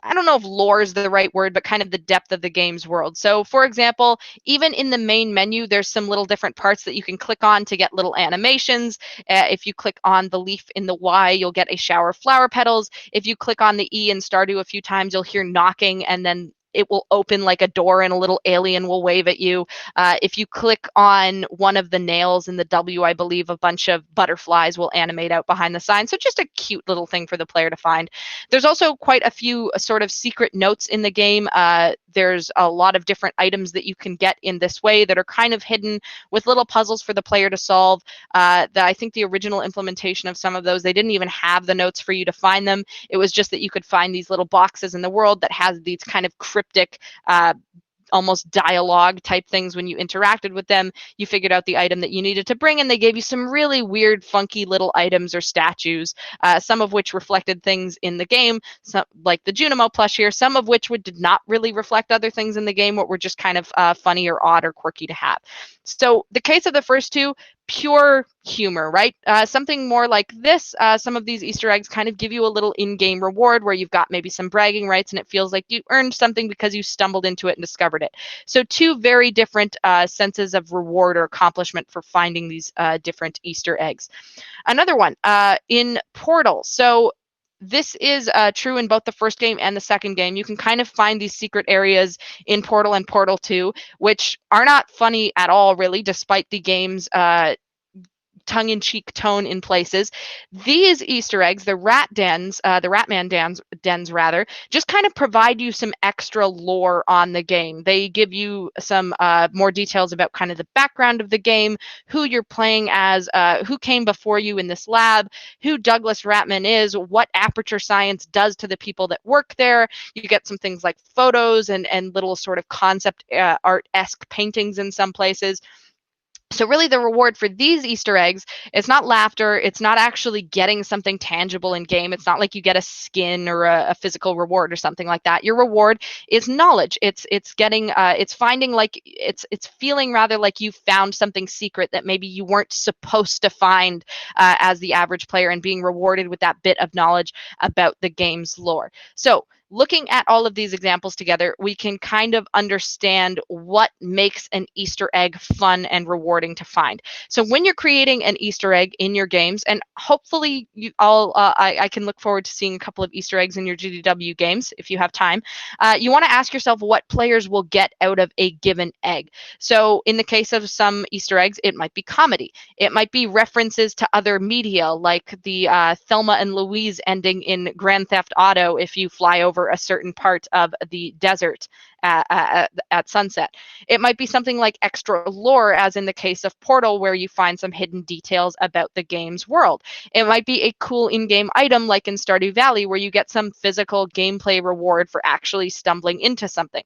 I don't know if lore is the right word, but kind of the depth of the game's world. So for example, even in the main menu, there's some little different parts that you can click on to get little animations. If you click on the leaf in the Y, you'll get a shower of flower petals. If you click on the E in Stardew a few times, you'll hear knocking, and then it will open like a door and a little alien will wave at you. If you click on one of the nails in the W, I believe a bunch of butterflies will animate out behind the sign. So just a cute little thing for the player to find. There's also quite a few sort of secret notes in the game. There's a lot of different items that you can get in this way that are kind of hidden with little puzzles for the player to solve. I think the original implementation of some of those, they didn't even have the notes for you to find them. It was just that you could find these little boxes in the world that has these kind of cryptic, almost dialogue type things. When you interacted with them, you figured out the item that you needed to bring, and they gave you some really weird, funky little items or statues, some of which reflected things in the game, some, like the Junimo plush here, some of which did not really reflect other things in the game, but were just kind of funny or odd or quirky to have. So the case of the first two, pure humor, right? Something more like this, some of these Easter eggs kind of give you a little in-game reward where you've got maybe some bragging rights and it feels like you earned something because you stumbled into it and discovered it. So two very different senses of reward or accomplishment for finding these different Easter eggs. Another one, in Portal. So this is true in both the first game and the second game. You can kind of find these secret areas in Portal and Portal 2, which are not funny at all, really, despite the game's tongue-in-cheek tone in places. These Easter eggs, the Ratman dens rather, just kind of provide you some extra lore on the game. They give you some more details about kind of the background of the game, who you're playing as, who came before you in this lab, who Douglas Ratman is, what Aperture Science does to the people that work there. You get some things like photos and little sort of concept art-esque paintings in some places. So really the reward for these Easter eggs, it's not laughter, it's not actually getting something tangible in game. It's not like you get a skin or a physical reward or something like that. Your reward is knowledge. It's getting it's finding, like it's feeling rather like you found something secret that maybe you weren't supposed to find as the average player, and being rewarded with that bit of knowledge about the game's lore. So looking at all of these examples together, we can kind of understand what makes an Easter egg fun and rewarding to find. So when you're creating an Easter egg in your games, and hopefully you all, I can look forward to seeing a couple of Easter eggs in your GDW games if you have time. You want to ask yourself what players will get out of a given egg. So in the case of some Easter eggs, it might be comedy. It might be references to other media, like the Thelma and Louise ending in Grand Theft Auto if you fly over a certain part of the desert at sunset. It might be something like extra lore, as in the case of Portal, where you find some hidden details about the game's world. It might be a cool in-game item, like in Stardew Valley, where you get some physical gameplay reward for actually stumbling into something.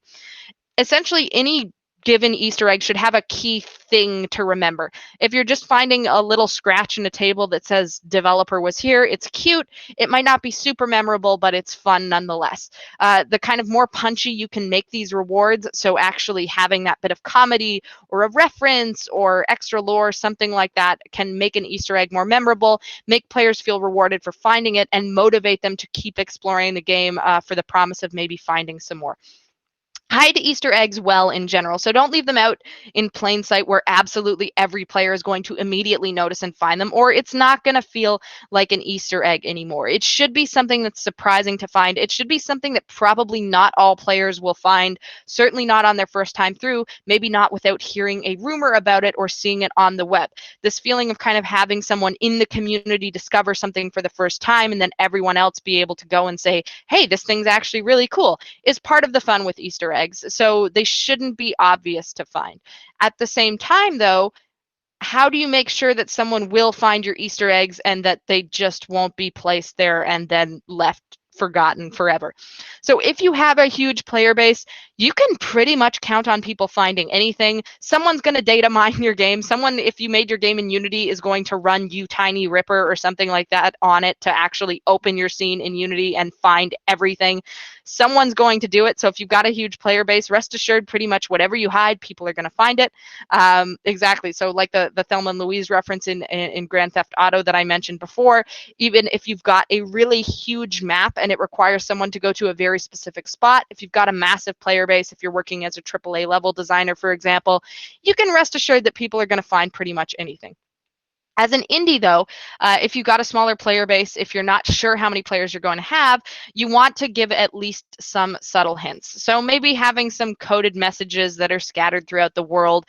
Essentially, any given Easter egg should have a key thing to remember. If you're just finding a little scratch in a table that says developer was here, it's cute. It might not be super memorable, but it's fun nonetheless. The kind of more punchy you can make these rewards, so actually having that bit of comedy or a reference or extra lore, something like that, can make an Easter egg more memorable, make players feel rewarded for finding it, and motivate them to keep exploring the game for the promise of maybe finding some more. Hide Easter eggs well in general. So don't leave them out in plain sight where absolutely every player is going to immediately notice and find them, or it's not going to feel like an Easter egg anymore. It should be something that's surprising to find. It should be something that probably not all players will find, certainly not on their first time through, maybe not without hearing a rumor about it or seeing it on the web. This feeling of kind of having someone in the community discover something for the first time and then everyone else be able to go and say, hey, this thing's actually really cool, is part of the fun with Easter eggs. So they shouldn't be obvious to find. At the same time, though, how do you make sure that someone will find your Easter eggs and that they just won't be placed there and then left forgotten forever? So if you have a huge player base, you can pretty much count on people finding anything. Someone's going to data mine your game. Someone, if you made your game in Unity, is going to run You Tiny Ripper or something like that on it to actually open your scene in Unity and find everything. Someone's going to do it. So if you've got a huge player base, rest assured, pretty much whatever you hide, people are going to find it. Exactly. So like the Thelma and Louise reference in Grand Theft Auto that I mentioned before, even if you've got a really huge map and it requires someone to go to a very specific spot, if you've got a massive player base, if you're working as a AAA level designer, for example, you can rest assured that people are going to find pretty much anything. As an indie, though, if you've got a smaller player base, if you're not sure how many players you're going to have, you want to give at least some subtle hints. So maybe having some coded messages that are scattered throughout the world,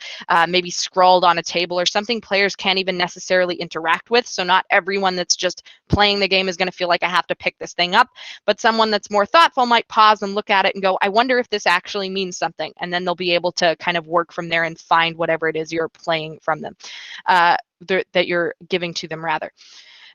maybe scrawled on a table or something players can't even necessarily interact with. So not everyone that's just playing the game is going to feel like I have to pick this thing up, but someone that's more thoughtful might pause and look at it and go, I wonder if this actually means something. And then they'll be able to kind of work from there and find whatever it is you're playing from them. That you're giving to them, rather.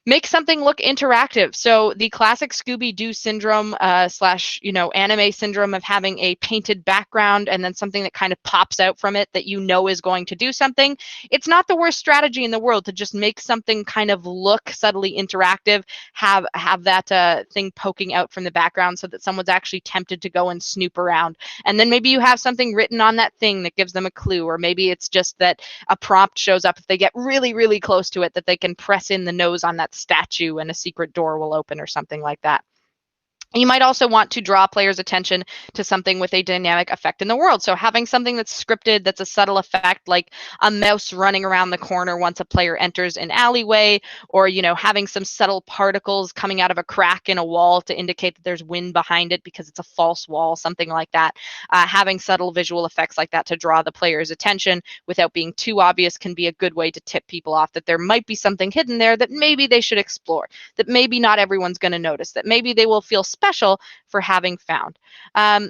Make something look interactive. So the classic Scooby-Doo syndrome slash, anime syndrome of having a painted background and then something that kind of pops out from it that you know is going to do something. It's not the worst strategy in the world to just make something kind of look subtly interactive, have that thing poking out from the background so that someone's actually tempted to go and snoop around. And then maybe you have something written on that thing that gives them a clue, or maybe it's just that a prompt shows up if they get really, really close to it that they can press in the nose on that statue and a secret door will open or something like that. You might also want to draw players' attention to something with a dynamic effect in the world. So having something that's scripted, that's a subtle effect, like a mouse running around the corner once a player enters an alleyway, or, having some subtle particles coming out of a crack in a wall to indicate that there's wind behind it because it's a false wall, something like that. Having subtle visual effects like that to draw the player's attention without being too obvious can be a good way to tip people off that there might be something hidden there that maybe they should explore, that maybe not everyone's going to notice, that maybe they will feel special for having found.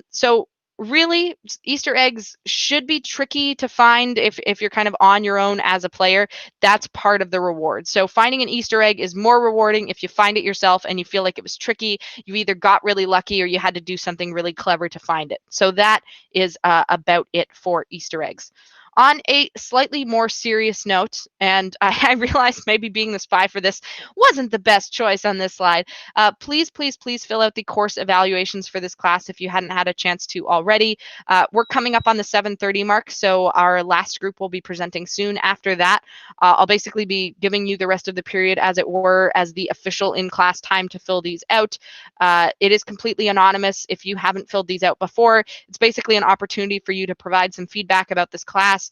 So really, Easter eggs should be tricky to find if you're kind of on your own as a player. That's part of the reward. So finding an Easter egg is more rewarding if you find it yourself and you feel like it was tricky. You either got really lucky or you had to do something really clever to find it. So that is about it for Easter eggs. On a slightly more serious note, and I realized maybe being the spy for this wasn't the best choice on this slide, please, please, please fill out the course evaluations for this class if you hadn't had a chance to already. We're coming up on the 7:30 mark, so our last group will be presenting soon. After that, I'll basically be giving you the rest of the period, as it were, as the official in-class time to fill these out. It is completely anonymous if you haven't filled these out before. It's basically an opportunity for you to provide some feedback about this class.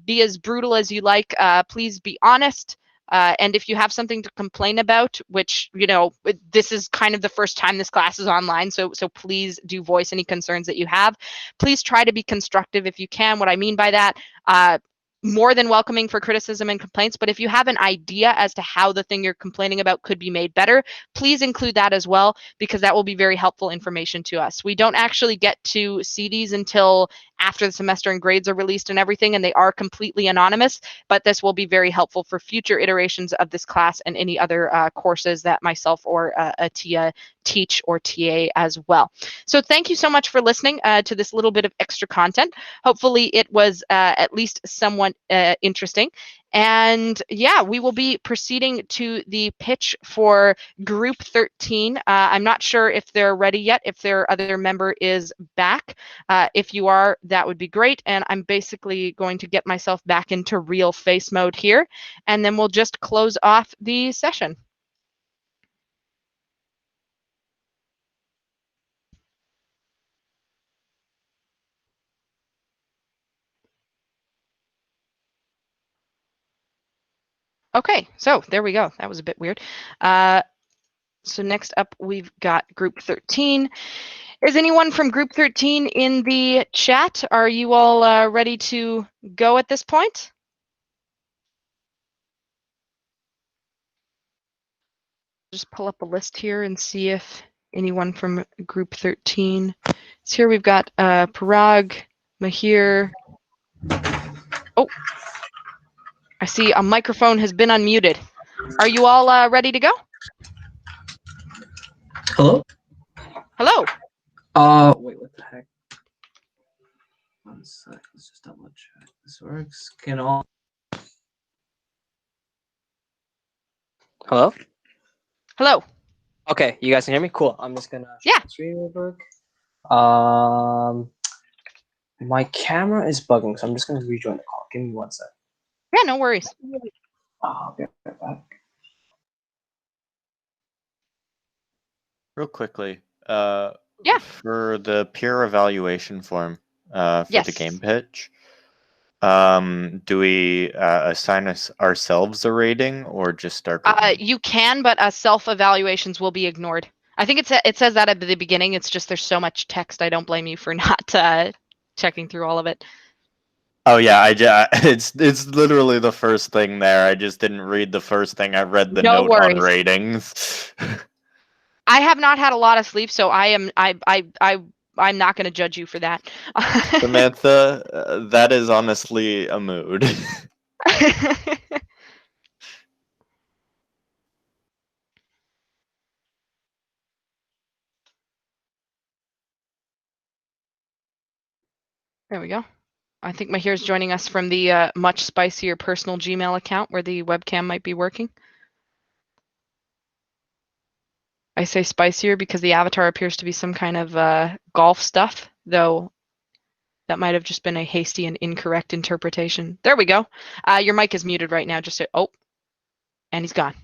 Be as brutal as you like. Please be honest. And if you have something to complain about, which, you know, this is kind of the first time this class is online, so please do voice any concerns that you have. Please try to be constructive if you can. What I mean by that, more than welcoming for criticism and complaints, but if you have an idea as to how the thing you're complaining about could be made better, please include that as well, because that will be very helpful information to us. We don't actually get to see these until after the semester and grades are released and everything, and they are completely anonymous, but this will be very helpful for future iterations of this class and any other courses that myself or Atia teach or TA as well. So thank you so much for listening to this little bit of extra content. Hopefully it was at least somewhat interesting. And yeah, we will be proceeding to the pitch for Group 13. I'm not sure if they're ready yet, if their other member is back. If you are, that would be great. And I'm basically going to get myself back into real face mode here, and then we'll just close off the session. Okay, so there we go. That was a bit weird. So next up, we've got Group 13. Is anyone from Group 13 in the chat? Are you all ready to go at this point? Just pull up a list here and see if anyone from Group 13 is here. We've got Parag, Mahir. Oh, I see a microphone has been unmuted. Are you all ready to go? Hello? Hello. Wait, what the heck? One sec, let's just double check this works. Can all... Hello? Hello. Okay, you guys can hear me? Cool. I'm just gonna yeah. Screen real quick. My camera is bugging, so I'm just gonna rejoin the call. Give me 1 sec. Yeah, no worries. I'll be right back. Real quickly, yeah. For the peer evaluation form for yes. the game pitch, do we assign ourselves a rating or just our group? You can, but self-evaluations will be ignored. I think it says that at the beginning. It's just there's so much text. I don't blame you for not checking through all of it. Oh yeah, it's literally the first thing there. I just didn't read the first thing. I read the note on ratings. I have not had a lot of sleep, so I'm not going to judge you for that. Samantha, that is honestly a mood. There we go. I think Mahir's joining us from the much spicier personal Gmail account where the webcam might be working. I say spicier because the avatar appears to be some kind of golf stuff, though that might have just been a hasty and incorrect interpretation. There we go. Your mic is muted right now. Just so, oh, and he's gone.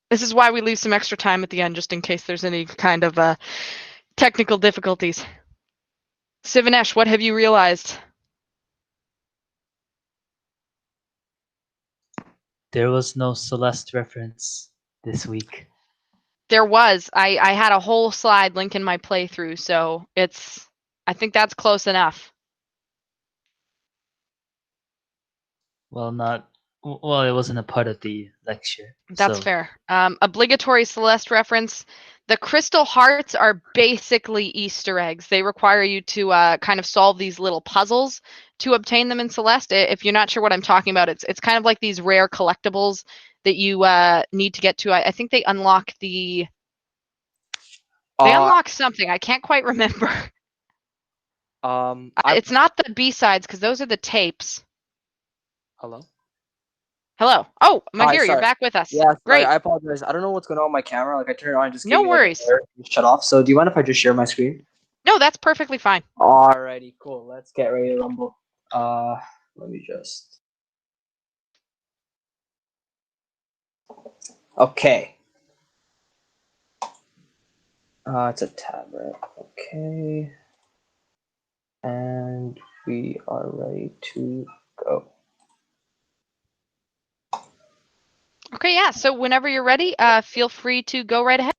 This is why we leave some extra time at the end, just in case there's any kind of technical difficulties. Sivanesh, what have you realized? There was no Celeste reference this week. There was. I had a whole slide link in my playthrough, so I think that's close enough. Well, it wasn't a part of the lecture. That's so. fair. Obligatory Celeste reference. The crystal hearts are basically Easter eggs. They require you to kind of solve these little puzzles to obtain them in Celeste. If you're not sure what I'm talking about, it's kind of like these rare collectibles that you need to get to. I think they unlock they unlock something. I can't quite remember. It's not the B-sides because those are the tapes. Hello. Hello. Oh, Hi, Mahir, you're sorry. back with us. Yeah, sorry, Great. I apologize. I don't know what's going on with my camera. Like I turned it on, and just No gave me, like, worries. an error. It shut off. So do you mind if I just share my screen? No, that's perfectly fine. Alrighty, cool. Let's get ready to rumble. Let me just. Okay. It's a tab, right? Okay. And we are ready to go. Okay, yeah. So whenever you're ready, feel free to go right ahead.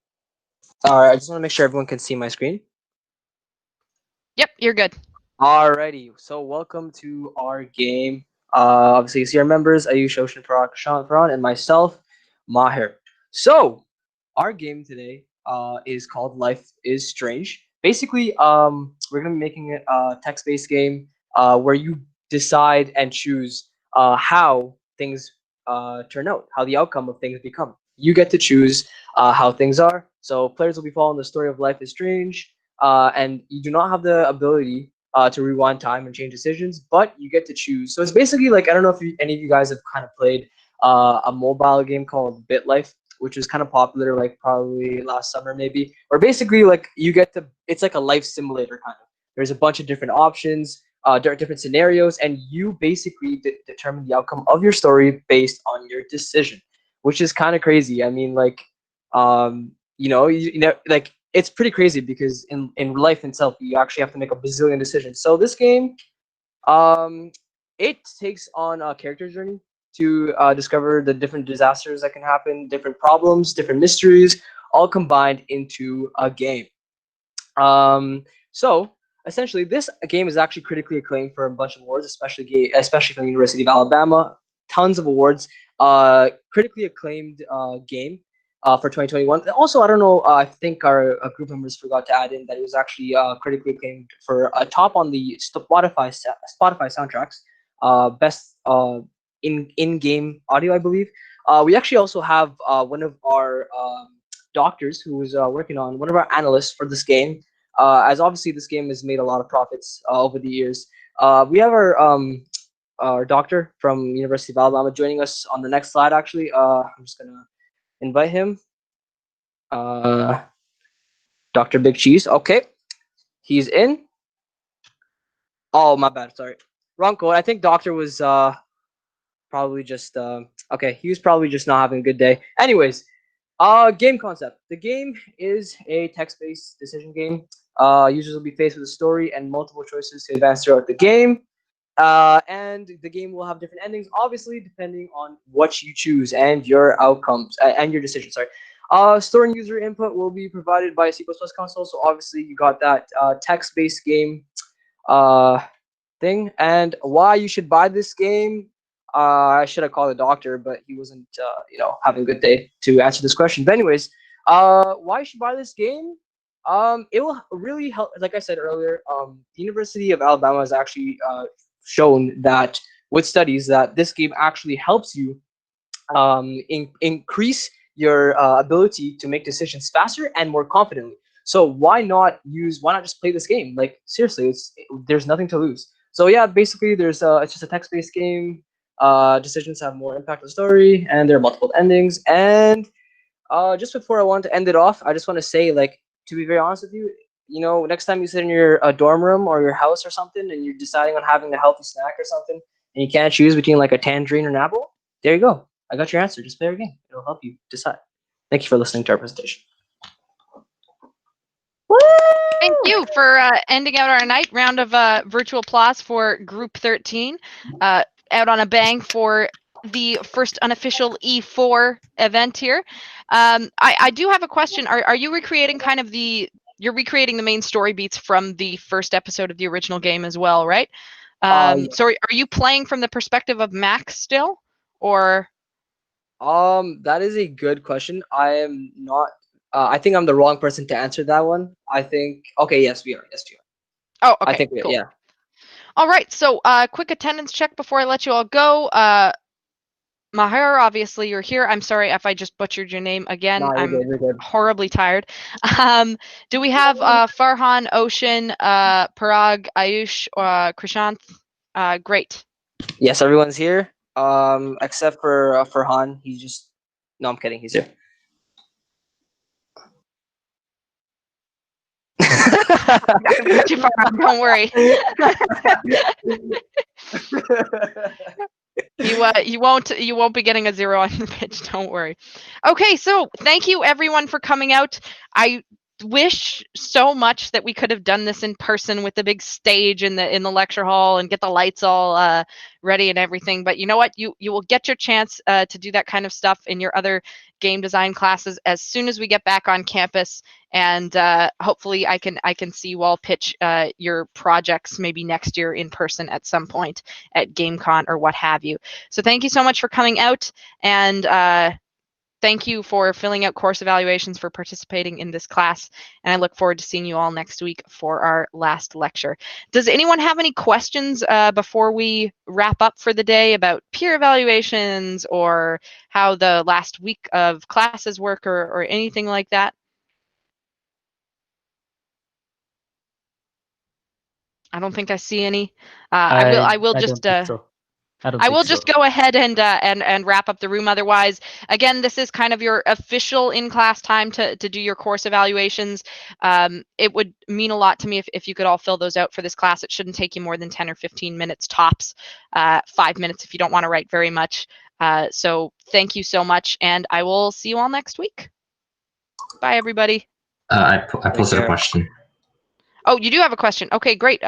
Alright, I just want to make sure everyone can see my screen. Yep, you're good. Alrighty, so welcome to our game. Obviously, you see our members, Ayush, Ocean, Parag, Shawn, and myself, Maher. So, our game today is called Life is Strange. Basically, we're going to be making it a text-based game where you decide and choose how things turn out, how the outcome of things become. You get to choose how things are. So, players will be following the story of Life is Strange, and you do not have the ability to rewind time and change decisions, but you get to choose. So it's basically like, I don't know if any of you guys have kind of played a mobile game called BitLife, which was kind of popular like probably last summer maybe, or basically like you get to, it's like a life simulator kind of. There's a bunch of different options, different scenarios, and you basically determine the outcome of your story based on your decision, which is kind of crazy. I mean, like, you know, like, it's pretty crazy because in life itself, you actually have to make a bazillion decisions. So this game, it takes on a character journey to discover the different disasters that can happen, different problems, different mysteries, all combined into a game. So essentially, this game is actually critically acclaimed for a bunch of awards, especially from the University of Alabama. Tons of awards. Critically acclaimed game. For 2021. Also, I don't know. I think our group members forgot to add in that it was actually critically acclaimed for a top on the Spotify soundtracks, best in-game audio, I believe. We actually also have one of our doctors who is working on, one of our analysts for this game. As obviously this game has made a lot of profits over the years. We have our doctor from University of Alabama joining us on the next slide. Actually, I'm just gonna invite him. Dr. Big Cheese. Okay. He's in. Oh, my bad. Sorry. Wrong code. I think Doctor was probably just okay, he was probably just not having a good day. Anyways, game concept. The game is a text-based decision game. Users will be faced with a story and multiple choices to advance throughout the game. And the game will have different endings, obviously, depending on what you choose and your outcomes and your decision. Sorry. Storing user input will be provided by a C++ console. So obviously you got that text-based game thing. And why you should buy this game? I should have called the doctor, but he wasn't, having a good day to answer this question. But anyways, why you should buy this game? It will really help. Like I said earlier, the University of Alabama has actually shown that with studies that this game actually helps you increase your ability to make decisions faster and more confidently. So why not just play this game? Like seriously, there's nothing to lose. So yeah, basically it's just a text-based game. Decisions have more impact on the story, and there are multiple endings. And just before I want to end it off, I just want to say, like, to be very honest with you, next time you sit in your dorm room or your house or something, and you're deciding on having a healthy snack or something, and you can't choose between like a tangerine or an apple, there you go. I got your answer. Just play our game. It'll help you decide. Thank you for listening to our presentation. Thank you for ending out our night. Round of virtual applause for Group 13. Out on a bang for the first unofficial E4 event here. I do have a question. Are you recreating you're recreating the main story beats from the first episode of the original game as well, right? So are you playing from the perspective of Max still, or? That is a good question. I am not. I think I'm the wrong person to answer that one. I think. Okay. Yes, we are. Yes, we are. Oh, okay. I think cool. Yeah. All right. So, quick attendance check before I let you all go. Maher, obviously you're here. I'm sorry if I just butchered your name again. No, you're I'm good, you're good. horribly tired. Do we have Farhan, Ocean, Parag, Ayush, Krishanth? Great. Yes, everyone's here. Except for Farhan. He's just. No, I'm kidding. He's here. Too far out, don't worry. You won't be getting a 0 on the pitch, don't worry. Okay, so thank you everyone for coming out. I wish so much that we could have done this in person with the big stage in the lecture hall and get the lights all ready and everything, but you know what, you will get your chance to do that kind of stuff in your other game design classes as soon as we get back on campus, and hopefully I can see you all pitch your projects maybe next year in person at some point at GameCon or what have you. So thank you so much for coming out, and thank you for filling out course evaluations, for participating in this class, and I look forward to seeing you all next week for our last lecture. Does anyone have any questions before we wrap up for the day about peer evaluations or how the last week of classes work or anything like that? I don't think I see any. I will just go ahead and wrap up the room. Otherwise, again, this is kind of your official in-class time to do your course evaluations. It would mean a lot to me if you could all fill those out for this class. It shouldn't take you more than 10 or 15 minutes tops, 5 minutes if you don't want to write very much. So thank you so much, and I will see you all next week. Bye, everybody. I posted a question. Oh, you do have a question. Okay, great.